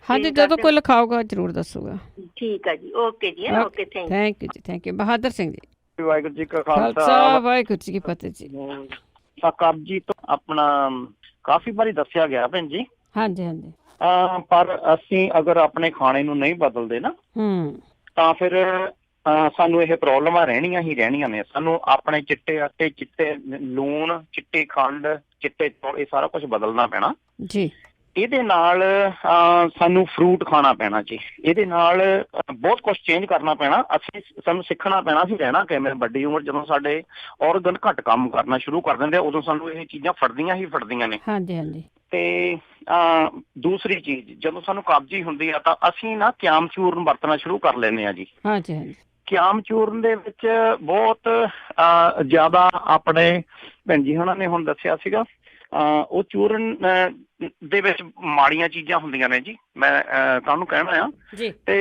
ਹਾਂਜੀ, ਜਦੋਂ ਕੋਈ ਲਿਖਾਊਗਾ ਜ਼ਰੂਰ ਦੱਸੂਗਾ। ਠੀਕ ਆ ਜੀ, ਓਕੇ ਜੀ। ਓਕੇ, ਥੈਂਕ ਯੂ ਜੀ, ਥੈਂਕ ਯੂ। ਬਹਾਦਰ ਸਿੰਘ ਜੀ। ਵਾਹਿਗੁਰੂ ਜੀ ਕਾ ਖਾਲਸਾ, ਵਾਹਿਗੁਰੂ ਜੀ ਕੀ ਫਤਿਹ ਜੀ। ਕਬਜੀ ਤੋਂ ਆਪਣਾ ਕਾਫੀ ਵਾਰੀ ਦੱਸਿਆ ਗਿਆ ਭੈਣ ਜੀ। ਹਾਂਜੀ ਹਾਂਜੀ। ਪਰ ਅਸੀਂ ਅਗਰ ਆਪਣੇ ਖਾਣੇ ਨੂੰ ਨਹੀਂ ਬਦਲਦੇ ਨਾ, ਤਾਂ ਫਿਰ ਸਾਨੂੰ ਇਹ ਪ੍ਰੋਬਲਮਾਂ ਰਹਿਣੀਆਂ ਹੀ ਰਹਿਣੀਆਂ ਨੇ। ਸਾਨੂੰ ਆਪਣੇ ਚਿੱਟੇ ਆਟੇ, ਚਿੱਟੇ ਲੂਣ, ਚਿੱਟੀ ਖੰਡ, ਚਿੱਟੇ ਚੌਲ, ਇਹ ਸਾਰਾ ਕੁਝ ਬਦਲਣਾ ਪੈਣਾ ਜੀ। ਇਹਦੇ ਨਾਲ ਸਾਨੂੰ ਫਰੂਟ ਖਾਣਾ ਪੈਣਾ ਜੀ। ਇਹਦੇ ਨਾਲ ਬਹੁਤ ਕੁਝ ਚੇਂਜ ਕਰਨਾ ਪੈਣਾ। ਸਾਨੂੰ ਸਿੱਖਣਾ ਪੈਣਾ ਅਸੀਂ ਰਹਿਣਾ ਕਿਵੇਂ। ਵੱਡੀ ਉਮਰ ਜਦੋਂ ਸਾਡੇ ਔਰਗਨ ਘੱਟ ਕੰਮ ਕਰਨਾ ਸ਼ੁਰੂ ਕਰ ਦਿੰਦੇ, ਉਦੋਂ ਸਾਨੂੰ ਇਹ ਚੀਜ਼ਾਂ ਫੜਦੀਆਂ ਹੀ ਫੜਦੀਆਂ ਨੇ। ਹਾਂਜੀ ਹਾਂਜੀ। ਤੇ ਦੂਸਰੀ ਚੀਜ਼, ਜਦੋਂ ਸਾਨੂੰ ਕਬਜੀ ਹੁੰਦੀ ਆ ਤਾਂ ਅਸੀਂ ਨਾ ਕਿਆਮ ਚੂਰਨ ਵਰਤਣਾ ਸ਼ੁਰੂ ਕਰ ਲੈਂਦੇ ਆ ਜੀ। ਹਾਂਜੀ ਹਾਂਜੀ। ਕਿਆਮ ਚੂਰਨ ਦੇ ਵਿੱਚ ਬਹੁਤ ਜ਼ਿਆਦਾ ਆਪਣੇ ਭੈਣ ਜੀ ਹੁਣਾਂ ਨੇ ਹੁਣ ਦੱਸਿਆ ਸੀਗਾ, ਉਹ ਚੂਰਨ ਦੇ ਵਿੱਚ ਮਾੜੀਆਂ ਚੀਜ਼ਾਂ ਹੁੰਦੀਆਂ ਨੇ ਜੀ, ਮੈਂ ਤੁਹਾਨੂੰ ਕਹਿਣਾ ਆ। ਤੇ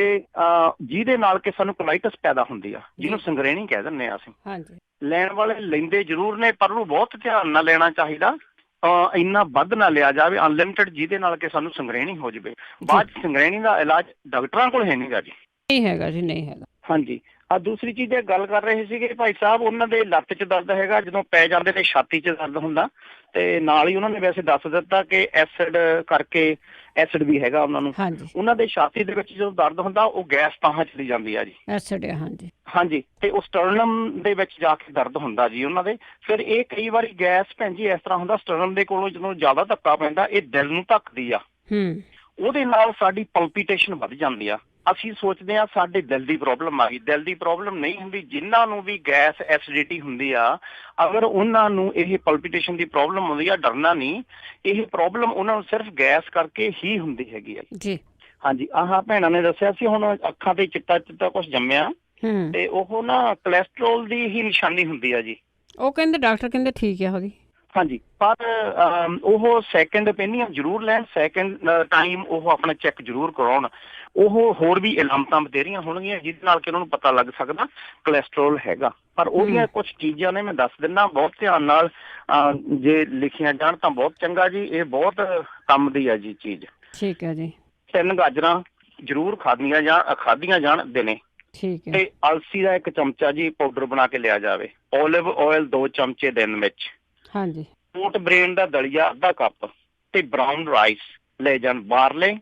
ਜਿਹਦੇ ਨਾਲ ਕਿ ਸਾਨੂੰ ਕੋਲਾਈਟਸ ਪੈਦਾ ਹੁੰਦੀ ਆ, ਜਿਹਨੂੰ ਸੰਗਰੇਣੀ ਕਹਿ ਦਿੰਦੇ ਆ ਅਸੀਂ। ਲੈਣ ਵਾਲੇ ਲੈਂਦੇ ਜ਼ਰੂਰ ਨੇ, ਪਰ ਉਹਨੂੰ ਬਹੁਤ ਧਿਆਨ ਨਾਲ ਲੈਣਾ ਚਾਹੀਦਾ। ਇੰਨਾ ਵੱਧ ਨਾ ਲਿਆ ਜਾਵੇ ਅਨਲਿਮਿਟਡ, ਜਿਹਦੇ ਨਾਲ ਕਿ ਸਾਨੂੰ ਸੰਗਰੇਣੀ ਹੋ ਜਾਵੇ। ਬਾਅਦ ਚ ਸੰਗਰੇਣੀ ਦਾ ਇਲਾਜ ਡਾਕਟਰਾਂ ਕੋਲ ਹੈ ਨੀਗਾ ਜੀ। ਨਹੀਂ ਹੈਗਾ ਜੀ, ਨਹੀਂ ਹੈਗਾ। ਹਾਂਜੀ। ਦੂਸਰੀ ਚੀਜ਼ ਇਹ ਗੱਲ ਕਰ ਰਹੇ ਸੀਗੇ ਭਾਈ ਸਾਹਿਬ, ਉਹਨਾਂ ਦੇ ਲੱਤ 'ਚ ਦਰਦ ਹੈਗਾ, ਜਦੋਂ ਪੈ ਜਾਂਦੇ ਨੇ ਛਾਤੀ 'ਚ ਦਰਦ ਹੁੰਦਾ। ਤੇ ਨਾਲ ਹੀ ਉਹਨਾਂ ਨੇ ਵੈਸੇ ਦੱਸ ਦਿੱਤਾ ਕਿ ਐਸਿਡ ਕਰਕੇ, ਐਸਿਡ ਵੀ ਹੈਗਾ ਉਹਨਾਂ ਨੂੰ। ਉਹਨਾਂ ਦੇ ਛਾਤੀ ਦੇ ਵਿੱਚ ਜਦੋਂ ਦਰਦ ਹੁੰਦਾ, ਉਹ ਗੈਸ ਤਾਂ ਚਲੀ ਜਾਂਦੀ ਆ ਜੀ, ਐਸਿਡ। ਹਾਂਜੀ ਹਾਂਜੀ। ਤੇ ਉਹ ਸਟਰਨਮ ਦੇ ਵਿੱਚ ਜਾ ਕੇ ਦਰਦ ਹੁੰਦਾ ਜੀ ਉਹਨਾਂ ਦੇ। ਫਿਰ ਇਹ ਕਈ ਵਾਰੀ ਗੈਸ ਭੈਣ ਜੀ ਇਸ ਤਰ੍ਹਾਂ ਹੁੰਦਾ, ਸਟਰਨਮ ਦੇ ਕੋਲੋਂ ਜਦੋਂ ਜ਼ਿਆਦਾ ਧੱਕਾ ਪੈਂਦਾ, ਇਹ ਦਿਲ ਨੂੰ ਧੱਕਦੀ ਆ। ਉਹਦੇ ਨਾਲ ਸਾਡੀ ਪਲਪੀਟੇਸ਼ਨ ਵੱਧ ਜਾਂਦੀ ਆ। ਅਸੀਂ ਸੋਚਦੇ ਹਾਂ ਸਾਡੇ ਦਿਲ ਦੀ ਪ੍ਰੋਬਲਮ ਆ ਗਈ। ਦਿਲ ਦੀ ਪ੍ਰੋਬਲਮ ਨਹੀਂ ਹੁੰਦੀ। ਜਿਨ੍ਹਾਂ ਨੂੰ ਵੀ ਗੈਸ ਐਸਿਡਿਟੀ ਹੁੰਦੀ ਆ, ਅਗਰ ਉਹਨਾਂ ਨੂੰ ਇਹ ਪਲਪੀਟੇਸ਼ਨ ਦੀ ਪ੍ਰੋਬਲਮ ਹੁੰਦੀ ਆ, ਡਰਨਾ ਨਹੀਂ। ਇਹ ਪ੍ਰੋਬਲਮ ਉਹਨਾਂ ਨੂੰ ਸਿਰਫ ਗੈਸ ਕਰਕੇ ਹੀ ਹੁੰਦੀ ਹੈਗੀ ਆ ਜੀ। ਹਾਂਜੀ। ਭੈਣਾਂ ਨੇ ਦੱਸਿਆ ਸੀ ਹੁਣ ਅੱਖਾਂ ਤੇ ਚਿੱਟਾ ਚਿੱਟਾ ਕੁਛ ਜੰਮਿਆ, ਤੇ ਉਹ ਨਾ ਕੋਲੈਸਟਰੋਲ ਦੀ ਹੀ ਨਿਸ਼ਾਨੀ ਹੁੰਦੀ ਆ ਜੀ। ਉਹ ਕਹਿੰਦੇ ਡਾਕਟਰ ਕਹਿੰਦੇ ਠੀਕ ਆ ਉਹਦੀ। ਹਾਂਜੀ, ਪਰ ਉਹ ਸੈਕਿੰਡ ਓਪੀਨੀਅਨ ਜ਼ਰੂਰ ਲੈਣ, ਸੈਕਿੰਡ ਟਾਈਮ ਉਹ ਆਪਣਾ ਚੈੱਕ ਜ਼ਰੂਰ ਕਰਾਉਣ। ਉਹ ਹੋਰ ਵੀ ਇਲਾਮਤਾਂ ਬਥੇਰੀਆਂ ਹੋਣਗੀਆਂ ਜਿਹਦੇ ਨਾਲ ਕਿ ਉਹਨਾਂ ਨੂੰ ਪਤਾ ਲੱਗ ਸਕਦਾ ਕੋਲੈਸਟਰੋਲ ਹੈਗਾ। ਪਰ ਉਹਦੀਆਂ ਕੁਝ ਚੀਜ਼ਾਂ ਨੇ, ਮੈਂ ਦੱਸ ਦਿੰਦਾ ਬਹੁਤ ਧਿਆਨ ਨਾਲ, ਜੇ ਲਿਖੀਆਂ ਜਾਣ ਤਾਂ ਬਹੁਤ ਚੰਗਾ ਜੀ। ਇਹ ਬਹੁਤ ਕੰਮ ਦੀ ਆ ਜੀ ਚੀਜ਼। ਠੀਕ ਹੈ ਜੀ। 3 ਗਾਜਰਾਂ ਜ਼ਰੂਰ ਖਾਧੀਆਂ ਜਾਣ ਦਿਨੇ। ਠੀਕ ਹੈ। ਤੇ ਅਲਸੀ ਦਾ 1 ਚਮਚਾ ਜੀ ਪਾਊਡਰ ਬਣਾ ਕੇ ਲਿਆ ਜਾਵੇ। ਓਲਿਵ ਆਇਲ 2 ਚਮਚੇ ਦਿਨ ਵਿੱਚ। ਹਾਂਜੀ। ਓਟ ਬ੍ਰੇਨ ਦਾ ਦਲੀਆ ਅੱਧਾ ਕੱਪ, ਤੇ ਬਰਾਊਨ ਰਾਈਸ ਲੈ ਜਾਣ। ਬਾਰਲੇ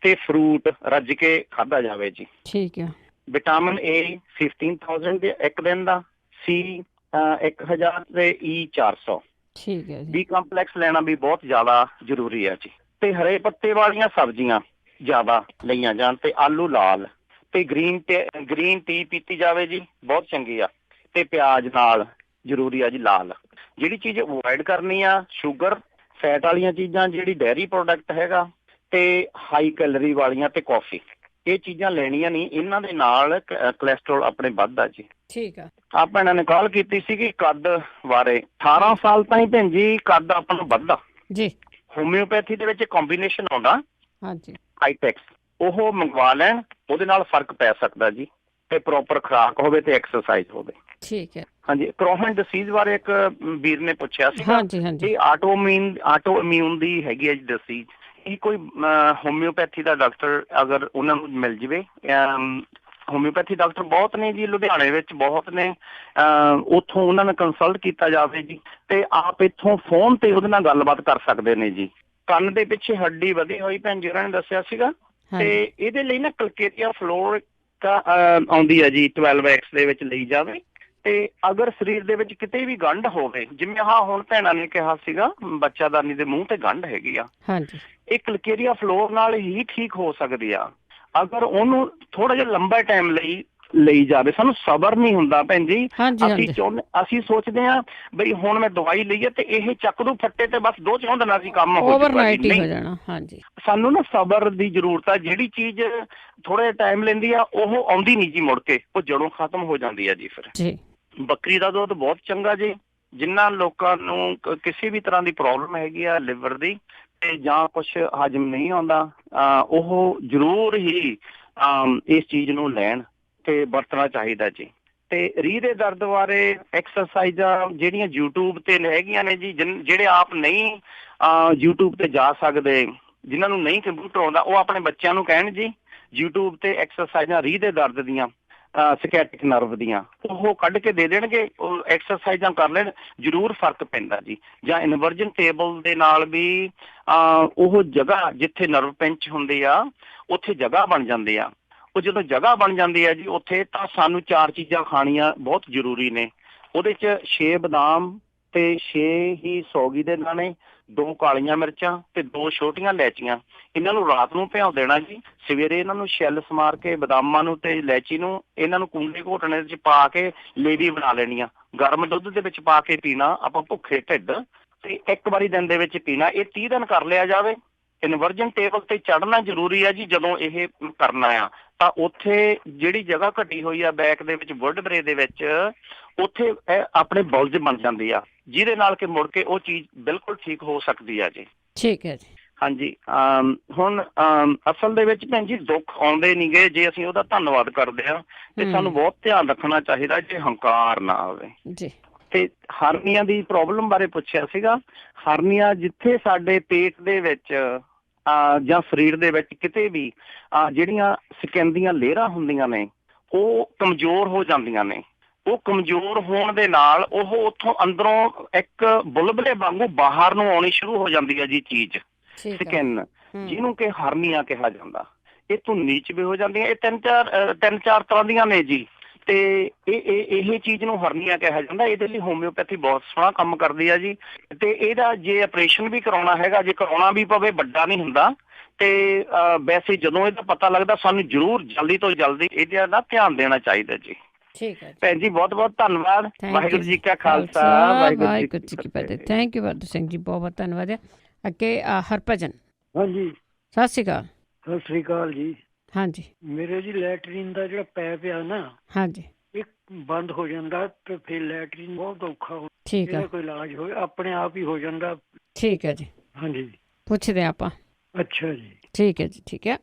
ਤੇ ਫਰੂਟ ਰੱਜ ਕੇ ਖਾਧਾ ਜਾਵੇ ਜੀ। ਠੀਕ ਹੈ। ਵਿਟਾਮਿਨ ਏ 15,000 ਦੇ 1 ਦਿਨ ਦਾ, ਸੀ 1000 ਤੇ E 400। ਠੀਕ ਹੈ ਜੀ। ਬੀ ਕੰਪਲੈਕਸ ਲੈਣਾ ਵੀ ਬਹੁਤ ਜ਼ਿਆਦਾ ਜ਼ਰੂਰੀ ਹੈ ਜੀ। ਤੇ ਹਰੇ ਪੱਤੇ ਵਾਲੀਆਂ ਸਬਜ਼ੀਆਂ ਜ਼ਿਆਦਾ ਲਈਆਂ ਜਾਣ, ਤੇ ਆਲੂ ਲਾਲ, ਤੇ ਗ੍ਰੀਨ ਟੀ ਪੀਤੀ ਜਾਵੇ ਜੀ, ਬਹੁਤ ਚੰਗੀ ਆ। ਤੇ ਪਿਆਜ਼ ਨਾਲ ਜ਼ਰੂਰੀ ਆ ਜੀ, ਲਾਲ। ਜਿਹੜੀ ਚੀਜ਼ ਅਵੋਇਡ ਕਰਨੀ ਆ, ਸ਼ੂਗਰ, ਫੈਟ ਵਾਲੀਆਂ ਚੀਜ਼ਾਂ, ਜਿਹੜੀ ਡੇਅਰੀ ਪ੍ਰੋਡਕਟ ਹੈਗਾ, ਤੇ ਹਾਈ ਕੈਲਰੀ ਵਾਲੀਆਂ, ਤੇ ਕੌਫੀ, ਇਹ ਚੀਜ਼ਾਂ ਲੈਣੀਆਂ ਨਹੀਂ। ਇਹਨਾਂ ਦੇ ਨਾਲ ਕੋਲੈਸਟਰੋਲ ਆਪਣੇ ਵੱਧਦਾ ਜੀ। ਠੀਕ ਆ। ਆਪਾਂ ਇਹਨਾਂ ਨੇ ਕਾਲ ਕੀਤੀ ਸੀਗੀ ਕੱਦ ਬਾਰੇ। 18 ਸਾਲ ਤਾਈਂ ਭੈਣ ਜੀ ਕੱਦ ਆਪਣਾ ਵੱਧਦਾ ਜੀ। ਹੋਮਿਓਪੈਥੀ ਦੇ ਵਿੱਚ ਕੰਬੀਨੇਸ਼ਨ ਆਉਂਦਾ, ਹਾਂਜੀ, ਹਾਈਟੈਕਸ, ਉਹ ਮੰਗਵਾ ਲੈਣ, ਉਹਦੇ ਨਾਲ ਫਰਕ ਪੈ ਸਕਦਾ ਜੀ। ਤੇ ਪ੍ਰੋਪਰ ਖੁਰਾਕ ਹੋਵੇ ਤੇ ਐਕਸਰਸਾਈਜ਼ ਹੋਵੇ। ਠੀਕ ਹੈ। ਹਾਂਜੀ। ਕ੍ਰੋਹਨ ਡਿਸੀਜ਼ ਬਾਰੇ ਇੱਕ ਵੀਰ ਨੇ ਪੁੱਛਿਆ ਸੀ। ਇਹ ਆਟੋ ਇਮਿਊਨ ਦੀ ਹੈਗੀ ਹੈ ਜੀ ਡਿਸੀਜ਼। ਇਹ ਕੋਈ ਹੋਮਿਓਪੈਥੀ ਦਾ ਡਾਕਟਰ ਅਗਰ ਉਹਨਾਂ ਨੂੰ ਮਿਲ ਜਾਵੇ, ਹੋਮਿਓਪੈਥੀ ਡਾਕਟਰ ਬਹੁਤ ਨੇ ਜੀ, ਲੁਧਿਆਣੇ ਵਿੱਚ ਬਹੁਤ ਨੇ, ਉੱਥੋਂ ਉਹਨਾਂ ਨਾਲ ਕੰਸਲਟ ਕੀਤਾ ਜਾਵੇ ਜੀ। ਤੇ ਆਪ ਇੱਥੋਂ ਫੋਨ ਤੇ ਉਹਦੇ ਨਾਲ ਗੱਲਬਾਤ ਕਰ ਸਕਦੇ ਨੇ ਜੀ। ਕੰਨ ਦੇ ਪਿੱਛੇ ਹੱਡੀ ਵਧੀ ਹੋਈ ਭੈਣ ਜੀ ਉਹਨਾਂ ਨੇ ਦੱਸਿਆ ਸੀਗਾ, ਤੇ ਇਹਦੇ ਲਈ ਨਾ ਕਲਕੇਰੀਆ ਫਲੋਰ ਆਉਂਦੀ ਹੈ ਜੀ, 12X ਦੇ ਵਿੱਚ ਲਈ ਜਾਵੇ। ਤੇ ਅਗਰ ਸਰੀਰ ਦੇ ਵਿੱਚ ਕਿਤੇ ਵੀ ਗੰਢ ਹੋਵੇ, ਜਿਵੇਂ ਹੁਣ ਭੈਣਾਂ ਨੇ ਕਿਹਾ ਸੀਗਾ ਬੱਚਾਦਾਨੀ ਦੇ ਮੂੰਹ ਤੇ ਗੰਢ ਹੈਗੀ ਆ, ਇਹ ਕਲਕੇਰੀਆ ਫਲੋਰ ਨਾਲ ਹੀ ਠੀਕ ਹੋ ਸਕਦੀ ਆ। ਅਗਰ ਉਹਨੂੰ ਥੋੜਾ ਜਿਹਾ ਲੰਬਾ ਟਾਈਮ ਲਈ ਲਈ ਜਾਵੇ। ਸਾਨੂੰ ਸਬਰ ਨਹੀਂ ਹੁੰਦਾ ਭੈਣ ਜੀ। ਅਸੀਂ ਸੋਚਦੇ ਹਾਂ ਬਈ ਹੁਣ ਮੈਂ ਦਵਾਈ ਲਈ ਹੈ ਤੇ ਇਹ ਚੱਕ ਦੂ ਫੱਟੇ ਤੇ ਬਸ 2-4 ਦਿਨਾਂ ਦੀ ਕੰਮ ਹੋ ਜਾਣਾ। ਸਾਨੂੰ ਨਾ ਸਬਰ ਦੀ ਜ਼ਰੂਰਤ ਆ। ਜਿਹੜੀ ਚੀਜ਼ ਥੋੜਾ ਟਾਈਮ ਲੈਂਦੀ ਆ ਉਹ ਆਉਂਦੀ ਨਹੀਂ ਜੀ ਮੁੜ ਕੇ, ਉਹ ਜੜੋਂ ਖਤਮ ਹੋ ਜਾਂਦੀ ਆ ਜੀ। ਫਿਰ ਬੱਕਰੀ ਦਾ ਦੁੱਧ ਬਹੁਤ ਚੰਗਾ ਜੀ। ਜਿਨ੍ਹਾਂ ਲੋਕਾਂ ਨੂੰ ਕਿਸੇ ਵੀ ਤਰ੍ਹਾਂ ਦੀ ਪ੍ਰੋਬਲਮ ਹੈਗੀ ਆ ਲਿਵਰ ਦੀ ਤੇ ਜਾਂ ਕੁਛ ਹਜਮ ਨਹੀਂ ਆਉਂਦਾ, ਉਹ ਜ਼ਰੂਰ ਹੀ ਇਸ ਚੀਜ਼ ਨੂੰ ਲੈਣ ਤੇ ਵਰਤਣਾ ਚਾਹੀਦਾ ਜੀ। ਤੇ ਰੀੜ੍ਹ ਦੇ ਦਰਦ ਬਾਰੇ ਐਕਸਰਸਾਈਜ਼ਾਂ ਜਿਹੜੀਆਂ YouTube ਤੇ ਹੈਗੀਆਂ ਨੇ ਜੀ, ਜਿਹੜੇ ਆਪ ਨਹੀਂ YouTube ਤੇ ਜਾ ਸਕਦੇ, ਜਿਨ੍ਹਾਂ ਨੂੰ ਨਹੀਂ ਕੰਪਿਊਟਰ ਆਉਂਦਾ, ਉਹ ਆਪਣੇ ਬੱਚਿਆਂ ਨੂੰ ਕਹਿਣ ਜੀ YouTube ਤੇ ਐਕਸਰਸਾਈਜ਼ਾਂ ਰੀੜ੍ਹ ਦੇ ਦਰਦ ਦੀਆਂ, ਸਕੈਟਿਕ ਨਰਵ ਦੀਆਂ, ਉਹ ਕੱਢ ਕੇ ਦੇ ਦੇਣਗੇ। ਉਹ ਐਕਸਰਸਾਈਜ਼ਾਂ ਕਰ ਲੈਣ, ਜ਼ਰੂਰ ਫਰਕ ਪੈਂਦਾ ਜੀ। ਜਾਂ ਇਨਵਰਜਨ ਟੇਬਲ ਦੇ ਨਾਲ ਵੀ ਉਹ ਜਗ੍ਹਾ ਜਿੱਥੇ ਨਰਵ ਪਿੰਚ ਹੁੰਦੇ ਆ ਉੱਥੇ ਜਗ੍ਹਾ ਬਣ ਜਾਂਦੇ ਆ। ਉਹ ਜਦੋਂ ਜਗ੍ਹਾ ਬਣ ਜਾਂਦੀ ਹੈ ਜੀ ਉੱਥੇ, ਤਾਂ ਸਾਨੂੰ 4 ਚੀਜ਼ਾਂ ਖਾਣੀਆਂ ਬਹੁਤ ਜ਼ਰੂਰੀ ਨੇ। ਉਹਦੇ 'ਚ 6 ਬਦਾਮ ਤੇ 6 ਹੀ ਸੌਗੀ ਦੇ ਦਾਣੇ, 2 ਕਾਲੀਆਂ ਮਿਰਚਾਂ ਤੇ 2 ਛੋਟੀਆਂ ਇਲਾਇਚੀਆਂ। ਇਹਨਾਂ ਨੂੰ ਰਾਤ ਨੂੰ ਭਿਉਂ ਦੇਣਾ ਜੀ। ਸਵੇਰੇ ਇਹਨਾਂ ਨੂੰ ਛਿੱਲ ਸਮਾਰ ਕੇ ਬਦਾਮਾਂ ਨੂੰ ਤੇ ਇਲਾਇਚੀ ਨੂੰ ਇਹਨਾਂ ਨੂੰ ਕੂੰਡੇ ਘੋਟਣੇ 'ਚ ਪਾ ਕੇ ਲੇਵੀ ਬਣਾ ਲੈਣੀ ਆ। ਗਰਮ ਦੁੱਧ ਦੇ ਵਿੱਚ ਪਾ ਕੇ ਪੀਣਾ ਆਪਾਂ ਭੁੱਖੇ ਢਿੱਡ, ਤੇ 1 ਵਾਰੀ ਦਿਨ ਦੇ ਵਿੱਚ ਪੀਣਾ। ਇਹ 30 ਦਿਨ ਕਰ ਲਿਆ ਜਾਵੇ। ਇਨਵਰਜਨ ਟੇਬਲ ਤੇ ਚੜ੍ਹਨਾ ਜ਼ਰੂਰੀ ਆ ਜੀ। ਜਦੋਂ ਇਹ ਕਰਨਾ ਆ ਤਾਂ ਉੱਥੇ ਜਿਹੜੀ ਜਗ੍ਹਾ ਘਟੀ ਹੋਈ ਆ ਬੈਕ ਦੇ ਵਿੱਚ, ਵਰਟੇਬਰੇ ਦੇ ਵਿੱਚ, ਉੱਥੇ ਆਪਣੇ ਬੁਲਜ ਬਣ ਜਾਂਦੀ ਆ, ਜਿਹਦੇ ਨਾਲ ਕਿ ਮੁੜ ਕੇ ਉਹ ਚੀਜ਼ ਬਿਲਕੁਲ ਠੀਕ ਹੋ ਸਕਦੀ ਆ ਜੀ। ਠੀਕ ਹੈ ਜੀ। ਹਾਂਜੀ। ਹੁਣ ਅਸਲ ਦੇ ਵਿੱਚ ਭੈਣ ਜੀ ਦੁੱਖ ਆਉਂਦੇ ਨੀ ਗੇ ਜੇ ਅਸੀਂ ਉਹਦਾ ਧੰਨਵਾਦ ਕਰਦੇ ਹਾਂ। ਤੇ ਸਾਨੂੰ ਬਹੁਤ ਧਿਆਨ ਰੱਖਣਾ ਚਾਹੀਦਾ ਜੇ ਹੰਕਾਰ ਨਾ ਆਵੇ ਜੀ। ਤੇ ਹਰਨੀਆ ਦੀ ਪ੍ਰੋਬਲਮ ਬਾਰੇ ਪੁੱਛਿਆ ਸੀਗਾ। ਹਰਨੀਆ ਜਿੱਥੇ ਸਾਡੇ ਪੇਟ ਦੇ ਵਿੱਚ ਜਾਂ ਸਰੀਰ ਦੇ ਵਿੱਚ ਕਿਤੇ ਵੀ ਜਿਹੜੀਆਂ ਸਕਿਨ ਦੀਆਂ ਲੇਅਰਾਂ ਹੁੰਦੀਆਂ ਨੇ ਉਹ ਕਮਜ਼ੋਰ ਹੋ ਜਾਂਦੀਆਂ ਨੇ। ਉਹ ਕਮਜ਼ੋਰ ਹੋਣ ਦੇ ਨਾਲ ਉਹ ਉੱਥੋਂ ਅੰਦਰੋਂ ਇੱਕ ਬੁਲਬੁਲੇ ਵਾਂਗੂ ਬਾਹਰ ਨੂੰ ਆਉਣੀ ਸ਼ੁਰੂ ਹੋ ਜਾਂਦੀ ਹੈ ਜੀ ਚੀਜ਼, ਸਕਿਨ, ਜਿਹਨੂੰ ਕਿ ਹਰਨੀਆ ਕਿਹਾ ਜਾਂਦਾ। ਇਹ ਧੁੰਨੀ ਚ ਵੀ ਹੋ ਜਾਂਦੀਆਂ। ਇਹ ਤਿੰਨ ਚਾਰ ਤਰ੍ਹਾਂ ਦੀਆਂ ਨੇ ਜੀ। ਤੇ ਇਹ ਚੀਜ਼ ਨੂੰ ਹਰਨੀਆ ਕਿਹਾ ਜਾਂਦਾ। ਇਹਦੇ ਲਈ ਹੋਮਿਓਪੈਥੀ ਬਹੁਤ ਸੋਹਣਾ ਕੰਮ ਕਰਦੀ ਆ ਜੀ। ਤੇ ਇਹਦਾ ਜੇ ਆਪਰੇਸ਼ਨ ਵੀ ਕਰਾਉਣਾ ਹੈਗਾ, ਜੇ ਕਰਾਉਣਾ ਵੀ ਪਵੇ, ਵੱਡਾ ਨਹੀਂ ਹੁੰਦਾ। ਤੇ ਵੈਸੇ ਜਦੋਂ ਇਹਦਾ ਪਤਾ ਲੱਗਦਾ ਸਾਨੂੰ ਜ਼ਰੂਰ ਜਲਦੀ ਤੋਂ ਜਲਦੀ ਇਹਦੇ ਨਾਲ ਧਿਆਨ ਦੇਣਾ ਚਾਹੀਦਾ ਜੀ। ਠੀਕ ਹੈ ਭੈਣ ਜੀ, ਬਹੁਤ ਬਹੁਤ ਧੰਨਵਾਦ। ਵਾਹਿਗੁਰੂ ਜੀ ਕਾ ਖਾਲਸਾ, ਵਾਹਿਗੁਰੂ ਜੀ ਕੀ ਫਤਿਹ। ਥੈਂਕ ਯੂ ਵਾਧੂ ਸਿੰਘ ਜੀ, ਬਹੁਤ ਬਹੁਤ ਧੰਨਵਾਦ ਹੈ। ਅੱਗੇ ਹਰਭਜਨ। ਹਾਂਜੀ, ਸਤਿ ਸ਼੍ਰੀ ਅਕਾਲ। ਸਤਿ ਸ਼੍ਰੀ ਅਕਾਲ ਜੀ। ਹਾਂਜੀ, ਮੇਰੇ ਜੀ ਲੈਟਰੀਨ ਦਾ ਜਿਹੜਾ ਪੈਪ ਆ ਨਾ, ਹਾਂਜੀ, ਇਹ ਬੰਦ ਹੋ ਜਾਂਦਾ ਤੇ ਫਿਰ ਲੈਟਰੀਨ ਬਹੁਤ ਔਖਾ ਹੋ। ਠੀਕ ਹੈ, ਕੋਈ ਇਲਾਜ ਹੋਵੇ ਆਪਣੇ ਆਪ ਹੀ ਹੋ ਜਾਂਦਾ। ਠੀਕ ਹੈ ਜੀ। ਹਾਂਜੀ, ਪੁੱਛਦੇ ਆਪਾਂ। ਅੱਛਾ ਜੀ, ਠੀਕ ਹੈ ਜੀ, ਠੀਕ ਹੈ।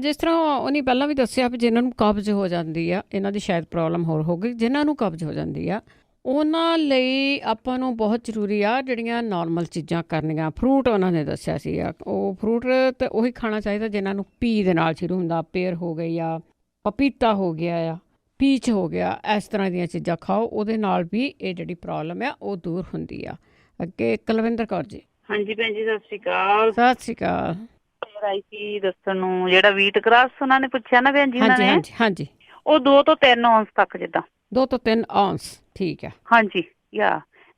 ਜਿਸ ਤਰ੍ਹਾਂ ਉਹਨੇ ਪਹਿਲਾਂ ਵੀ ਦੱਸਿਆ ਵੀ ਜਿਹਨਾਂ ਨੂੰ ਕਬਜ਼ ਹੋ ਜਾਂਦੀ ਆ, ਇਹਨਾਂ ਦੀ ਸ਼ਾਇਦ ਪ੍ਰੋਬਲਮ ਹੋਰ ਹੋ ਗਈ, ਜਿਹਨਾਂ ਨੂੰ ਕਬਜ਼ ਹੋ ਜਾਂਦੀ ਆ ਉਹਨਾਂ ਲਈ ਆਪਾਂ ਨੂੰ ਬਹੁਤ ਜ਼ਰੂਰੀ ਆ ਜਿਹੜੀਆਂ ਨੋਰਮਲ ਚੀਜ਼ਾਂ ਕਰਨੀਆਂ। ਫਰੂਟ ਉਹਨਾਂ ਨੇ ਦੱਸਿਆ ਸੀ ਉਹ ਫਰੂਟ ਤਾਂ ਉਹੀ ਖਾਣਾ ਚਾਹੀਦਾ ਜਿਹਨਾਂ ਨੂੰ ਪੀ ਦੇ ਨਾਲ ਸ਼ੁਰੂ ਹੁੰਦਾ। ਪੇਰ ਹੋ ਗਈ ਆ, ਪਪੀਤਾ ਹੋ ਗਿਆ ਆ, ਪੀਚ ਹੋ ਗਿਆ, ਇਸ ਤਰ੍ਹਾਂ ਦੀਆਂ ਚੀਜ਼ਾਂ ਖਾਓ। ਉਹਦੇ ਨਾਲ ਵੀ ਇਹ ਜਿਹੜੀ ਪ੍ਰੋਬਲਮ ਆ ਉਹ ਦੂਰ ਹੁੰਦੀ ਆ। ਅੱਗੇ ਕੁਲਵਿੰਦਰ ਕੌਰ ਜੀ। ਹਾਂਜੀ ਭੈਣ ਜੀ, ਸਤਿ ਸ਼੍ਰੀ ਅਕਾਲ। ਸਤਿ ਸ਼੍ਰੀ ਅਕਾਲ। ਆਈ ਸੀ ਦੱਸਣ ਨੂੰ ਜਿਹੜਾ ਵੀਟ ਕ੍ਰਾਸ ਉਹਨਾਂ ਨੇ ਪੁੱਛਿਆ ਨਾ ਭੈਣ ਜੀ, ਹਾਂਜੀ ਹਾਂਜੀ, ਉਹ 2 ਤੋਂ 3 ਔਂਸ ਤੱਕ, ਜਿੱਦਾਂ 2 ਤੋਂ 3 ਔਂਸ। ਠੀਕ ਹੈ। ਹਾਂਜੀ,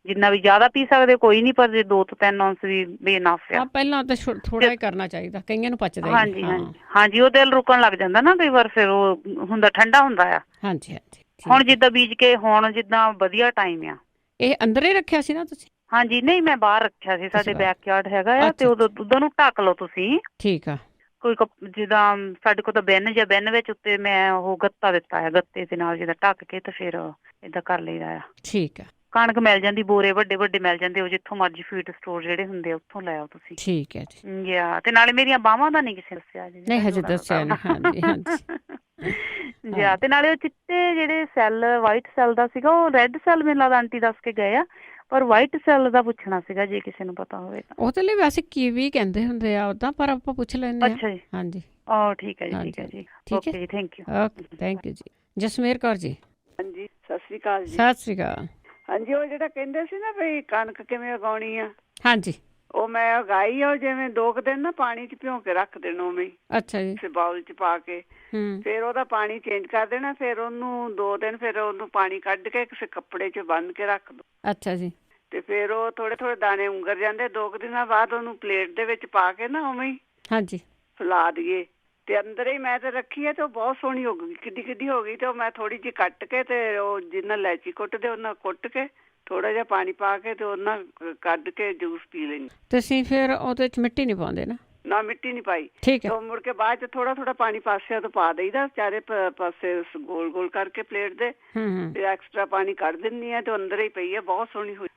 ਜਿੰਨਾ ਵੀ ਜ਼ਿਆਦਾ ਪੀ ਸਕਦੇ ਕੋਈ ਨਹੀਂ, ਪਰ ਜੇ 2 ਤੋਂ 3 ਔਂਸ ਵੀ ਇਨਫ ਆ। ਪਹਿਲਾਂ ਤਾਂ ਥੋੜਾ ਹੀ ਕਰਨਾ ਚਾਹੀਦਾ, ਕਈਆਂ ਨੂੰ ਪਚਦਾ। ਹਾਂਜੀ ਹਾਂਜੀ ਹਾਂਜੀ, ਉਹ ਦਿਲ ਰੁਕਣ ਲੱਗ ਜਾਂਦਾ ਨਾ ਕਈ ਵਾਰ, ਫਿਰ ਉਹ ਹੁੰਦਾ ਠੰਡਾ ਹੁੰਦਾ ਆ। ਹਾਂਜੀ ਹਾਂਜੀ। ਹੁਣ ਜਿੱਦਾਂ ਬੀਜ ਕੇ ਹੁਣ ਜਿੱਦਾਂ ਵਧੀਆ ਟਾਈਮ ਆ। ਇਹ ਅੰਦਰ ਹੀ ਰੱਖਿਆ ਸੀ ਨਾ ਤੁਸੀਂ? ਹਾਂਜੀ, ਨਹੀਂ ਮੈਂ ਬਾਹਰ ਰੱਖਿਆ ਸੀ, ਸਾਡੇ ਬੈਕਯਾਰਡ ਹੈਗਾ ਆ, ਤੇ ਉਦੋਂ ਨੂੰ ਢੱਕ ਲਓ ਤੁਸੀਂ। ਠੀਕ ਆ। ਕੋਈ ਜਿੱਦਾਂ ਸਾਡੇ ਕੋਲ ਤਾਂ ਬਿੰਨ ਜਾਂ ਬਿੰਨ ਵਿੱਚ ਉੱਤੇ ਮੈਂ ਉਹ ਗੱਤਾ ਦਿੱਤਾ ਹੈ, ਗੱਤੇ ਦੇ ਨਾਲ ਜਿੱਦਾਂ ਢੱਕ ਕੇ ਤੇ ਫਿਰ ਏਦਾਂ ਕਰ ਲਈਦਾ ਆ। ਠੀਕ ਆ। ਕਣਕ ਮਿਲ ਜਾਂਦੀ, ਬੋਰੇ ਵੱਡੇ ਵੱਡੇ ਮਿਲ ਜਾਂਦੇ, ਉਹ ਜਿੱਥੋਂ ਮਰਜ਼ੀ ਫੀਡ ਸਟੋਰ ਜਿਹੜੇ ਹੁੰਦੇ ਆ ਉੱਥੋਂ ਲੈ ਆਓ ਤੁਸੀਂ। ਠੀਕ ਹੈ ਜੀ। ਤੇ ਨਾਲੇ ਮੇਰੀਆਂ ਬਾਹਾਂ ਦਾ ਨਹੀਂ ਕਿਸੇ ਦੱਸਿਆ ਜੀ। ਨਹੀਂ ਹਜੇ ਦੱਸਿਆ ਨਹੀਂ। ਹਾਂਜੀ ਹਾਂਜੀ। ਤੇ ਨਾਲੇ ਉਹ ਚਿੱਟੇ ਜਿਹੜੇ ਸੈੱਲ, ਵਾਈਟ ਸੈੱਲ ਦਾ ਸੀਗਾ, ਉਹ ਰੈੱਡ ਸੈੱਲ ਮੈਨੂੰ ਲੱਗਦਾ ਆਂਟੀ ਦੱਸ ਕੇ ਗਏ ਆ, ਪਰ ਵਾਈਟ ਸੈੱਲ ਦਾ ਪੁੱਛਣਾ ਸੀਗਾ ਜੇ ਕਿਸੇ ਨੂੰ ਪਤਾ ਹੋਵੇ ਤਾਂ। ਉਹਦੇ ਲਈ ਵੈਸੇ ਕੀਵੀ ਕਹਿੰਦੇ ਹੁੰਦੇ ਆ ਉਦਾਂ, ਪਰ ਆਪਾਂ ਪੁੱਛ ਲੈਂਦੇ ਆ। ਅੱਛਾ ਜੀ। ਹਾਂਜੀ। ਠੀਕ ਹੈ ਜੀ, ਠੀਕ ਹੈ ਜੀ। ਓਕੇ ਜੀ, thank you. Okay, thank you ਜੀ। ਜਸਮੇਰ ਕੌਰ ਜੀ। ਹਾਂਜੀ, ਸਤਿ ਸ਼੍ਰੀ ਅਕਾਲ ਜੀ। ਸਤਿ ਸ਼੍ਰੀ ਅਕਾਲ। ਹਾਂਜੀ, ਉਹ ਜਿਹੜਾ ਕਹਿੰਦੇ ਸੀ ਨਾ ਵੀ ਕਣਕ ਕਿਵੇਂ ਉਗਾਉਣੀ ਆ, ਹਾਂਜੀ, ਉਹ ਮੈਂ ਉਗਾਈ ਆ। ਜਿਵੇਂ 2 ਦਿਨ ਨਾ ਪਾਣੀ 'ਚ ਭਿਉਂ ਕੇ ਰੱਖ ਦੇਣਾ ਉਵੇਂ। ਅੱਛਾ ਜੀ। ਕਿਸੇ ਬਾਉਲ 'ਚ ਪਾ ਕੇ ਫਿਰ ਉਹਦਾ ਪਾਣੀ ਚੇਂਜ ਕਰ ਦੇਣਾ। ਫਿਰ ਉਹਨੂੰ 2 ਦਿਨ ਫਿਰ ਉਹਨੂੰ ਪਾਣੀ ਕੱਢ ਕੇ ਕਿਸੇ ਕੱਪੜੇ 'ਚ ਬੰਨ੍ਹ ਕੇ ਰੱਖ ਦੋ। ਅੱਛਾ ਜੀ। ਤੇ ਫਿਰ ਉਹ ਥੋੜੇ ਥੋੜੇ ਦਾਣੇ ਉਂਗਰ ਜਾਂਦੇ। 2 ਦਿਨਾਂ ਬਾਅਦ ਉਹਨੂੰ ਪਲੇਟ ਦੇ ਵਿੱਚ ਪਾ ਕੇ ਨਾ ਉਵੇਂ ਹੀ ਹਾਂਜੀ ਫੈਲਾ ਦਈਏ। ਤੇ ਅੰਦਰ ਹੀ ਮੈਂ ਤੇ ਰੱਖੀ ਹੈ ਤੇ ਉਹ ਬਹੁਤ ਸੋਹਣੀ ਹੋ ਗਈ, ਕਿੱਡੀ ਕਿੱਡੀ ਹੋ ਗਈ। ਤੇ ਉਹ ਮੈਂ ਥੋੜੀ ਜਿਹੀ ਕੱਟ ਕੇ ਤੇ ਉਹ ਜਿੰਨਾ ਇਲਾਇਚੀ ਕੁੱਟਦੇ ਉਹਨਾਂ ਕੁੱਟ ਕੇ ਥੋੜਾ ਜਿਹਾ ਪਾਣੀ ਪਾ ਕੇ ਤੇ ਉਹਨਾਂ ਕੱਢ ਕੇ ਜੂਸ ਪੀ ਲੈਂਦੀ। ਤੁਸੀਂ ਫਿਰ ਉਹਦੇ ਚ ਮਿੱਟੀ ਨਹੀਂ ਪਾਉਂਦੇ ਨਾ? ਨਾ ਮਿੱਟੀ ਨਹੀਂ ਪਾਈ। ਠੀਕ ਹੈ। ਤੇ ਮੁੜ ਕੇ ਬਾਅਦ ਚ ਥੋੜਾ ਥੋੜਾ ਪਾਣੀ ਪਾਸਿਆਂ ਤੋਂ ਪਾ ਦੇਈਦਾ, ਚਾਰੇ ਪਾਸੇ ਗੋਲ ਗੋਲ ਕਰਕੇ ਪਲੇਟ ਦੇ ਤੇ ਐਕਸਟਰਾ ਪਾਣੀ ਕੱਢ ਦਿੰਦੀ ਆ ਤੇ ਅੰਦਰ ਹੀ ਪਈ ਹੈ, ਬਹੁਤ ਸੋਹਣੀ ਹੋਈ।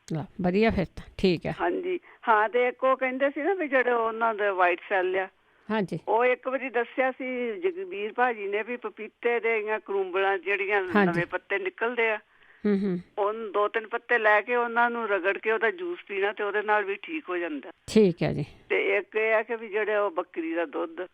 ਵਧੀਆ ਫਿਰ ਤਾਂ ਠੀਕ ਹੈ। ਹਾਂਜੀ ਹਾਂ। ਤੇ ਇੱਕ ਉਹ ਕਹਿੰਦੇ ਸੀ ਨਾ ਵੀ ਜਿਹੜੇ ਉਹਨਾਂ ਦੇ ਵਾਈਟ ਸੈੱਲ ਆ, ਹਾਂਜੀ, ਉਹ ਇੱਕ ਵਾਰੀ ਦੱਸਿਆ ਸੀ ਜਗਬੀਰ ਭਾਜੀ ਨੇ ਵੀ ਪਪੀਤੇ ਦੇ ਕਰੂੰਬਲਾਂ ਜਿਹੜੀਆਂ ਨਵੇਂ ਪੱਤੇ ਨਿਕਲਦੇ ਆ, ਉਹਨੂੰ 2-3 ਪੱਤੇ ਲੈ ਕੇ ਉਹਨਾਂ ਨੂੰ ਰਗੜ ਕੇ ਉਹਦਾ ਜੂਸ ਪੀਣਾ ਤੇ ਉਹਦੇ ਨਾਲ ਵੀ ਠੀਕ ਹੋ ਜਾਂਦਾ। ਠੀਕ ਹੈ ਜੀ। ਤੇ ਇੱਕ ਇਹ ਆ ਕਿ ਵੀ ਜਿਹੜੇ ਉਹ ਬੱਕਰੀ ਦਾ ਦੁੱਧ,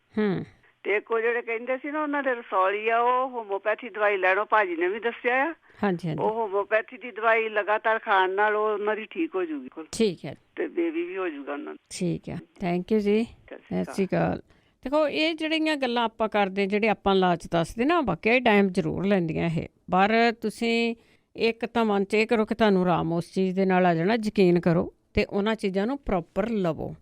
ਤੇ ਇੱਕ ਉਹ ਜਿਹੜੇ ਕਹਿੰਦੇ ਸੀ ਨਾ ਉਹਨਾਂ ਦੇ ਰਸੌਲੀ ਆ, ਉਹ ਹੋਮੋਪੈਥੀ ਦਵਾਈ ਲੈਣੋ ਭਾਜੀ ਨੇ ਵੀ ਦੱਸਿਆ ਆ। ਹਾਂਜੀ, ਉਹ ਹੋਮੋਪੈਥੀ ਦੀ ਦਵਾਈ ਲਗਾਤਾਰ ਖਾਣ ਨਾਲ ਉਹ ਉਹਨਾਂ ਦੀ ਠੀਕ ਹੋ ਜੂਗੀ। ਠੀਕ ਹੈ। ਤੇ ਬੇਬੀ ਵੀ ਹੋ ਜੂਗਾ ਉਹਨਾਂ ਨੂੰ। ਠੀਕ ਹੈ, ਥੈਂਕ ਯੂ ਜੀ, ਸਤਿ ਸ਼੍ਰੀ ਅਕਾਲ। ਦੇਖੋ ਇਹ ਜਿਹੜੀਆਂ ਗੱਲਾਂ ਆਪਾਂ ਕਰਦੇ, ਜਿਹੜੇ ਆਪਾਂ ਇਲਾਜ ਦੱਸਦੇ ਨਾ, ਵਾਕਿਆ ਟਾਈਮ ਜ਼ਰੂਰ ਲੈਂਦੀਆਂ ਇਹ, ਪਰ ਤੁਸੀਂ ਇੱਕ ਤਾਂ ਮਨ 'ਚ ਇਹ ਕਰੋ ਕਿ ਤੁਹਾਨੂੰ ਆਰਾਮ ਉਸ ਚੀਜ਼ ਦੇ ਨਾਲ ਆ ਜਾਣਾ, ਯਕੀਨ ਕਰੋ ਅਤੇ ਉਹਨਾਂ ਚੀਜ਼ਾਂ ਨੂੰ ਪ੍ਰੋਪਰ ਲਵੋ।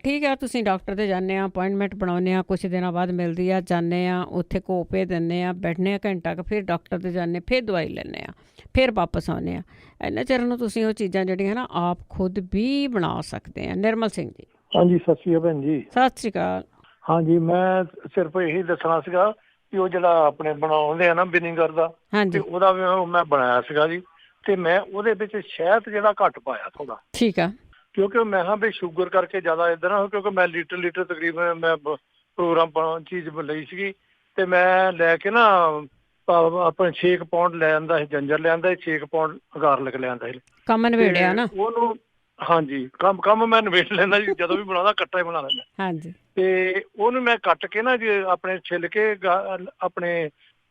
ਠੀਕ ਆ, ਤੁਸੀਂ ਡਾਕਟਰ ਦੇ ਜਾਂਦੇ ਆ, ਅਪੁਆਇੰਟਮੈਂਟ ਬਣਾਉਂਦੇ ਆ, ਕੁਛ ਦਿਨਾਂ ਬਾਅਦ ਮਿਲਦੀ ਆ, ਜਾਂਦੇ ਆ ਉੱਥੇ ਕੋਪੇ ਦਿੰਦੇ ਆ, ਬੈਠਨੇ ਆ ਘੰਟਾ ਕੁ, ਫਿਰ ਡਾਕਟਰ ਦੇ ਜਾਂਦੇ, ਫਿਰ ਦਵਾਈ ਲੈਂਦੇ ਆ, ਫਿਰ ਵਾਪਸ ਆਉਂਦੇ ਆ। ਇੰਨੇ ਚਿਰ ਨੂੰ ਤੁਸੀਂ ਉਹ ਚੀਜ਼ਾਂ ਜਿਹੜੀਆਂ ਨਾ ਆਪ ਖੁਦ ਵੀ ਬਣਾ ਸਕਦੇ ਆ। ਨਿਰਮਲ ਸਿੰਘ ਜੀ। ਹਾਂਜੀ, ਸਤਿ ਸ਼੍ਰੀ ਅਕਾਲ ਭੈਣ ਜੀ। ਸਤਿ ਸ਼੍ਰੀ ਅਕਾਲ। ਹਾਂਜੀ, ਮੈਂ ਸਿਰਫ ਇਹੀ ਦੱਸਣਾ ਸੀਗਾ ਕਿ ਉਹ ਜਿਹੜਾ ਆਪਣੇ ਬਣਾਉਂਦੇ ਆ ਨਾ ਵਿਨੀਗਰ ਦਾ, ਤੇ ਉਹਦਾ ਮੈਂ ਬਣਾਇਆ ਸੀਗਾ ਜੀ, ਤੇ ਮੈਂ ਉਹਦੇ ਵਿੱਚ ਸ਼ਹਿਦ ਜਿਹੜਾ ਘੱਟ ਪਾਇਆ ਥੋੜਾ। ਠੀਕ ਆ। ਕਿਉਂਕਿ ਮੈਂ ਹਾਂ ਵੀ ਸ਼ੂਗਰ ਕਰਕੇ ਜ਼ਿਆਦਾ ਇੱਧਰ ਨਾ, ਕਿਉਂਕਿ ਮੈਂ ਲੀਟਰ ਤਕਰੀਬਨ ਮੈਂ ਪ੍ਰੋਗਰਾਮ ਚੀਜ਼ ਲਈ ਸੀਗੀ, ਤੇ ਮੈਂ ਲੈ ਕੇ ਨਾ ਆਪਣੇ 6 ਪਾਉਂਡ ਲੈ ਆਂਦਾ ਸੀ ਜੰਜਰ, ਲਿਆਂਦਾ 6 ਪਾਉਂਡ ਗਾਰਲਿਕ ਲਿਆਂਦਾ ਸੀ। ਕੰਮ ਨਵੇੜਿਆ ਨਾ ਉਹਨੂੰ। ਹਾਂਜੀ, ਕੰਮ ਮੈਂ ਨਵੇੜ ਲੈਂਦਾ ਜੀ, ਜਦੋਂ ਵੀ ਬਣਾਉਂਦਾ ਇਕੱਠਾ ਹੀ ਬਣਾ ਲੈਂਦਾ। ਹਾਂਜੀ। ਤੇ ਉਹਨੂੰ ਮੈਂ ਕੱਟ ਕੇ ਨਾ ਜੀ ਆਪਣੇ ਛਿੱਲ ਕੇ ਆਪਣੇ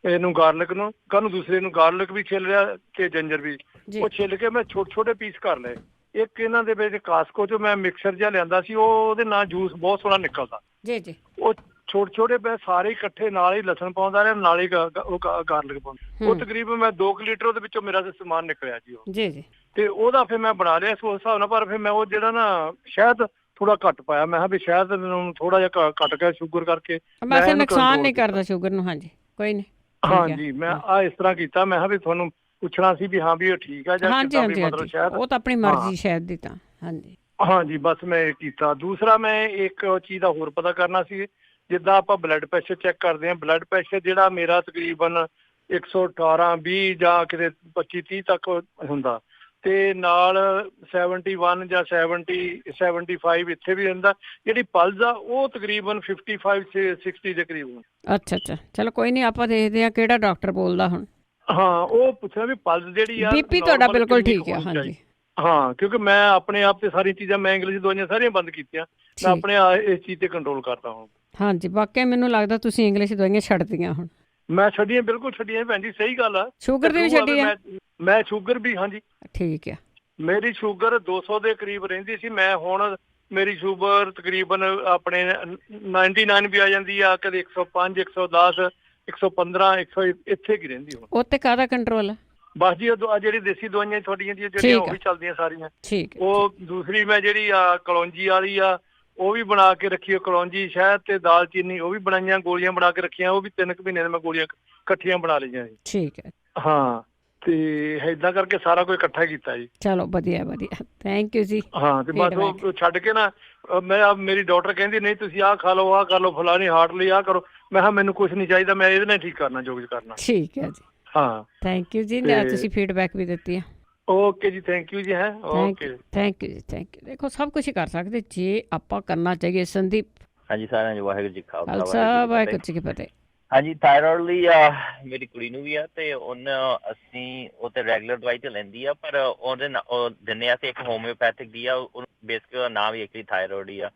ਇਹਨੂੰ ਗਾਰਲਿਕ ਨੂੰ, ਕਾਹਨੂੰ ਦੂਸਰੇ ਨੂੰ ਗਾਰਲਿਕ ਵੀ ਛਿੱਲ ਲਿਆ ਤੇ ਜੰਜਰ ਵੀ, ਉਹ ਛਿੱਲ ਕੇ ਮੈਂ ਛੋਟੇ ਪੀਸ ਕਰ ਲਏ। ਇੱਕ ਇਹਨਾਂ ਦੇ ਵਿੱਚ ਕਾਸਕੋ ਚੋਂ ਮੈਂ ਮਿਕਸਰ ਜਿਹਾ ਲਿਆਂਦਾ ਸੀ, ਉਹਦੇ ਨਾਲ ਜੂਸ ਬਹੁਤ ਸੋਹਣਾ ਨਿਕਲਦਾ ਜੀ ਜੀ। ਉਹ ਛੋਟੇ ਮੈਂ ਸਾਰੇ ਇਕੱਠੇ ਨਾਲ ਹੀ ਲਸਣ ਪਾਉਂਦਾ ਰਿਹਾ, ਨਾਲ ਹੀ ਉਹ ਗਾਰਲਿਕ ਪਾਉਂਦਾ। ਉਹ ਤਕਰੀਬਨ ਮੈਂ 2 ਲੀਟਰ ਉਹਦੇ ਵਿੱਚੋਂ ਮੇਰਾ ਸਮਾਨ ਨਿਕਲਿਆ ਜੀ ਉਹ ਜੀ ਜੀ। ਤੇ ਉਹਦਾ ਫਿਰ ਮੈਂ ਬਣਾ ਲਿਆ ਉਸ ਹਿਸਾਬ ਨਾਲ, ਪਰ ਫਿਰ ਮੈਂ ਉਹ ਜਿਹੜਾ ਨਾ ਸ਼ਹਿਦ ਥੋੜਾ ਘੱਟ ਪਾਇਆ। ਮੈਂ ਕਿਹਾ ਵੀ ਸ਼ਹਿਦ ਨੂੰ ਥੋੜਾ ਜਿਹਾ ਘੱਟ ਗਿਆ ਸ਼ੂਗਰ ਕਰਕੇ, ਵੈਸੇ ਨੁਕਸਾਨ ਨਹੀਂ ਕਰਦਾ ਸ਼ੂਗਰ ਨੂੰ। ਹਾਂਜੀ, ਕੋਈ ਨਹੀਂ। ਹਾਂਜੀ, ਮੈਂ ਇਸ ਤਰ੍ਹਾਂ ਕੀਤਾ। ਮੈਂ ਕਿਹਾ ਵੀ ਤੁਹਾਨੂੰ ਪੁੱਛਣਾ ਸੀ ਵੀ ਹਾਂ ਵੀ ਉਹ ਠੀਕ ਆ ਜਾਂ ਕਿੱਦਾਂ, ਵੀ ਮਤਲਬ ਸ਼ਾਇਦ ਉਹ ਤਾਂ ਆਪਣੀ ਮਰਜ਼ੀ ਸ਼ਾਇਦ ਦੀ ਤਾਂ। ਹਾਂਜੀ ਹਾਂਜੀ, ਬਸ ਮੈਂ ਇਹ ਕੀਤਾ। ਦੂਸਰਾ ਮੈਂ ਇੱਕ ਚੀਜ਼ ਦਾ ਹੋਰ ਪਤਾ ਕਰਨਾ ਸੀ, ਜਿੱਦਾਂ ਆਪਾਂ ਬਲੱਡ ਪ੍ਰੈਸ਼ਰ ਚੈੱਕ ਕਰਦੇ ਹਾਂ, ਬਲੱਡ ਪ੍ਰੈਸ਼ਰ ਜਿਹੜਾ ਮੇਰਾ ਤਕਰੀਬਨ 118/20 ਜਾਂ ਕਿਤੇ 25-30 ਤੱਕ ਹੁੰਦਾ, ਤੇ ਨਾਲ 71 ਜਾਂ 75 ਇੱਥੇ ਵੀ ਰਹਿੰਦਾ। ਜਿਹੜੀ ਪਲਸ ਆ ਉਹ ਤਕਰੀਬਨ 55-60 ਦੇ ਕਰੀਬ। ਅੱਛਾ ਅੱਛਾ, ਚਲੋ ਕੋਈ ਨਹੀਂ, ਆਪਾਂ ਦੇਖਦੇ ਹਾਂ ਕਿਹੜਾ ਡਾਕਟਰ ਬੋਲਦਾ ਹੁਣ। ਹਾਂ, ਉਹ ਪੁੱਛਿਆ ਵੀ ਪਲਸ ਜਿਹੜੀ ਆ ਬੀਪੀ ਤੁਹਾਡਾ ਬਿਲਕੁਲ ਠੀਕ ਹੈ। ਹਾਂਜੀ ਹਾਂ, ਕਿਉਂਕਿ ਮੈਂ ਆਪਣੇ ਆਪ ਤੇ ਸਾਰੀ ਚੀਜ਼ਾਂ, ਮੈਂ ਇੰਗਲਿਸ਼ ਦਵਾਈਆਂ ਸਾਰੀਆਂ ਬੰਦ ਕੀਤੀਆਂ, ਮੈਂ ਆਪਣੇ ਇਸ ਚੀਜ਼ ਤੇ ਕੰਟਰੋਲ ਕਰਦਾ ਹੁਣ। ਹਾਂਜੀ, ਵਾਕਿਆ ਮੈਨੂੰ ਲੱਗਦਾ ਤੁਸੀਂ ਇੰਗਲਿਸ਼ ਦਵਾਈਆਂ ਛੱਡਦੀਆਂ ਹੁਣ। ਮੈਂ ਛੱਡੀਆਂ, ਬਿਲਕੁਲ ਛੱਡੀਆਂ ਭੈਣ ਜੀ, ਸਹੀ ਗੱਲ ਆ। ਸ਼ੂਗਰ ਦੀ ਵੀ ਛੱਡੀ ਆ? ਮੈਂ ਸ਼ੂਗਰ ਵੀ, ਹਾਂਜੀ ਠੀਕ ਹੈ। ਮੇਰੀ ਸ਼ੂਗਰ 200 ਦੇ ਕਰੀਬ ਰਹਿੰਦੀ ਸੀ, ਮੈਂ ਹੁਣ ਮੇਰੀ ਸ਼ੂਗਰ ਤਕਰੀਬਨ ਆਪਣੇ 99 ਵੀ ਆ ਜਾਂਦੀ ਆ, ਕਦੇ 105, 110, 115, 100 ਇੱਥੇ ਕੀ ਰਹਿੰਦੀ ਹੁਣ। ਉੱਤੇ ਕਾਹਦਾ ਕੰਟਰੋਲ ਹੈ? ਬਸ ਜੀ ਉਹ ਜਿਹੜੀ ਦੇਸੀ ਦਵਾਈਆਂ ਤੁਹਾਡੀਆਂ ਜਿਹੜੀਆਂ ਉਹ ਵੀ ਚੱਲਦੀਆਂ ਸਾਰੀਆਂ। ਠੀਕ। ਉਹ ਦੂਸਰੀ ਮੈਂ ਜਿਹੜੀ ਆ ਕਲੌਂਜੀ ਵਾਲੀ ਆ, ਉਹ ਵੀ ਬਣਾ ਕੇ ਰੱਖੀ, ਕਲੌਂਜੀ ਸ਼ਹਿਦ ਤੇ ਦਾਲਚੀਨੀ, ਉਹ ਵੀ ਬਣਾਈਆਂ, ਗੋਲੀਆਂ ਬਣਾ ਕੇ ਰੱਖੀਆਂ, ਉਹ ਵੀ 3 ਮਹੀਨੇ ਮੈਂ ਗੋਲੀਆਂ ਇਕੱਠੀਆਂ ਬਣਾ ਲਈਆਂ ਜੀ। ਠੀਕ ਹੈ। ਹਾਂ, ਤੇ ਏਦਾਂ ਕਰਕੇ ਸਾਰਾ ਕੁਝ ਇਕੱਠਾ ਕੀਤਾ ਜੀ। ਚਲੋ ਵਧੀਆ ਵਧੀਆ, ਥੈਂਕ ਯੂ ਜੀ। ਹਾਂ, ਤੇ ਬਸ ਉਹ ਛੱਡ ਕੇ ਨਾ ਮੇਰੀ ਡਾਕਟਰ ਕਹਿੰਦੀ ਨਹੀਂ ਤੁਸੀਂ ਆਹ ਖਾ ਲਓ, ਆਹ ਕਰ ਲਓ, ਫਲਾਣੀ ਹਾਰਟ ਲਈ ਆਹ ਕਰੋ। ਮੈਂ ਕਿਹਾ ਮੈਨੂੰ ਕੁਛ ਨਹੀਂ ਚਾਹੀਦਾ, ਮੈਂ ਇਹਦੇ ਨਾਲ ਠੀਕ ਕਰਨਾ ਜੋ ਕੁਝ ਕਰਨਾ। ਠੀਕ ਹੈ ਜੀ। ਹਾਂ, ਥੈਂਕ ਯੂ ਜੀ, ਤੁਸੀਂ ਫੀਡਬੈਕ ਵੀ ਦਿੱਤੀ ਆ। ਓਕੇ ਜੀ, ਥੈਂਕ ਯੂ ਜੀ। ਹੈ ਓਕੇ, ਥੈਂਕ ਯੂ ਜੀ, ਥੈਂਕ ਯੂ। ਦੇਖੋ ਸਭ ਕੁਝ ਹੀ ਕਰ ਸਕਦੇ ਜੇ ਆਪਾਂ ਕਰਨਾ ਚਾਹੀਏ। ਸੰਦੀਪ। ਹਾਂਜੀ, ਸਾਰਿਆਂ ਨੂੰ ਵਾਹਿਗੁਰੂ ਜੀ ਕਾ ਖਾਲਸਾ, ਵਾਹਿਗੁਰੂ ਜੀ ਕੀ ਫਤਿਹ। ਹਾਂਜੀ, ਥਾਇਰੋਇਡ ਲਈ ਮੇਰੀ ਕੁੜੀ ਨੂੰ ਵੀ ਆ, ਤੇ ਅਸੀਂ ਉਹ ਤੇ ਰੈਗੂਲਰ ਦਵਾਈ ਤੇ ਲੈਂਦੀ ਆ, ਪਰ ਉਹਦੇ ਉਹ ਦਿੰਦੇ ਆ ਤੇ ਇੱਕ ਹੋਮਿਓਪੈਥਿਕ ਦੀ ਆ, ਬੇਸਿਕ ਉਹਦਾ ਨਾਂ ਵੀ ਇੱਕ ਥਾਇਰੋਇਡ ਹੀ ਆ,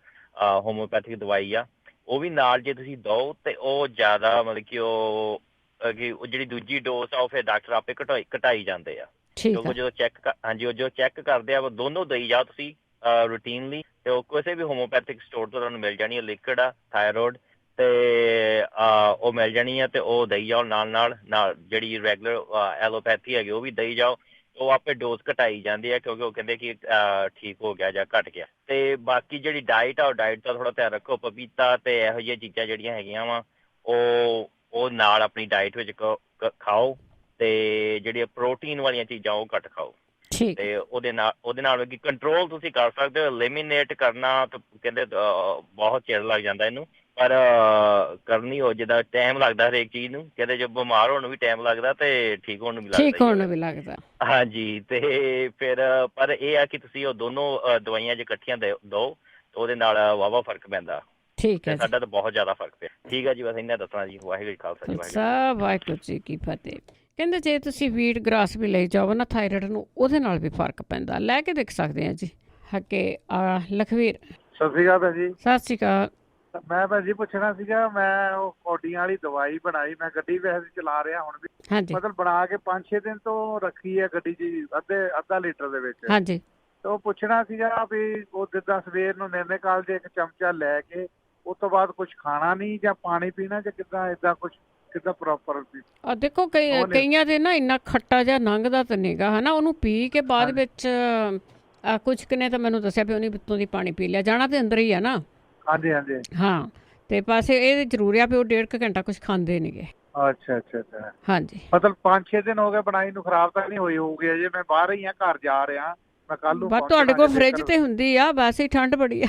ਹੋਮਿਓਪੈਥਿਕ ਦਵਾਈ ਆ। ਉਹ ਵੀ ਨਾਲ ਜੇ ਤੁਸੀਂ ਦਿਓ ਤੇ ਉਹ ਜ਼ਿਆਦਾ ਮਤਲਬ ਕਿ ਉਹ ਜਿਹੜੀ ਦੂਜੀ ਡੋਜ਼ ਆ ਉਹ ਫਿਰ ਡਾਕਟਰ ਆਪੇ ਘਟਾਈ ਜਾਂਦੇ ਆ, ਕਿਉਂਕਿ ਜਦੋਂ ਚੈੱਕ, ਹਾਂਜੀ, ਉਹ ਜੋ ਚੈੱਕ ਕਰਦੇ ਆ ਉਹ ਦੋਨੋਂ ਦਈ ਜਾਓ ਤੁਸੀਂ ਰੂਟੀਨਲੀ, ਤੇ ਉਹ ਕਿਸੇ ਵੀ ਹੋਮੋਪੈਥਿਕ ਸਟੋਰ ਤੋਂ ਤੁਹਾਨੂੰ ਮਿਲ ਜਾਣੀ ਹੈ। ਲਿਕਵਿਡ ਆ ਥਾਇਰੋਇਡ, ਤੇ ਉਹ ਮਿਲ ਜਾਣੀ ਆ, ਤੇ ਉਹ ਦਈ ਜਾਓ ਨਾਲ ਜਿਹੜੀ ਰੈਗੂਲਰ ਐਲੋਪੈਥੀ ਹੈਗੀ ਉਹ ਵੀ ਦਈ ਜਾਓ। ਉਹ ਆਪੇ ਡੋਜ਼ ਘਟਾਈ ਜਾਂਦੀ ਆ, ਕਿਉਂਕਿ ਉਹ ਕਹਿੰਦੇ ਕਿ ਠੀਕ ਹੋ ਗਿਆ ਜਾਂ ਘਟ ਗਿਆ। ਤੇ ਬਾਕੀ ਜਿਹੜੀ ਡਾਇਟ ਆ, ਉਹ ਡਾਇਟ ਦਾ ਥੋੜਾ ਧਿਆਨ ਰੱਖੋ। ਪਪੀਤਾ ਤੇ ਇਹੋ ਜਿਹੀਆਂ ਚੀਜ਼ਾਂ ਜਿਹੜੀਆਂ ਹੈਗੀਆਂ ਵਾ ਉਹ ਨਾਲ ਆਪਣੀ ਡਾਈਟ ਵਿੱਚ ਖਾਓ ਤੇ ਜਿਹੜੀਆਂ ਪ੍ਰੋਟੀਨ ਵਾਲੀਆਂ ਚੀਜ਼ਾਂ ਉਹ ਘੱਟ ਖਾਓ ਤੇ ਉਹਦੇ ਨਾਲ ਵੀ ਕੰਟਰੋਲ ਤੁਸੀਂ ਕਰ ਸਕਦੇ ਹੋ। ਐਲੀਮੀਨੇਟ ਕਰਨਾ ਤਾਂ ਕਹਿੰਦੇ ਬਹੁਤ ਚਿਰ ਲੱਗ ਜਾਂਦਾ ਇਹਨੂੰ, ਪਰ ਕਰਨੀ ਹੋ ਜਿੱਦਾਂ ਟਾਈਮ ਲੱਗਦਾ ਹਰੇਕ ਚੀਜ਼ ਨੂੰ, ਕਹਿੰਦੇ ਜੇ ਬਿਮਾਰ ਹੋਣ ਨੂੰ ਵੀ ਟਾਈਮ ਲੱਗਦਾ ਤੇ ਠੀਕ ਹੋਣ ਨੂੰ ਵੀ ਲੱਗਦਾ। ਹਾਂਜੀ, ਤੇ ਫਿਰ ਪਰ ਇਹ ਆ ਕਿ ਤੁਸੀਂ ਉਹ ਦੋਨੋਂ ਦਵਾਈਆਂ ਜੇ ਇਕੱਠੀਆਂ ਦਿਓ ਉਹਦੇ ਨਾਲ ਵਾਹਵਾ ਫਰਕ ਪੈਂਦਾ। ਠੀਕ ਹੈ, ਸਾਡਾ ਤਾਂ ਬਹੁਤ ਜ਼ਿਆਦਾ ਫਰਕ ਪਿਆ। ਠੀਕ ਹੈ ਜੀ, ਬਸ ਇੰਨਾ ਦੱਸਣਾ ਜੀ। ਵਾਹਿਗੁਰੂ ਜੀ ਖਾਲਸਾ ਜੀ ਵਾਹਿਗੁਰੂ ਜੀ ਕੀ ਫਤਿਹ। ਕਹਿੰਦੇ ਜੇ ਤੁਸੀਂ ਵੀਟ ਗ੍ਰਾਸ ਵੀ ਲਈ ਜਾਓ ਨਾ ਥਾਇਰਾਇਡ ਨੂੰ, ਉਹਦੇ ਨਾਲ ਵੀ ਫਰਕ ਪੈਂਦਾ। ਲੈ ਕੇ ਦੇਖ ਸਕਦੇ ਆ ਜੀ। ਅੱਗੇ ਲਖਵੀਰ। ਸਤਿ ਸ਼੍ਰੀ ਅਕਾਲ ਭੈਣ ਜੀ। ਸਤਿ ਸ਼੍ਰੀ ਅਕਾਲ। ਮੈਂ ਭੈਣ ਜੀ ਪੁੱਛਣਾ ਸੀਗਾ, ਮੈਂ ਉਹ ਕੌਡੀਆਂ ਵਾਲੀ ਦਵਾਈ ਬਣਾਈ, ਮੈਂ ਗੱਡੀ ਵੈਸੇ ਚਲਾ ਰਿਹਾ ਹੁਣ ਵੀ, ਮਤਲਬ ਬਣਾ ਕੇ 5-6 ਦਿਨ ਤੋਂ ਰੱਖੀ ਹੈ ਗੱਡੀ 'ਚ ਅੱਧਾ ਲੀਟਰ ਦੇ ਵਿੱਚ। ਹਾਂਜੀ, ਤੇ ਉਹ ਪੁੱਛਣਾ ਸੀਗਾ ਵੀ ਉਹ ਜਿੱਦਾਂ ਸਵੇਰ ਨੂੰ ਨਿਰਣੇ ਕਾਲ ਦੇ ਇੱਕ ਚਮਚਾ ਲੈ ਕੇ ਉਸ ਤੋਂ ਬਾਅਦ ਕੁਝ ਖਾਣਾ ਨਹੀਂ ਜਾਂ ਪਾਣੀ ਪੀਣਾ ਜਾਂ ਕਿੱਦਾਂ, ਏਦਾਂ ਕੁਝ ਕਿੱਦਾਂ ਪ੍ਰੋਪਰ? ਦੇਖੋ ਕਈਆਂ ਦੇ ਨਾ ਇੰਨਾ ਖੱਟਾ ਜਿਹਾ ਲੰਘਦਾ ਤਾਂ ਨਹੀਂਗਾ ਹੈ ਨਾ, ਉਹਨੂੰ ਪੀ ਕੇ ਬਾਅਦ ਵਿੱਚ ਕੁਝ ਕੁ ਤਾਂ ਮੈਨੂੰ ਦੱਸਿਆ ਵੀ ਉਹਨੇ ਵਿੱਚੋਂ ਦੀ ਪਾਣੀ ਪੀ ਲਿਆ, ਜਾਣਾ ਤੇ ਅੰਦਰ ਹੀ ਆ ਨਾ। ਹਾਂਜੀ ਹਾਂਜੀ ਹਾਂ, ਤੇ ਪਾਸੇ ਇਹ ਜ਼ਰੂਰੀ ਆ ਵੀ ਉਹ 1.5 ਘੰਟਾ ਕੁਝ ਖਾਂਦੇ ਨਹੀਂਗੇ। ਅੱਛਾ ਅੱਛਾ ਅੱਛਾ, ਹਾਂਜੀ। ਮਤਲਬ 5-6 ਦਿਨ ਹੋ ਗਏ ਬਣਾਈ ਨੂੰ, ਖਰਾਬ ਤਾਂ ਨਹੀਂ ਹੋਈ ਹੋਊਗੀ ਅਜੇ? ਮੈਂ ਬਾਹਰ ਹੀ ਆ, ਘਰ ਜਾ ਰਿਹਾ ਮੈਂ ਕੱਲ ਨੂੰ। ਬਸ ਤੁਹਾਡੇ ਕੋਲ ਫ੍ਰਿਜ ਤੇ ਹੁੰਦੀ ਆ, ਵੈਸੇ ਹੀ ਠੰਡ ਬੜੀ ਆ।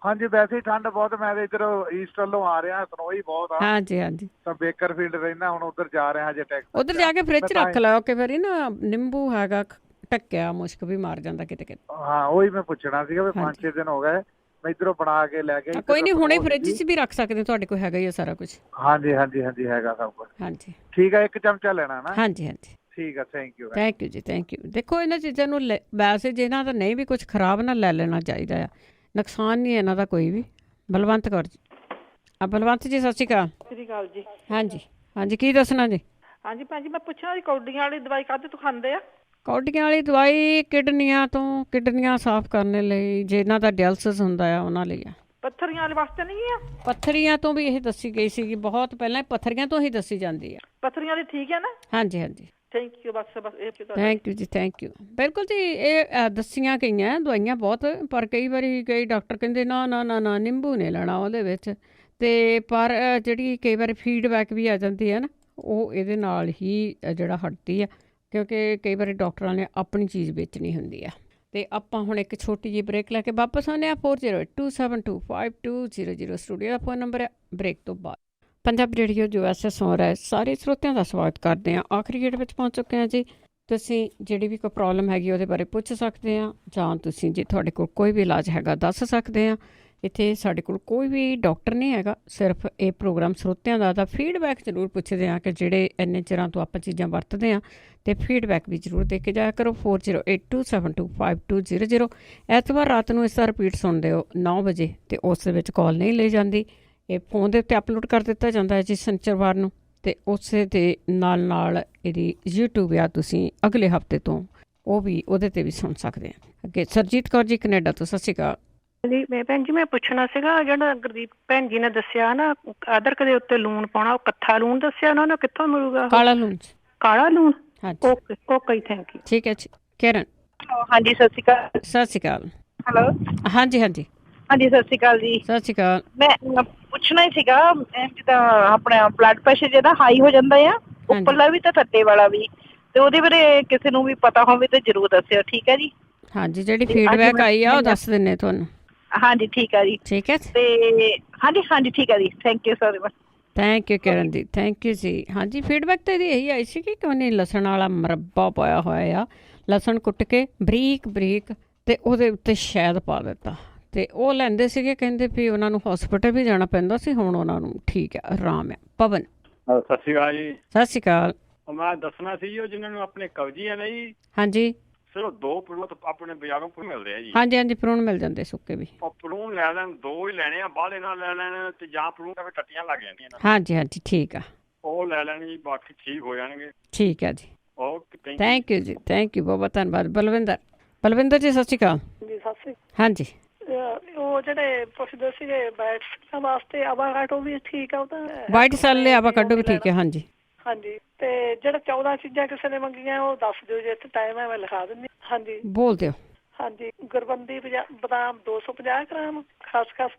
ਹਾਂਜੀ, ਵੈਸੇ ਹੀ ਠੰਡ ਬਹੁਤ। ਮੈਂ ਤੇ ਇੱਧਰ ਈਸਟ ਵੱਲੋਂ ਆ ਰਿਹਾ, ਸਨੋਈ ਬਹੁਤ ਆ। ਹਾਂਜੀ ਹਾਂਜੀ, ਤਾਂ ਬੇਕਰਫੀਲਡ ਰਹਿਣਾ, ਹੁਣ ਉੱਧਰ ਜਾ ਰਿਹਾ ਹਜੇ ਟੈਕਸ। ਉੱਧਰ ਜਾ ਕੇ ਫ੍ਰਿਜ ਰੱਖ ਲਓ ਕਿ ਫਿਰ ਨਾ ਨਿੰਬੂ ਹੈਗਾ ਢੱਕਿਆ, ਮੁਸ਼ਕ ਵੀ ਮਾਰ ਜਾਂਦਾ ਕਿਤੇ ਕਿਤੇ। ਹਾਂ, ਉਹੀ ਮੈਂ ਪੁੱਛਣਾ ਸੀਗਾ ਵੀ 5-6 ਦਿਨ ਹੋ ਗਏ ਮੈਂ ਇੱਧਰੋਂ ਬਣਾ ਕੇ ਲੈ ਕੇ। ਕੋਈ ਨਹੀਂ, ਹੁਣੇ ਫ੍ਰਿਜ 'ਚ ਵੀ ਰੱਖ ਸਕਦੇ, ਤੁਹਾਡੇ ਕੋਲ ਹੈਗਾ ਹੀ ਆ ਸਾਰਾ ਕੁਝ। ਹਾਂਜੀ ਹਾਂਜੀ ਹਾਂਜੀ, ਹੈਗਾ ਸਭ ਕੁਝ। ਹਾਂਜੀ ਠੀਕ ਹੈ, 1 ਚਮਚਾ ਲੈਣਾ ਨਾ? ਹਾਂਜੀ ਹਾਂਜੀ, ਠੀਕ ਹੈ, ਥੈਂਕ ਯੂ ਜੀ, ਥੈਂਕ ਯੂ। ਦੇਖੋ ਇਹਨਾਂ ਚੀਜ਼ਾਂ ਨੂੰ ਵੈਸੇ ਜਿਹਨਾਂ ਦਾ ਨਹੀਂ ਵੀ ਕੁਝ ਖਰਾਬ ਨਾ ਲੈ ਲੈਣਾ ਚਾਹੀਦਾ ਆ, ਨੁਕਸਾਨ ਨਹੀਂ ਇਹਨਾਂ ਦਾ ਕੋਈ ਵੀ। ਬਲਵੰਤ ਕੌਰ ਜੀ। ਬਲਵੰਤ ਜੀ, ਸਤਿ ਸ਼੍ਰੀ ਅਕਾਲ। ਸਤਿ ਸ਼੍ਰੀ ਅਕਾਲ ਜੀ। ਹਾਂਜੀ ਹਾਂਜੀ, ਕੀ ਦੱਸਣਾ ਜੀ? ਹਾਂਜੀ ਭੈਣ ਜੀ, ਮੈਂ ਪੁੱਛਣਾ ਜੀ ਕੌਡੀਆਂ ਵਾਲੀ ਦਵਾਈ ਕਾਹਦੇ ਤੋਂ ਖਾਂਦੇ ਆ? ਕੌਡੀਆਂ ਵਾਲੀ ਦਵਾਈ ਕਿਡਨੀਆਂ ਤੋਂ, ਕਿਡਨੀਆਂ ਸਾਫ਼ ਕਰਨ ਲਈ, ਜਿਹਨਾਂ ਦਾ ਡਾਇਲਸਿਸ ਹੁੰਦਾ ਆ ਉਹਨਾਂ ਲਈ ਆ। ਪੱਥਰੀਆਂ ਵਾਲੇ ਵਾਸਤੇ ਨਹੀਂ ਆ? ਪੱਥਰੀਆਂ ਤੋਂ ਵੀ ਇਹ ਦੱਸੀ ਗਈ ਸੀਗੀ ਬਹੁਤ ਪਹਿਲਾਂ, ਪੱਥਰੀਆਂ ਤੋਂ ਹੀ ਦੱਸੀ ਜਾਂਦੀ ਆ। ਪੱਥਰੀਆਂ ਵਾਲੀ ਠੀਕ ਹੈ ਨਾ? ਹਾਂਜੀ ਹਾਂਜੀ, ਥੈਂਕ ਯੂ। ਬਸ ਇਹ ਥੈਂਕ ਯੂ ਜੀ, ਥੈਂਕ ਯੂ। ਬਿਲਕੁਲ ਜੀ, ਇਹ ਦੱਸੀਆਂ ਗਈਆਂ ਦਵਾਈਆਂ ਬਹੁਤ, ਪਰ ਕਈ ਵਾਰੀ ਕਈ ਡਾਕਟਰ ਕਹਿੰਦੇ ਨਾ ਨਾ ਨਾ ਨਾ ਨਿੰਬੂ ਨਹੀਂ ਲੈਣਾ ਉਹਦੇ ਵਿੱਚ, ਤੇ ਪਰ ਜਿਹੜੀ ਕਈ ਵਾਰੀ ਫੀਡਬੈਕ ਵੀ ਆ ਜਾਂਦੀ ਹੈ ਨਾ, ਉਹ ਇਹਦੇ ਨਾਲ ਹੀ ਜਿਹੜਾ ਹਟਦੀ ਆ, ਕਿਉਂਕਿ ਕਈ ਵਾਰੀ ਡਾਕਟਰਾਂ ਨੇ ਆਪਣੀ ਚੀਜ਼ ਵੇਚਣੀ ਹੁੰਦੀ ਆ। ਤੇ ਆਪਾਂ ਹੁਣ ਇੱਕ ਛੋਟੀ ਜਿਹੀ ਬ੍ਰੇਕ ਲੈ ਕੇ ਵਾਪਸ ਆਉਂਦੇ ਹਾਂ। 4082725200 ਸਟੂਡੀਓ ਦਾ ਫੋਨ ਨੰਬਰ ਹੈ। ਬ੍ਰੇਕ ਤੋਂ ਬਾਅਦ ਪੰਜਾਬੀ ਰੇਡੀਓ USS ਹੋ ਰਿਹਾ ਹੈ। ਸਾਰੇ ਸਰੋਤਿਆਂ ਦਾ ਸਵਾਗਤ ਕਰਦੇ ਹਾਂ। ਆਖਰੀ ਗੇੜ ਵਿੱਚ ਪਹੁੰਚ ਚੁੱਕੇ ਹਾਂ ਜੀ। ਤੁਸੀਂ ਜਿਹੜੀ ਵੀ ਕੋਈ ਪ੍ਰੋਬਲਮ ਹੈਗੀ ਉਹਦੇ ਬਾਰੇ ਪੁੱਛ ਸਕਦੇ ਹਾਂ, ਜਾਂ ਤੁਸੀਂ ਜੇ ਤੁਹਾਡੇ ਕੋਲ ਕੋਈ ਵੀ ਇਲਾਜ ਹੈਗਾ ਦੱਸ ਸਕਦੇ ਹਾਂ। ਇੱਥੇ ਸਾਡੇ ਕੋਲ ਕੋਈ ਵੀ ਡਾਕਟਰ ਨਹੀਂ ਹੈਗਾ, ਸਿਰਫ ਇਹ ਪ੍ਰੋਗਰਾਮ ਸਰੋਤਿਆਂ ਦਾ ਤਾਂ ਫੀਡਬੈਕ ਜ਼ਰੂਰ ਪੁੱਛਦੇ ਹਾਂ ਕਿ ਜਿਹੜੇ ਇੰਨੇ ਚਿਰਾਂ ਤੋਂ ਆਪਾਂ ਚੀਜ਼ਾਂ ਵਰਤਦੇ ਹਾਂ, ਅਤੇ ਫੀਡਬੈਕ ਵੀ ਜ਼ਰੂਰ ਦੇ ਕੇ ਜਾਇਆ ਕਰੋ। 4082725200। ਐਤਵਾਰ ਰਾਤ ਨੂੰ ਇਸ ਦਾ ਰਿਪੀਟ ਸੁਣਦੇ ਹੋ 9 ਵਜੇ, ਅਤੇ ਉਸ ਦੇ ਵਿੱਚ ਕਾਲ ਨਹੀਂ ਲਈ ਜਾਂਦੀ। ਇਹ ਫੋਨ ਦੇ ਉੱਤੇ ਅਪਲੋਡ ਕਰ ਦਿੱਤਾ ਜਾਂਦਾ ਹੈ ਜੀ ਸ਼ਨੀਚਰਵਾਰ ਨੂੰ, ਅਤੇ ਉਸੇ ਦੇ ਨਾਲ ਨਾਲ ਇਹਦੀ YouTube ਆ, ਤੁਸੀਂ ਅਗਲੇ ਹਫਤੇ ਤੋਂ ਉਹ ਵੀ ਉਹਦੇ 'ਤੇ ਵੀ ਸੁਣ ਸਕਦੇ ਆ। ਅੱਗੇ ਸਰਜੀਤ ਕੌਰ ਜੀ ਕੈਨੇਡਾ ਤੋਂ, ਸਤਿ ਸ਼੍ਰੀ ਅਕਾਲ ਜੀ। ਮੈਂ ਭੈਣ ਜੀ, ਮੈਂ ਪੁੱਛਣਾ ਸੀਗਾ, ਜਿਹੜਾ ਗੁਰਦੀਪ ਭੈਣ ਜੀ ਨੇ ਦੱਸਿਆ ਨਾ ਅਦਰਕ ਦੇ ਉੱਤੇ ਲੂਣ ਪਾਉਣਾ, ਉਹ ਕੱਥਾ ਲੂਣ ਦੱਸਿਆ ਉਹਨਾਂ ਨੂੰ, ਕਿੱਥੋਂ ਮਿਲੂਗਾ? ਕਾਲਾ ਲੂਣ। ਕਾਲਾ ਲੂਣ, ਓਕੇ ਓਕੇ, ਥੈਂਕ ਯੂ। ਠੀਕ ਹੈ ਜੀ। ਕਿਰਨ। ਹਾਂਜੀ, ਸਤਿ ਸ਼੍ਰੀ ਅਕਾਲ। ਸਤਿ ਸ਼੍ਰੀ ਅਕਾਲ। ਹੈਲੋ। ਹਾਂਜੀ ਹਾਂਜੀ ਹਾਂਜੀ, ਸਤਿ ਸ਼੍ਰੀ ਅਕਾਲ ਜੀ। ਸਤਿ ਸ਼੍ਰੀ ਅਕਾਲ। ਮੈਂ ਪੁੱਛਣਾ ਹੀ ਸੀਗਾ, ਜਿੱਦਾਂ ਆਪਣਾ ਬਲੱਡ ਪ੍ਰੈਸ਼ਰ ਜਿਹੜਾ ਹਾਈ ਹੋ ਜਾਂਦਾ ਆ, ਉੱਪਰਲਾ ਵੀ ਤੇ ਥੱਲੇ ਵਾਲਾ ਵੀ, ਤੇ ਉਹਦੇ ਬਾਰੇ ਕਿਸੇ ਨੂੰ ਵੀ ਪਤਾ ਹੋਵੇ ਤਾਂ ਜ਼ਰੂਰ ਦੱਸਿਓ। ਠੀਕ ਹੈ ਜੀ। ਹਾਂਜੀ, ਜਿਹੜੀ ਫੀਡਬੈਕ ਆਈ ਆ ਉਹ ਦੱਸ ਦਿੰਨੇ ਤੁਹਾਨੂੰ। ਹਾਂਜੀ, ਠੀਕ ਹੈ ਜੀ। ਠੀਕ ਹੈ, ਤੇ ਹਾਂਜੀ ਹਾਂਜੀ, ਠੀਕ ਹੈ ਜੀ। Thank you so much. Thank you Kiran ji, thank you ਜੀ। ਹਾਂਜੀ, ਫੀਡਬੈਕ ਤਾਂ ਇਹਦੀ ਇਹੀ ਆਈ ਸੀ ਕਿ ਉਹਨੇ ਲਸਣ ਵਾਲਾ ਮੁਰੱਬਾ ਪਾਇਆ ਹੋਇਆ ਆ, ਲਸਣ ਕੁੱਟ ਕੇ ਬਰੀਕ ਬਰੀਕ, ਅਤੇ ਉਹਦੇ ਉੱਤੇ ਸ਼ਹਿਦ ਪਾ ਦਿੱਤਾ, ਅਤੇ ਉਹ ਲੈਂਦੇ ਸੀਗੇ। ਕਹਿੰਦੇ ਵੀ ਉਹਨਾਂ ਨੂੰ ਹੌਸਪੀਟਲ ਵੀ ਜਾਣਾ ਪੈਂਦਾ ਸੀ, ਹੁਣ ਉਹਨਾਂ ਨੂੰ ਠੀਕ ਹੈ, ਆਰਾਮ ਹੈ। ਪਵਨ। ਸਤਿ ਸ਼੍ਰੀ ਅਕਾਲ ਜੀ। ਸਤਿ ਸ਼੍ਰੀ ਅਕਾਲ। ਮੈਂ ਦੱਸਣਾ ਸੀ ਉਹ ਜਿਹਨਾਂ ਨੂੰ ਆਪਣੇ ਕਬਜੀ ਹੈ ਨਾ ਜੀ। ਹਾਂਜੀ। ਸਿਰਫ 2 ਪ੍ਰੂਨ ਆਪਣੇ ਬਾਜ਼ਾਰੋਂ ਮਿਲਦੇ ਆ ਜੀ। ਹਾਂਜੀ ਹਾਂਜੀ, ਪ੍ਰੂਨ ਮਿਲ ਜਾਂਦੇ ਸੁੱਕੇ ਵੀ। ਉਹ ਪ੍ਰੂਨ ਲੈ ਲੈਣ, 2 ਹੀ ਲੈਣੇ ਆ, ਬਾਹਲੇ ਨਾਲ ਲੈ ਲੈਣ, ਤੇ ਜਾਂ ਪ੍ਰੂਨ ਫਿਰ ਟੱਟੀਆਂ ਲੱਗ ਜਾਂਦੀਆਂ। ਹਾਂਜੀ ਹਾਂਜੀ, ਠੀਕ ਆ, ਉਹ ਲੈ ਲੈਣ ਜੀ, ਬਾਕੀ ਠੀਕ ਹੋ ਜਾਣਗੇ। ਠੀਕ ਹੈ ਜੀ, ਓਕੇ, ਥੈਂਕ ਯੂ ਜੀ, ਥੈਂਕ ਯੂ, ਬਹੁਤ ਬਹੁਤ ਧੰਨਵਾਦ। ਬਲਵਿੰਦਰ ਜੀ, ਸਤਿ ਸ਼੍ਰੀ ਅਕਾਲ ਜੀ। ਸਤਿ ਸ਼੍ਰੀ ਅਕਾਲ। ਹਾਂਜੀ। ਉਹ ਜਿਹੜੇ ਪੁੱਛਦੇ ਸੀਗੇ ਵਾਈਟ ਸੈੱਲਾਂ ਵਾਸਤੇ ਆਵਾਕਾਡੋ ਵੀ ਠੀਕ ਆ? ਉਹਦਾ ਵਾਈਟ ਸੈੱਲ ਲਈ ਆਵਾਕਾਡੋ ਵੀ ਠੀਕ ਹੈ। ਹਾਂਜੀ ਹਾਂਜੀ, ਤੇ ਜਿਹੜਾ 14 ਚੀਜ਼ਾਂ ਕਿਸੇ ਨੇ ਮੰਗੀਆਂ ਉਹ ਦੱਸ ਦਿਓ, ਜੇ ਟਾਈਮ ਹੈ ਮੈਂ ਲਿਖਾ ਦਿੰਦੀ। ਹਾਂਜੀ, ਬੋਲ ਦਿਓ। ਹਾਂਜੀ, ਗੁਰਬੰਦੀ ਬਦਾਮ 250 ਗ੍ਰਾਮ, ਖਸਖਸ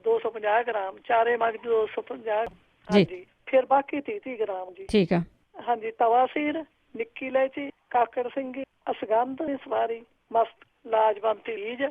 250 ਗ੍ਰਾਮ, ਚਾਰੇ ਮਗਜ਼ 250। ਹਾਂਜੀ। ਫਿਰ ਬਾਕੀ 30 ਗ੍ਰਾਮ ਜੀ। ਠੀਕ ਆ। ਹਾਂਜੀ। ਤਵਾਸੀਰ, ਨਿੱਕੀ ਇਲਾਇਚੀ, ਕਾਕੜ ਸਿੰਘੀ, ਅਸਗੰਧ ਦੀ ਸਵਾਰੀ, ਮਸਤ ਲਾਜਵੰਤੀ ਬੀਜ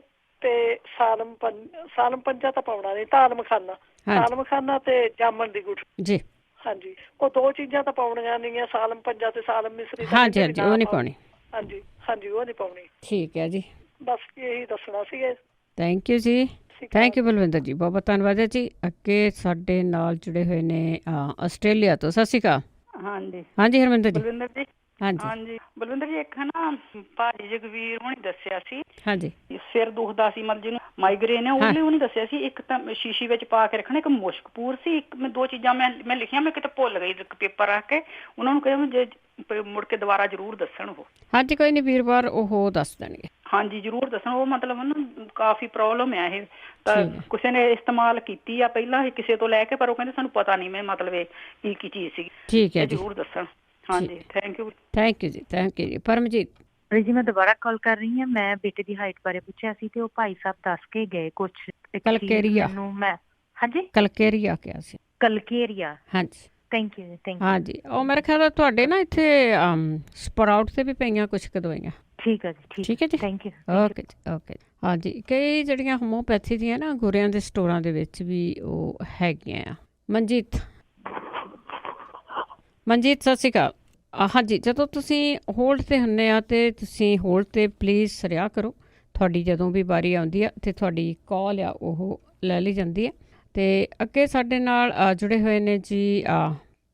ਤੇ ਸਾਲਮ ਪੰਜਾ ਤਾਂ ਪਾਉਣਾ ਨਹੀਂ, ਤਾਲਮ ਖਾਨਾ ਤੇ ਜਾਮਣ ਦੀ ਗੁਠਲੀ ਜੀ। ਹਾਂਜੀ। ਉਹ 2 ਚੀਜ਼ਾਂ ਤਾਂ ਪਾਉਣੀਆਂ ਨਹੀਂ, ਸਾਲਮ ਪੰਜਾ ਤੇ ਸਾਲਮ ਮਿਸਰੀ। ਹਾਂਜੀ ਹਾਂਜੀ, ਉਹ ਨਹੀਂ ਪਾਉਣੀ। ਹਾਂਜੀ ਹਾਂਜੀ, ਉਹ ਨਹੀਂ ਪਾਉਣੀ। ਠੀਕ ਹੈ ਜੀ। ਬਸ ਇਹੀ ਦੱਸਣਾ ਸੀਗਾ। ਥੈਂਕ ਯੂ ਜੀ। ਥੈਂਕ ਯੂ ਬਲਵਿੰਦਰ ਜੀ, ਬਹੁਤ ਬਹੁਤ ਧੰਨਵਾਦ ਹੈ ਜੀ। ਅੱਗੇ ਸਾਡੇ ਨਾਲ ਜੁੜੇ ਹੋਏ ਨੇ ਆਸਟ੍ਰੇਲੀਆ ਤੋਂ। ਸਤਿ ਸ਼੍ਰੀ ਅਕਾਲ। ਹਾਂਜੀ ਹਾਂਜੀ ਹਰਮਿੰਦਰ ਜੀ। ਬਲਵਿੰਦਰ ਜੀ। ਹਾਂਜੀ ਬਲਵਿੰਦਰ ਜੀ, ਇੱਕ ਨਾ ਭਾਜੀ ਜਗਵੀਰ ਹੁਣੀ ਦੱਸਿਆ ਸੀ। ਹਾਂਜੀ। ਸਿਰ ਦੁਖਦਾ ਸੀ, ਮਤਲਬ ਜਿਹਨੂੰ ਮਾਈਗ੍ਰੇਨ ਹੈ, ਉਹਨੇ ਉਹਨੇ ਦੱਸਿਆ ਸੀ ਇੱਕ ਤਾਂ ਸ਼ੀਸ਼ੀ ਵਿੱਚ ਪਾ ਕੇ ਰੱਖਣਾ, ਇੱਕ ਮੁਸ਼ਕਪੂਰ ਸੀ, ਇੱਕ ਮੈਂ 2 ਚੀਜ਼ਾਂ ਮੈਂ ਲਿਖੀਆਂ, ਮੈਂ ਕਿਤੇ ਭੁੱਲ ਗਈ ਪੇਪਰ ਰੱਖ ਕੇ। ਉਹਨਾਂ ਨੂੰ ਕਿਹਾ ਜੇ ਮੁੜ ਕੇ ਦੁਬਾਰਾ ਜ਼ਰੂਰ ਦੱਸਣ ਉਹ। ਹਾਂਜੀ ਕੋਈ ਨਹੀਂ, ਵੀਰਵਾਰ ਉਹ ਦੱਸ ਦੇਣਗੇ। ਹਾਂਜੀ ਜ਼ਰੂਰ ਦੱਸਣ। ਉਹ ਮਤਲਬ ਉਹਨੂੰ ਕਾਫੀ ਪ੍ਰੋਬਲਮ ਹੈ ਇਹ, ਤਾਂ ਕਿਸੇ ਨੇ ਇਸਤੇਮਾਲ ਕੀਤੀ ਆ ਪਹਿਲਾਂ ਕਿਸੇ ਤੋਂ ਲੈ ਕੇ, ਪਰ ਉਹ ਕਹਿੰਦੇ ਸਾਨੂੰ ਪਤਾ ਨਹੀਂ ਮੈਂ ਮਤਲਬ ਇਹ ਕੀ ਚੀਜ਼ ਸੀ। ਠੀਕ ਹੈ ਜੀ, ਜ਼ਰੂਰ ਦੱਸਣ। ਹਾਂਜੀ ਥੈਂਕ ਯੂ। ਥੈਂਕ ਯੂ ਜੀ। ਥੈਂਕ ਯੂ ਜੀ। ਪਰਮਜੀਤ ਜੀ, ਮੈਂ ਦੁਬਾਰਾ ਕਾਲ ਕਰ ਰਹੀ ਹਾਂ। ਮੈਂ ਬੇਟੇ ਦੀ ਹਾਈਟ ਬਾਰੇ ਪੁੱਛਿਆ ਸੀ ਤੇ ਉਹ ਭਾਈ ਸਾਹਿਬ ਦੱਸ ਕੇ ਗਏ ਕੁਛ। ਕਲਕੇਰੀਆ। ਹਾਂਜੀ ਕਲਕੇਰੀਆ ਕਿਹਾ ਸੀ। ਕਲਕੇਰੀਆ। ਹਾਂਜੀ ਥੈਂਕ ਯੂ ਥੈਂਕ ਯੂ। ਹਾਂਜੀ, ਉਹ ਮੇਰੇ ਖਿਆਲ ਤੁਹਾਡੇ ਨਾ ਇੱਥੇ ਸਪਰਾਊਟ ਤੇ ਵੀ ਪਈਆਂ ਕੁਛ ਕੁ ਦਵਾਈਆਂ। ਠੀਕ ਹੈ ਜੀ। ਠੀਕ ਹੈ ਜੀ, ਥੈਂਕ ਯੂ। ਓਕੇ ਜੀ ਓਕੇ। ਹਾਂਜੀ, ਕਈ ਜਿਹੜੀਆਂ ਹੋਮੋਪੈਥੀ ਦੀਆਂ ਨਾ ਗੋਰਿਆਂ ਦੇ ਸਟੋਰਾਂ ਦੇ ਵਿੱਚ ਵੀ ਉਹ ਹੈਗੀਆਂ ਆ। ਮਨਜੀਤ ਸਤਿ ਸ਼੍ਰੀ ਅਕਾਲ। ਹਾਂਜੀ, ਜਦੋਂ ਤੁਸੀਂ ਹੋਲਡ 'ਤੇ ਹੁੰਦੇ ਆ ਅਤੇ ਤੁਸੀਂ ਹੋਲਡ 'ਤੇ ਪਲੀਜ਼ ਰਿਹਾ ਕਰੋ। ਤੁਹਾਡੀ ਜਦੋਂ ਵੀ ਵਾਰੀ ਆਉਂਦੀ ਆ ਅਤੇ ਤੁਹਾਡੀ ਕਾਲ ਆ ਉਹ ਲੈ ਲਈ ਜਾਂਦੀ ਹੈ। ਅਤੇ ਅੱਗੇ ਸਾਡੇ ਨਾਲ ਜੁੜੇ ਹੋਏ ਨੇ ਜੀ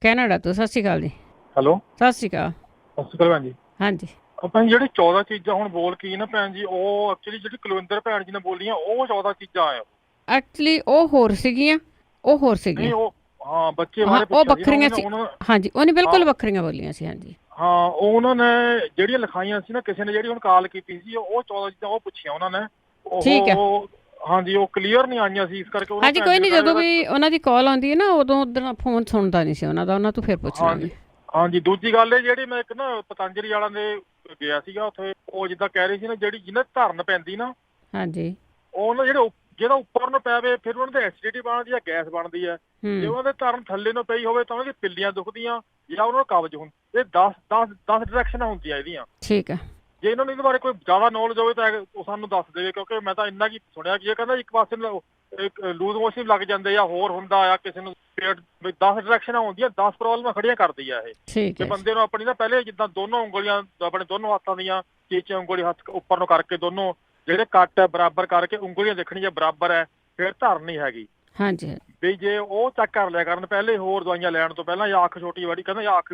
ਕੈਨੇਡਾ ਤੋਂ। ਸਤਿ ਸ਼੍ਰੀ ਅਕਾਲ ਜੀ। ਹੈਲੋ ਸਤਿ ਸ਼੍ਰੀ ਅਕਾਲ। ਸਤਿ ਸ਼੍ਰੀ ਅਕਾਲ ਭੈਣ ਜੀ। ਹਾਂਜੀ ਭੈਣ ਜਿਹੜੀ 14 ਚੀਜ਼ਾਂ ਹੁਣ ਬੋਲ ਕੀ ਨਾ ਭੈਣ ਜੀ, ਉਹ ਐਕਚੁਅਲੀ ਜਿਹੜੀ ਕੁਲਵਿੰਦਰ ਭੈਣ ਜੀ ਨੇ ਬੋਲੀਆਂ ਉਹ 14 ਚੀਜ਼ਾਂ ਆ। ਐਕਚੁਅਲੀ ਉਹ ਹੋਰ ਸੀਗੀਆਂ। ਹਾਂ ਬੱਚੇ ਬਾਰੇ ਉਹ ਵੱਖਰੀਆਂ ਸੀ। ਹਾਂਜੀ, ਉਹਨੇ ਬਿਲਕੁਲ ਵੱਖਰੀਆਂ ਬੋਲੀਆਂ ਸੀ। ਹਾਂਜੀ ਹਾਂ, ਉਹਨਾਂ ਨੇ ਜਿਹੜੀਆਂ ਲਿਖਾਈਆਂ ਸੀ ਨਾ, ਕਿਸੇ ਨੇ ਜਿਹੜੀ ਹੁਣ ਕਾਲ ਕੀਤੀ ਸੀ ਉਹ 14 ਚੀਜ਼ਾਂ ਉਹ ਪੁੱਛੀਆਂ ਉਹਨਾਂ ਨੇ। ਠੀਕ ਹੈ। ਹਾਂਜੀ, ਉਹ ਕਲੀਅਰ ਨਹੀਂ ਆਈਆਂ ਸੀ, ਇਸ ਕਰਕੇ। ਹਾਂਜੀ ਕੋਈ ਨਹੀਂ, ਜਦੋਂ ਵੀ ਉਹਨਾਂ ਦੀ ਕਾਲ ਆਉਂਦੀ ਹੈ ਨਾ ਉਦੋਂ ਉੱਧਰ ਫੋਨ ਸੁਣਦਾ ਨਹੀਂ ਸੀ ਉਹਨਾਂ ਦਾ, ਉਹਨਾਂ ਤੋਂ ਫਿਰ ਪੁੱਛ ਲਾਂਗੇ। ਹਾਂਜੀ, ਦੂਜੀ ਗੱਲ ਇਹ ਜਿਹੜੀ ਮੈਂ ਇੱਕ ਨਾ ਪਤੰਜਲੀ ਵਾਲਿਆਂ ਦੇ ਗਿਆ ਸੀਗਾ ਉੱਥੇ, ਉਹ ਜਿੱਦਾਂ ਕਹਿ ਰਹੀ ਸੀ ਨਾ, ਜਿਹੜੀ ਜਿਹਨਾਂ ਧਰਨ ਪੈਂਦੀ ਨਾ, ਹਾਂਜੀ, ਉਹ ਨਾ ਜਿਹੜਾ ਉੱਪਰ ਨੂੰ ਪਵੇ ਫਿਰ ਉਹਨਾਂ ਦੀ ਐਸਿਡਿਟੀ ਬਣਦੀ ਹੈ, ਗੈਸ ਬਣਦੀ ਹੈ। ਜੇ ਉਹਨਾਂ ਦੇ ਧਰਨ ਥੱਲੇ ਨੂੰ ਪਈ ਹੋਵੇ ਤਾਂ ਉਹਨਾਂ ਦੀ ਪਿੱਲੀਆਂ ਦੁਖਦੀਆਂ ਜਾਂ ਉਹਨਾਂ ਨੂੰ ਕਬਜ਼ ਹੁੰਦਾ। ਇਹ 10 ਡਾਇਰੈਕਸ਼ਨਾਂ ਹੁੰਦੀਆਂ ਇਹਦੀਆਂ। ਠੀਕ ਹੈ। ਜੇ ਇਹਨਾਂ ਨੂੰ ਇਹਦੇ ਬਾਰੇ ਕੋਈ ਜ਼ਿਆਦਾ ਨੌਲੇਜ ਹੋਵੇ ਤਾਂ ਉਹ ਸਾਨੂੰ ਦੱਸ ਦੇਵੇ, ਕਿਉਂਕਿ ਮੈਂ ਤਾਂ ਇੰਨਾ ਕੀ ਸੁਣਿਆ ਕਿ ਇਹ ਕਹਿੰਦਾ ਇੱਕ ਪਾਸੇ ਲੂਜ਼ ਮੋਸ਼ਨ ਲੱਗ ਜਾਂਦੇ ਜਾਂ ਹੋਰ ਹੁੰਦਾ ਆ ਕਿਸੇ ਨੂੰ ਪੇਟ। 10 ਡਾਇਰੈਕਸ਼ਨਾਂ ਹੁੰਦੀਆਂ, 10 ਪ੍ਰੋਬਲਮਾਂ ਖੜੀਆਂ ਕਰਦੀ ਆ ਇਹ। ਤੇ ਬੰਦੇ ਨੂੰ ਆਪਣੀ ਨਾ ਪਹਿਲੇ ਜਿੱਦਾਂ ਦੋਨੋਂ ਉਂਗਲੀਆਂ ਆਪਣੇ ਦੋਨੋਂ ਹੱਥਾਂ ਦੀਆਂ ਚੀਚੇ ਉਂਗਲੀ ਹੱਥ ਉੱਪਰ ਨੂੰ ਕਰਕੇ ਦੋਨੋਂ ਜਿਹੜੇ ਕੱਟ ਹੈ ਬਰਾਬਰ ਕਰਕੇ ਉਂਗਲੀਆਂ ਦੇਖਣੀਆਂ ਬਰਾਬਰ ਹੈ, ਫਿਰ ਧਰਨ ਨਹੀਂ ਹੈਗੀ। ਹਾਂਜੀ, ਵੀ ਜੇ ਉਹ ਚੈੱਕ ਕਰ ਲਿਆ ਕਰਨ ਪਹਿਲੇ ਹੋਰ ਦਵਾਈਆਂ ਲੈਣ ਤੋਂ ਪਹਿਲਾਂ, ਜਾਂ ਅੱਖ ਛੋਟੀ ਵਾਰੀ ਕਹਿੰਦਾ ਜਾਂ ਅੱਖ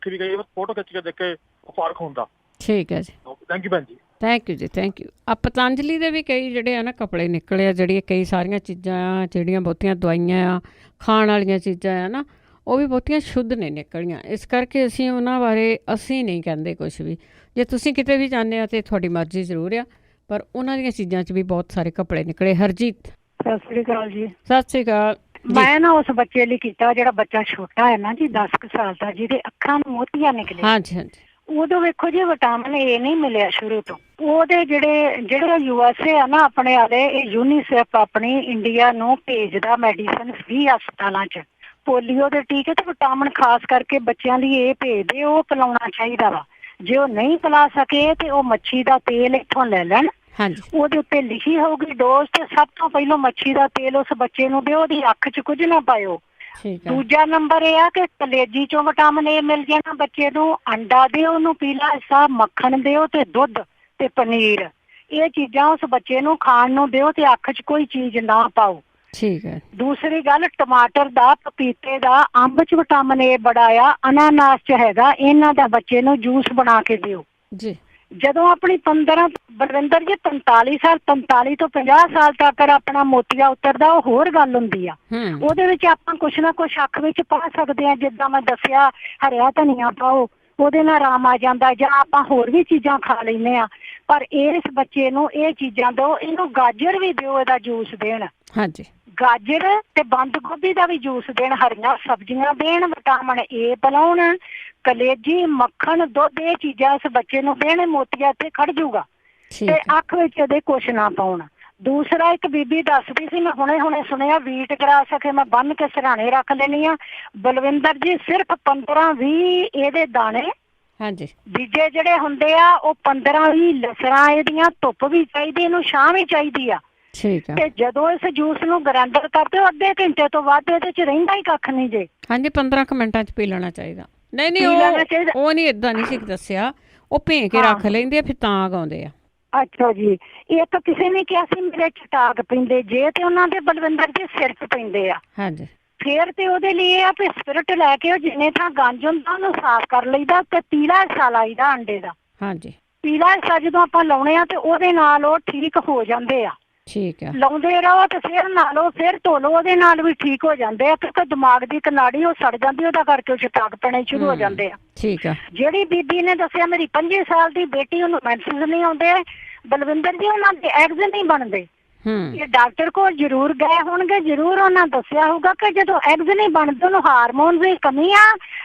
ਵੀ ਕਈ ਫੋਟੋ ਖਿੱਚ ਕੇ ਦੇਖੇ ਫਰਕ ਹੁੰਦਾ। ਠੀਕ ਹੈ ਜੀ। ਥੈਂਕ ਯੂ ਭੈਣ ਜੀ। ਥੈਂਕ ਯੂ ਜੀ। Thank you. ਪਤੰਜਲੀ ਦੇ ਵੀ ਕਈ ਜਿਹੜੇ ਆ ਨਾ ਕੱਪੜੇ ਨਿਕਲੇ ਆ, ਜਿਹੜੀਆਂ ਕਈ ਸਾਰੀਆਂ ਚੀਜ਼ਾਂ ਆ, ਜਿਹੜੀਆਂ ਬਹੁਤੀਆਂ ਦਵਾਈਆਂ ਆ, ਖਾਣ ਵਾਲੀਆਂ ਚੀਜ਼ਾਂ ਆ ਨਾ, ਉਹ ਵੀ ਬਹੁਤੀਆਂ ਸ਼ੁੱਧ ਨਹੀਂ ਨਿਕਲੀਆਂ। ਇਸ ਕਰਕੇ ਅਸੀਂ ਉਹਨਾਂ ਬਾਰੇ ਅਸੀਂ ਨਹੀਂ ਕਹਿੰਦੇ ਕੁਛ ਵੀ। ਜੇ ਤੁਸੀਂ ਕਿਤੇ ਵੀ ਜਾਂਦੇ ਆ ਤਾਂ ਤੁਹਾਡੀ ਮਰਜ਼ੀ ਜ਼ਰੂਰ ਆ, ਪਰ ਉਹਨਾਂ ਦੀਆਂ ਚੀਜ਼ਾਂ 'ਚ ਵੀ ਬਹੁਤ ਸਾਰੇ ਕੱਪੜੇ ਨਿਕਲੇ। ਹਰਜੀਤ ਸਤਿ ਸ੍ਰੀ ਅਕਾਲ ਜੀ। ਸਤਿ ਸ੍ਰੀ ਅਕਾਲ। ਮੈਂ ਨਾ ਉਸ ਬੱਚੇ ਲਈ ਕੀਤਾ ਜਿਹੜਾ ਬੱਚਾ ਛੋਟਾ ਹੈ ਨਾ ਜੀ, 10 ਸਾਲ ਦਾ, ਜਿਹਦੇ ਅੱਖਾਂ ਨੂੰ ਮੋਤੀਆਂ ਨਿਕਲੇ। ਹਾਂਜੀ ਹਾਂਜੀ। ਉਦੋਂ ਵੇਖੋ ਜੀ ਵਿਟਾਮਿਨ ਏ ਨਹੀਂ ਮਿਲਿਆ ਸ਼ੁਰੂ ਤੋਂ। ਉਹਦੇ ਜਿਹੜੇ USA ਆ ਨਾ ਆਪਣੇ ਵਾਲੇ, ਇਹ ਯੂਨੀਸੈਫ ਆਪਣੀ ਇੰਡੀਆ ਨੂੰ ਭੇਜਦਾ ਮੈਡੀਸਨ ਵੀ ਹਸਪਤਾਲਾਂ 'ਚ। ਪੋਲੀਓ ਦੇ ਟੀਕੇ ਤੇ ਵਿਟਾਮਿਨ ਖਾਸ ਕਰਕੇ ਬੱਚਿਆਂ ਲਈ ਇਹ ਭੇਜਦੇ, ਉਹ ਪਿਲਾਉਣਾ ਚਾਹੀਦਾ ਵਾ। ਜੇ ਉਹ ਨਹੀਂ ਪਿਲਾ ਸਕੇ ਤੇ ਉਹ ਮੱਛੀ ਦਾ ਤੇਲ ਇੱਥੋਂ ਲੈ ਲੈਣ। ਉਹਦੇ ਉੱਤੇ ਲਿਖੀ ਹੋਊਗੀ ਡੋਜ਼, ਤੇ ਸਭ ਤੋਂ ਪਹਿਲਾਂ ਮੱਛੀ ਦਾ ਤੇਲ ਉਸ ਬੱਚੇ ਨੂੰ ਦਿਓ, ਉਹਦੀ ਅੱਖ 'ਚ ਕੁਝ ਨਾ ਪਾਇਓ। ਦੂਜਾ ਨੰਬਰ ਇਹ ਆ ਕਿ ਕਲੇਜੀ ਚੋਂ ਵਿਟਾਮਿਨ ਏ ਮਿਲ ਜਾਣਾ ਬੱਚੇ ਨੂੰ। ਅੰਡਾ ਦਿਓ ਉਹਨੂੰ, ਪੀਲਾ ਹਿੱਸਾ ਮੱਖਣ ਦਿਓ ਤੇ ਦੁੱਧ ਤੇ ਪਨੀਰ, ਇਹ ਚੀਜ਼ਾਂ ਉਸ ਬੱਚੇ ਨੂੰ ਖਾਣ ਨੂੰ ਦਿਓ ਤੇ ਅੱਖ 'ਚ ਕੋਈ ਚੀਜ਼ ਨਾ ਪਾਓ। ਠੀਕ ਹੈ। ਦੂਸਰੀ ਗੱਲ, ਟਮਾਟਰ ਦਾ, ਪਪੀਤੇ ਦਾ, ਅੰਬ 'ਚ ਵਿਟਾਮਿਨ ਏ ਬੜਾ ਆ, ਅਨਾਨਾਸ 'ਚ ਹੈਗਾ। ਇਹਨਾਂ ਦਾ ਬੱਚੇ ਨੂੰ ਜੂਸ ਬਣਾ ਕੇ ਦਿਓ ਜੀ। ਜਦੋਂ ਆਪਣੀ 15 ਬਲਵਿੰਦਰ ਜੀ 45 ਸਾਲ 45 ਤੋਂ 50 ਸਾਲ ਤੱਕ ਆਪਣਾ ਮੋਤੀਆ ਉਤਰਦਾ, ਉਹ ਹੋਰ ਗੱਲ ਹੁੰਦੀ ਆ। ਉਹਦੇ ਵਿੱਚ ਆਪਾਂ ਕੁਛ ਨਾ ਕੁਛ ਅੱਖ ਵਿੱਚ ਪਾ ਸਕਦੇ ਹਾਂ। ਜਿੱਦਾਂ ਮੈਂ ਦੱਸਿਆ, ਹਰਿਆ ਧਨੀਆ ਪਾਓ, ਉਹਦੇ ਨਾਲ ਆਰਾਮ ਆ ਜਾਂਦਾ। ਜਾਂ ਆਪਾਂ ਹੋਰ ਵੀ ਚੀਜ਼ਾਂ ਖਾ ਲੈਂਦੇ ਆ, ਪਰ ਇਸ ਬੱਚੇ ਨੂੰ ਇਹ ਚੀਜ਼ਾਂ ਦਿਓ। ਇਹਨੂੰ ਗਾਜਰ ਵੀ ਦਿਓ, ਇਹਦਾ ਜੂਸ ਦੇਣ। ਹਾਂਜੀ, ਗਾਜਰ ਤੇ ਬੰਦ ਗੋਭੀ ਦਾ ਵੀ ਜੂਸ ਦੇਣ, ਹਰੀਆਂ ਸਬਜ਼ੀਆਂ ਦੇਣ, ਵਿਟਾਮਿਨ ਏ ਪਿਲਾਉਣ, ਕਲੇਜੀ, ਮੱਖਣ, ਦੁੱਧ, ਇਹ ਚੀਜ਼ਾਂ ਇਸ ਬੱਚੇ ਨੂੰ ਦੇਣ। ਮੋਤੀਆ ਇੱਥੇ ਖੜ ਜੂਗਾ ਤੇ ਅੱਖ ਵਿੱਚ ਇਹਦੇ ਕੁਛ ਨਾ ਪਾਉਣ। ਦੂਸਰਾ ਇੱਕ ਬੀਬੀ ਦੱਸਦੀ ਸੀ, ਮੈਂ ਹੁਣੇ ਸੁਣਿਆ, ਵੀਟ ਕਰਾ ਸਕੇ ਮੈਂ ਬੰਨ ਕੇ ਸਿਰਹਾਣੇ ਰੱਖ ਲੈਣੀ ਆ। ਬਲਵਿੰਦਰ ਜੀ ਸਿਰਫ 15-20 ਇਹਦੇ ਦਾਣੇ ਹਾਂਜੀ ਬੀਜੇ ਜਿਹੜੇ ਹੁੰਦੇ ਆ, ਉਹ 15-20 ਲਸਰਾਂ ਇਹਦੀਆਂ, ਧੁੱਪ ਵੀ ਚਾਹੀਦੀ, ਇਹਨੂੰ ਛਾਂ ਵੀ ਚਾਹੀਦੀ ਆ। ਠੀਕ ਆ। ਤੇ ਜਦੋਂ ਇਸ ਜੂਸ ਨੂੰ ਗ੍ਰਾਈਂਡਰ ਕਰਦੇ ਹੋ ਅੱਧੇ ਘੰਟੇ ਤੋਂ ਵੱਧ ਇਹਦੇ ਚ ਰਹਿੰਦਾ ਹੀ ਕੱਖ ਨਹੀਂ ਜੇ। ਹਾਂਜੀ 15 ਮਿੰਟਾਂ ਚ ਪੀ ਲੈਣਾ ਚਾਹੀਦਾ। ਨਹੀਂ ਉਹ ਨਹੀਂ ਏਦਾਂ ਨਹੀਂ ਸੀ ਦੱਸਿਆ, ਉਹ ਭੇ ਕੇ ਰੱਖ ਲੈਂਦੇ ਫਿਰ ਤਾਂ ਗਾਉਂਦੇ ਆ। ਅੱਛਾ ਜੀ। ਇੱਕ ਕਿਸੇ ਨੇ ਕਿਹਾ ਸੀ ਮੇਰੇ ਚਟਾਕ ਪੈਂਦੇ ਜੇ, ਤੇ ਉਹਨਾਂ ਦੇ ਬਲਵਿੰਦਰ ਜੀ ਸਿਰ ਚ ਪੈਂਦੇ ਆ। ਹਾਂਜੀ ਫੇਰ ਤੇ ਉਹਦੇ ਲਈ ਇਹ ਆ ਵੀ ਸਪਿਰਿਟ ਲੈ ਕੇ ਉਹ ਜਿੰਨੇ ਥਾਂ ਗੰਜ ਹੁੰਦਾ ਉਹਨੂੰ ਸਾਫ਼ ਕਰ ਲਈਦਾ ਤੇ ਪੀਲਾ ਹਿੱਸਾ ਲਾਈਦਾ ਅੰਡੇ ਦਾ। ਹਾਂਜੀ ਪੀਲਾ ਹਿੱਸਾ ਜਦੋਂ ਆਪਾਂ ਲਾਉਣੇ ਆ ਤੇ ਉਹਦੇ ਨਾਲ ਉਹ ਠੀਕ ਹੋ ਜਾਂਦੇ ਆ। ਠੀਕ ਆ। ਲਾਉਂਦੇ ਰਹੋ ਤੇ ਫਿਰ ਨਹਾ ਲਓ, ਫਿਰ ਧੋ ਲਓ, ਉਹਦੇ ਨਾਲ ਵੀ ਠੀਕ ਹੋ ਜਾਂਦੇ ਆ। ਕਿਉਂਕਿ ਦਿਮਾਗ ਦੀ ਇੱਕ ਨਾੜੀ ਉਹ ਸੜ ਜਾਂਦੀ, ਉਹਦਾ ਕਰਕੇ ਉਹ ਚਟਾਕ ਪੈਣੇ ਸ਼ੁਰੂ ਹੋ ਜਾਂਦੇ ਆ। ਠੀਕ ਆ। ਜਿਹੜੀ ਬੀਬੀ ਨੇ ਦੱਸਿਆ ਮੇਰੀ 25 ਸਾਲ ਦੀ ਬੇਟੀ, ਉਹਨੂੰ ਮੈਂਸਸ ਨਹੀਂ ਆਉਂਦੇ ਬਲਵਿੰਦਰ ਜੀ, ਉਹਨਾਂ ਦੇ ਐਗਜ਼ ਨਹੀਂ ਬਣਦੇ। ਇਹ ਡਾਕਟਰ ਕੋਲ ਜ਼ਰੂਰ ਗਏ ਹੋਣਗੇ, ਜ਼ਰੂਰ ਉਹਨਾਂ ਦੱਸਿਆ ਹੋਊਗਾ ਕਿ ਜਦੋਂ ਐਗਜ਼ ਨਹੀਂ ਬਣਦੇ ਉਹਨੂੰ ਹਾਰਮੋਨ ਦੀ ਕਮੀ ਆ।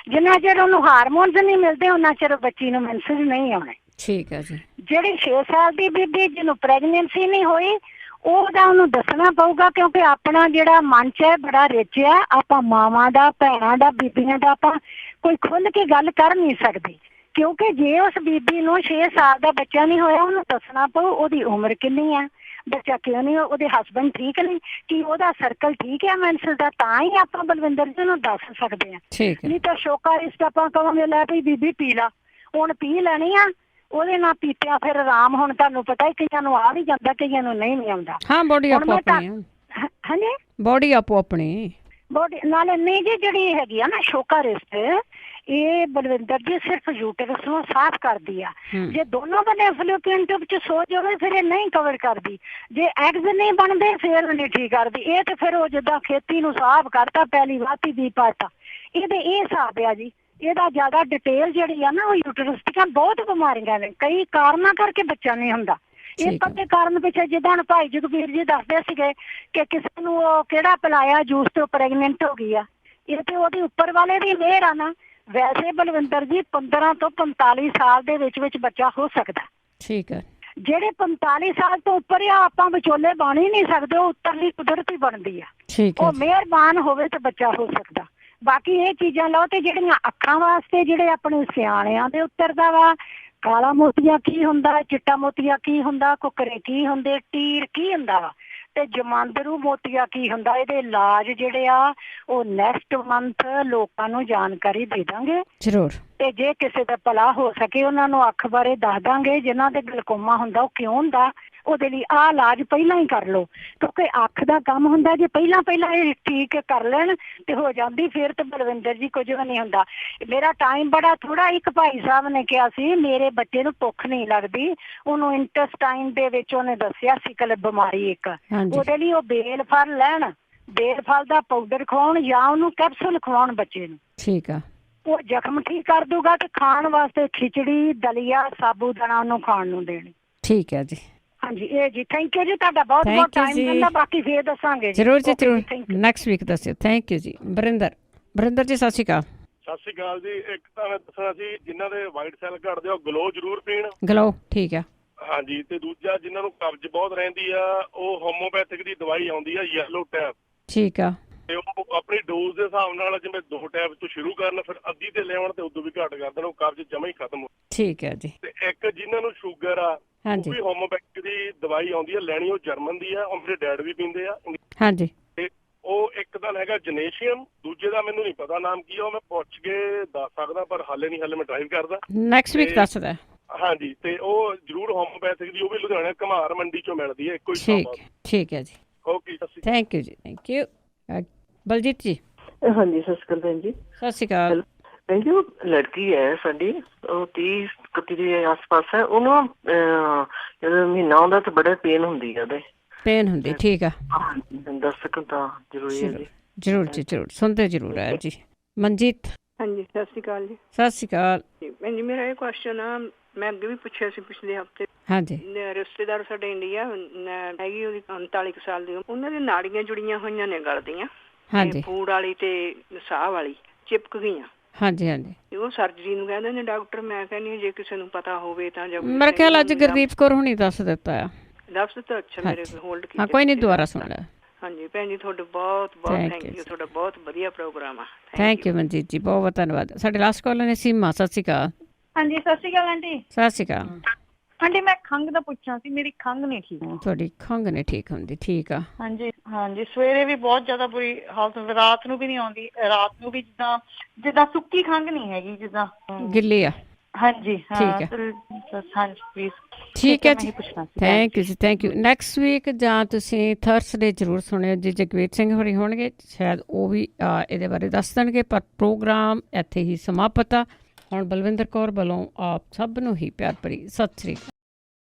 ਜਿੰਨਾ ਚਿਰ ਉਹਨੂੰ ਹਾਰਮੋਨਸ ਨਹੀਂ ਮਿਲਦੇ ਉਹਨਾਂ ਚਿਰ ਬੱਚੀ ਨੂੰ ਮੈਂਸਸ ਨਹੀਂ ਆਉਣੇ। ਠੀਕ ਆ ਜੀ। ਜਿਹੜੀ 6 ਸਾਲ ਦੀ ਬੀਬੀ ਜਿਹਨੂੰ ਪ੍ਰੈਗਨੈਂਸੀ ਨਹੀਂ ਹੋਈ ਉਹਨੂੰ ਦੱਸਣਾ ਪਊਗਾ, ਕਿਉਂਕਿ ਆਪਣਾ ਜਿਹੜਾ ਮਨ ਚ ਹੈ ਬੜਾ ਰਿਚ ਹੈ। ਆਪਾਂ ਮਾਵਾਂ ਦਾ, ਭੈਣਾਂ ਦਾ, ਬੀਬੀਆਂ ਦਾ ਆਪਾਂ ਕੋਈ ਖੁੱਲ੍ਹ ਕੇ ਗੱਲ ਕਰ ਨਹੀਂ ਸਕਦੀ, ਕਿਉਂਕਿ ਜੇ ਉਸ ਬੀਬੀ ਨੂੰ 6 ਸਾਲ ਦਾ ਬੱਚਾ ਨਹੀਂ ਹੋਇਆ ਉਹਨੂੰ ਦੱਸਣਾ ਪਊ ਉਹਦੀ ਉਮਰ ਕਿੰਨੀ ਹੈ, ਬੱਚਾ ਕਿਉਂ ਨਹੀਂ, ਉਹਦੇ ਹਸਬੈਂਡ ਠੀਕ ਨਹੀਂ, ਕਿ ਉਹਦਾ ਸਰਕਲ ਠੀਕ ਹੈ ਮੈਂਸਸ ਦਾ, ਤਾਂ ਹੀ ਆਪਾਂ ਬਲਵਿੰਦਰ ਜੀ ਨੂੰ ਦੱਸ ਸਕਦੇ ਹਾਂ। ਨਹੀਂ ਤਾਂ ਸ਼ੋਕਾ ਰਿਸਟ ਆਪਾਂ ਕਹਾਂਗੇ ਲੈ ਵੀ ਬੀਬੀ ਪੀ ਲਾ, ਹੁਣ ਪੀ ਲੈਣੀ ਆ, ਉਹਦੇ ਨਾਲ ਪੀਤਿਆਂ ਫਿਰ ਆਰਾਮ। ਹੁਣ ਤੁਹਾਨੂੰ ਪਤਾ ਹੀ ਕਈਆਂ ਨੂੰ ਆ ਵੀ ਜਾਂਦਾ, ਕਈਆਂ ਨੂੰ ਨਹੀਂ ਆਉਂਦਾ। ਹਾਂ ਬੋਡੀ ਆਪੋ ਆਪਣੀ। ਹਾਂਜੀ ਬੋਡੀ ਆਪੋ ਆਪਣੀ ਬੋਡੀ ਨਾਲ ਨਹੀਂ ਜੀ। ਜਿਹੜੀ ਹੈਗੀ ਆ ਨਾ ਸ਼ੋਕਾ ਰਿਸਟ, ਇਹ ਬਲਵਿੰਦਰ ਜੀ ਸਿਰਫ ਯੂਟਰਸ ਨੂੰ ਸਾਫ਼ ਕਰਦੀ ਆ। ਜੇ ਦੋਨੋਂ ਬੰਨੇ ਫਲੂਪੀਨ ਟਿਊਬ ਚ ਸੋਜ ਹੋਵੇ ਫਿਰ ਇਹ ਨਹੀਂ ਕਵਰ ਕਰਦੀ। ਜੇ ਐਗਜ਼ ਨਹੀਂ ਬਣਦੇ ਫਿਰ ਨਹੀਂ ਠੀਕ ਕਰਦੀ। ਇਹ ਤੇ ਫਿਰ ਉਹ ਜਿੱਦਾਂ ਖੇਤੀ ਨੂੰ ਸਾਫ਼ ਕਰਤਾ, ਪਹਿਲੀ ਵਾਤੀ ਦੀ ਪਾਤਾ, ਇਹਦੇ ਇਹ ਹਿਸਾਬ ਆ ਜੀ। ਇਹਦਾ ਜ਼ਿਆਦਾ ਡਿਟੇਲ ਜਿਹੜੀ ਆ ਨਾ ਉਹ ਯੂਟਰਸ ਦੀਆਂ ਬਹੁਤ ਬਿਮਾਰੀਆਂ ਨੇ, ਕਈ ਕਾਰਨਾਂ ਕਰਕੇ ਬੱਚਾ ਨਹੀਂ ਹੁੰਦਾ। ਇਹ ਪੱਕੇ ਕਾਰਨ ਪਿੱਛੇ ਜਿੱਦਾਂ ਭਾਈ ਜਗਬੀਰ ਜੀ ਦੱਸਦੇ ਸੀਗੇ ਕਿ ਕਿਸੇ ਨੂੰ ਉਹ ਕਿਹੜਾ ਪਿਲਾਇਆ ਜੂਸ ਤੇ ਪ੍ਰੈਗਨੈਂਟ ਹੋ ਗਈ ਆ, ਇਹ ਤੇ ਉਹਦੀ ਉੱਪਰ ਵਾਲੇ ਦੀ ਮਿਹਰ ਆ ਨਾ। ਵੈਸੇ ਬਲਵਿੰਦਰ ਜੀ 15 ਤੋਂ 45 ਸਾਲ ਦੇ ਵਿੱਚ ਬੱਚਾ ਹੋ ਸਕਦਾ। ਠੀਕ ਹੈ। ਜਿਹੜੇ 45 ਸਾਲ ਤੋਂ ਉੱਪਰ ਆ ਆਪਾਂ ਵਿਚੋਲੇ ਬਣ ਹੀ ਨਹੀਂ ਸਕਦੇ, ਉਹ ਉੱਤਰਲੀ ਕੁਦਰਤੀ ਬਣਦੀ ਆ। ਉਹ ਮਿਹਰਬਾਨ ਹੋਵੇ ਤੇ ਬੱਚਾ ਹੋ ਸਕਦਾ। ਬਾਕੀ ਇਹ ਚੀਜ਼ਾਂ ਲਓ ਤੇ ਜਿਹੜੀਆਂ ਅੱਖਾਂ ਵਾਸਤੇ ਜਿਹੜੇ ਆਪਣੇ ਸਿਆਣਿਆਂ ਦੇ ਉੱਤਰਦਾ ਵਾ, ਕਾਲਾ ਮੋਤੀਆ ਕੀ ਹੁੰਦਾ, ਚਿੱਟਾ ਮੋਤੀਆ ਕੀ ਹੁੰਦਾ, ਕੁੱਕਰੇ ਕੀ ਹੁੰਦੇ, ਟੀਰ ਕੀ ਹੁੰਦਾ ਵਾ, ਤੇ ਜਮਾਂਦਰੂ ਮੋਤੀਆ ਕੀ ਹੁੰਦਾ। ਇਹਦੇ ਇਲਾਜ ਜਿਹੜੇ ਆ ਉਹ ਨੈਕਸਟ ਮੰਥ ਲੋਕਾਂ ਨੂੰ ਜਾਣਕਾਰੀ ਦੇ ਦਾਂਗੇ ਜ਼ਰੂਰ। ਤੇ ਜੇ ਕਿਸੇ ਦਾ ਭਲਾ ਹੋ ਸਕੇ ਉਹਨਾਂ ਨੂੰ ਅੱਖ ਬਾਰੇ ਦੱਸ ਦਾਂਗੇ। ਜਿਨ੍ਹਾਂ ਦੇ ਗਲਕੋਮਾ ਹੁੰਦਾ ਉਹ ਕਿਉਂ ਹੁੰਦਾ, ਉਹਦੇ ਲਈ ਆਹ ਇਲਾਜ ਪਹਿਲਾਂ ਹੀ ਕਰ ਲਓ, ਕਿਉਂਕਿ ਅੱਖ ਦਾ ਕੰਮ ਹੁੰਦਾ ਜੇ ਪਹਿਲਾਂ ਇਹ ਠੀਕ ਕਰ ਲੈਣ ਤੇ ਹੋ ਜਾਂਦੀ, ਫਿਰ ਤੇ ਬਲਵਿੰਦਰ ਜੀ ਕੁਝ ਵੀ ਨਹੀਂ ਹੁੰਦਾ। ਮੇਰਾ ਟਾਈਮ ਬੜਾ ਥੋੜਾ। ਇੱਕ ਭਾਈ ਸਾਹਿਬ ਨੇ ਕਿਹਾ ਸੀ ਮੇਰੇ ਬੱਚੇ ਨੂੰ ਭੁੱਖ ਨਹੀਂ ਲੱਗਦੀ, ਉਹਨੂੰ ਇੰਟੈਸਟਾਈਨ ਦੇ ਵਿੱਚ ਉਹਨੇ ਦੱਸਿਆ ਸਿਕਲ ਬਿਮਾਰੀ ਇੱਕ, ਉਹਦੇ ਲਈ ਉਹ ਬੇਲ ਫਲ ਲੈਣ, ਬੇਲ ਫਲ ਦਾ ਪਾਊਡਰ ਖਵਾਉਣ ਜਾਂ ਉਹਨੂੰ ਕੈਪਸੂਲ ਖਵਾਉਣ ਬੱਚੇ ਨੂੰ। ਠੀਕ ਆ। ਉਹ ਜ਼ਖਮ ਠੀਕ ਕਰ ਦੂਗਾ ਤੇ ਖਾਣ ਵਾਸਤੇ ਖਿਚੜੀ, ਦਲੀਆ, ਸਾਬੂਦਾਨਾ ਉਹਨੂੰ ਖਾਣ ਨੂੰ ਦੇਣੀ। ਠੀਕ ਹੈ ਜੀ। ਹਾਂਜੀ ਇਹ ਜੀ। ਥੈਂਕ ਯੂ ਜੀ, ਤੁਹਾਡਾ ਬਹੁਤ ਬਹੁਤ ਟਾਈਮ ਦਿੰਦਾ, ਬਾਕੀ ਫੇਰ ਦੱਸਾਂਗੇ ਜ਼ਰੂਰ ਜੀ ਜ਼ਰੂਰ, ਨੈਕਸਟ ਵੀਕ ਦੱਸਿਓ। ਥੈਂਕ ਯੂ ਜੀ। ਬਰਿੰਦਰ ਜੀ ਸਤਿ ਸ਼੍ਰੀ ਅਕਾਲ। ਸਤਿ ਸ਼੍ਰੀ ਅਕਾਲ ਜੀ। ਇੱਕ ਤਾਂ ਮੈਂ ਦੱਸਣਾ ਸੀ ਜਿਨ੍ਹਾਂ ਦੇ ਵਾਈਟ ਸੈੱਲ ਘਟਦੇ ਉਹ ਗਲੋ ਜ਼ਰੂਰ ਪੀਣ। ਗਲੋ ਠੀਕ ਆ। ਹਾਂਜੀ। ਤੇ ਦੂਜਾ ਜਿਨ੍ਹਾਂ ਨੂੰ ਕਬਜ਼ ਬਹੁਤ ਰਹਿੰਦੀ ਆ ਉਹ ਹੋਮੋਪੈਥਿਕ ਦੀ ਦਵਾਈ ਆਉਂਦੀ ਆ ਯੈਲੋ ਟੈਬ। ਠੀਕ ਆ। ਤੇ ਉਹ ਆਪਣੀ ਡੋਜ਼ ਦੇ ਹਿਸਾਬ ਨਾਲ ਜਿਵੇਂ 2 ਟੈਬ ਤੋਂ ਸ਼ੁਰੂ ਕਰਨ, ਫਿਰ ਅੱਧੀ ਤੇ ਲਿਆਉਣ ਤੇ ਉਦੋਂ ਵੀ ਘੱਟ ਕਰ ਦੇਣ, ਉਹ ਕਬਜ਼ ਜਮਾ ਹੀ ਖਤਮ ਹੋ। ਠੀਕ ਹੈ ਜੀ। ਤੇ ਇੱਕ ਜਿਨ੍ਹਾਂ ਨੂੰ ਸ਼ੂਗਰ ਆ ਉਹ ਵੀ ਹੋਮੋਪੈਥਿਕ ਦੀ ਦਵਾਈ ਆਉਂਦੀ ਆ, ਲੈਣੀ ਉਹ ਜਰਮਨ ਦੀ ਆ, ਉਹ ਮੇਰੇ ਡੈਡ ਵੀ ਪੀਂਦੇ ਆ। ਹਾਂਜੀ। ਤੇ ਉਹ ਇੱਕ ਦਾ ਹੈਗਾ ਜਨੇਸ਼ੀਅਮ, ਦੂਜੇ ਦਾ ਮੈਨੂੰ ਨਹੀਂ ਪਤਾ ਨਾਮ ਕੀ ਆ, ਉਹ ਮੈਂ ਪੁੱਛ ਕੇ ਦੱਸ ਸਕਦਾ ਪਰ ਹਾਲੇ ਮੈਂ ਡਰਾਈਵ ਕਰਦਾ। ਨੈਕਸਟ ਵੀਕ ਦੱਸਦਾ। ਹਾਂਜੀ। ਤੇ ਉਹ ਜ਼ਰੂਰ ਹੋਮੋਪੈਥਿਕ ਦੀ, ਉਹ ਵੀ ਲੁਧਿਆਣੇ ਘਮਾਰ ਮੰਡੀ ਚੋਂ ਮਿਲਦੀ ਹੈ, ਇੱਕੋ ਹੀ। ਠੀਕ ਹੈ ਜੀ। ਓਕੇ ਥੈਂਕ ਯੂ ਜੀ। Thank you. ਬਲਜੀਤ ਜੀ। ਹਾਂਜੀ ਸਤਿ ਸ਼੍ਰੀ ਅਕਾਲ ਭੈਣ ਜੀ। ਸਤਿ ਸ਼੍ਰੀ ਅਕਾਲ ਭੈਣ ਜੀ। ਉਹ ਲੜਕੀ ਹੈ ਸਾਡੀ, ਉਹ 30-31 ਦੇ ਆਸ-ਪਾਸ ਹੈ। ਉਹਨੂੰ ਜਦੋਂ ਮਹੀਨਾ ਆਉਂਦਾ ਤਾਂ ਬੜਾ ਪੇਨ ਹੁੰਦੀ ਹੈ ਉਹਦੇ। ਪੇਨ ਹੁੰਦੀ। ਠੀਕ ਆ। ਦੱਸ ਸਕੋ ਤਾਂ ਜ਼ਰੂਰੀ ਹੈ ਜੀ। ਜ਼ਰੂਰ ਜੀ ਜ਼ਰੂਰ, ਸੁਣਦੇ ਜ਼ਰੂਰ ਹੈ ਜੀ। ਮਨਜੀਤ। ਹਾਂਜੀ ਸਤਿ ਸ਼੍ਰੀ ਅਕਾਲ ਜੀ। ਸਤਿ ਸ਼੍ਰੀ ਅਕਾਲ ਭੈਣ ਜੀ। ਮੇਰਾ ਇਹ ਕੁਐਸਚਨ ਆ, ਮੈਂ ਅੱਗੇ ਵੀ ਪੁੱਛਿਆ ਸੀ ਪਿਛਲੇ ਹਫ਼ਤੇ। ਹਾਂਜੀ। ਰਿਸ਼ਤੇਦਾਰ ਸਾਡੇ ਇੰਡੀਆ ਹੈਗੀ, ਉਹਦੀ 39 ਸਾਲ ਦੀ, ਉਹਨਾਂ ਦੀ ਨਾੜੀਆਂ ਜੁੜੀਆਂ ਹੋਈਆਂ ਨੇ ਗਲ ਦੀਆਂ। ਹਾਂਜੀ। ਫੂਡ ਵਾਲੀ ਤੇ ਸਾਹ ਵਾਲੀ ਚਿਪਕ ਗਈਆਂ। ਹਾਂਜੀ ਹਾਂਜੀ। ਉਹ ਸਰਜਰੀ ਨੂੰ ਕਹਿੰਦੇ ਨੇ ਡਾਕਟਰ। ਮੈਂ ਕਹਿੰਦੀ ਜੇ ਕਿਸੇ ਨੂੰ ਪਤਾ ਹੋਵੇ ਤਾਂ। ਮੇਰੇ ਖਿਆਲ ਅੱਜ ਗੁਰਦੀਪ ਕੌਰ ਹੁਣੀ ਦੱਸ ਦਿੱਤਾ ਆ। ਲਫ਼ਜ਼ ਤਾਂ ਅੱਛਾ ਮੇਰੇ ਹੋਲਡ ਕੀਤਾ। ਹਾਂ ਕੋਈ ਨਹੀਂ, ਦੁਬਾਰਾ ਸੁਣ ਲੈ। ਹਾਂਜੀ ਭੈਣ ਜੀ, ਤੁਹਾਡਾ ਬਹੁਤ ਬਹੁਤ ਥੈਂਕ ਯੂ, ਤੁਹਾਡਾ ਬਹੁਤ ਵਧੀਆ ਪ੍ਰੋਗਰਾਮ ਆ। ਥੈਂਕ ਯੂ ਮਨਜੀਤ ਜੀ, ਬਹੁਤ ਬਹੁਤ ਧੰਨਵਾਦ। ਸਾਡੇ ਲਾਸਟ ਕਾਲਰ ਨੇ ਸੀਮਾ। ਸਤਿ ਸ਼੍ਰੀ ਅਕਾਲ। ਹਾਂਜੀ ਸਤਿ ਸ਼੍ਰੀ ਅਕਾਲ ਆਂਟੀ। ਸਤਿ ਸ਼੍ਰੀ ਅਕਾਲ ਆਂਟੀ, ਮੈਂ ਖੰਘ ਦਾ ਪੁੱਛਣਾ ਸੀ, ਮੇਰੀ ਖੰਘ ਨਹੀਂ ਠੀਕ। ਤੁਹਾਡੀ ਖੰਘ ਨਹੀਂ ਠੀਕ ਹੁੰਦੀ? ਠੀਕ ਆ। ਹਾਂਜੀ ਹਾਂਜੀ, ਸਵੇਰੇ ਵੀ ਬਹੁਤ ਜ਼ਿਆਦਾ ਬੁਰੀ ਹਾਲਤ, ਰਾਤ ਨੂੰ ਵੀ ਨਹੀਂ ਆਉਂਦੀ, ਰਾਤ ਨੂੰ ਵੀ ਜਿੱਦਾਂ ਸੁੱਕੀ ਖੰਘ ਨਹੀਂ ਹੈਗੀ, ਜਿੱਦਾਂ ਗਿੱਲੀ ਆ। ਹਾਂਜੀ ਠੀਕ ਹੈ, ਹਾਂਜੀ ਪਲੀਜ਼। ਠੀਕ ਹੈ ਜੀ, ਥੈਂਕ ਯੂ ਜੀ, ਥੈਂਕ ਯੂ। ਨੈਕਸਟ ਵੀਕ ਜਾਂ ਤੁਸੀਂ ਥਰਸਡੇ ਜ਼ਰੂਰ ਸੁਣਿਓ ਜੀ, ਜਗਵੀਰ ਸਿੰਘ ਹੋਰੀ ਹੋਣਗੇ, ਸ਼ਾਇਦ ਉਹ ਵੀ ਇਹਦੇ ਬਾਰੇ ਦੱਸ ਦੇਣਗੇ। ਪਰ ਪ੍ਰੋਗਰਾਮ ਇੱਥੇ ਹੀ ਸਮਾਪਤ ਆ। ਹੁਣ ਬਲਵਿੰਦਰ ਕੌਰ ਵੱਲੋਂ ਆਪ ਸਭ ਨੂੰ ਹੀ ਪਿਆਰ ਭਰੀ ਸਤਿ ਸ਼੍ਰੀ ਅਕਾਲ।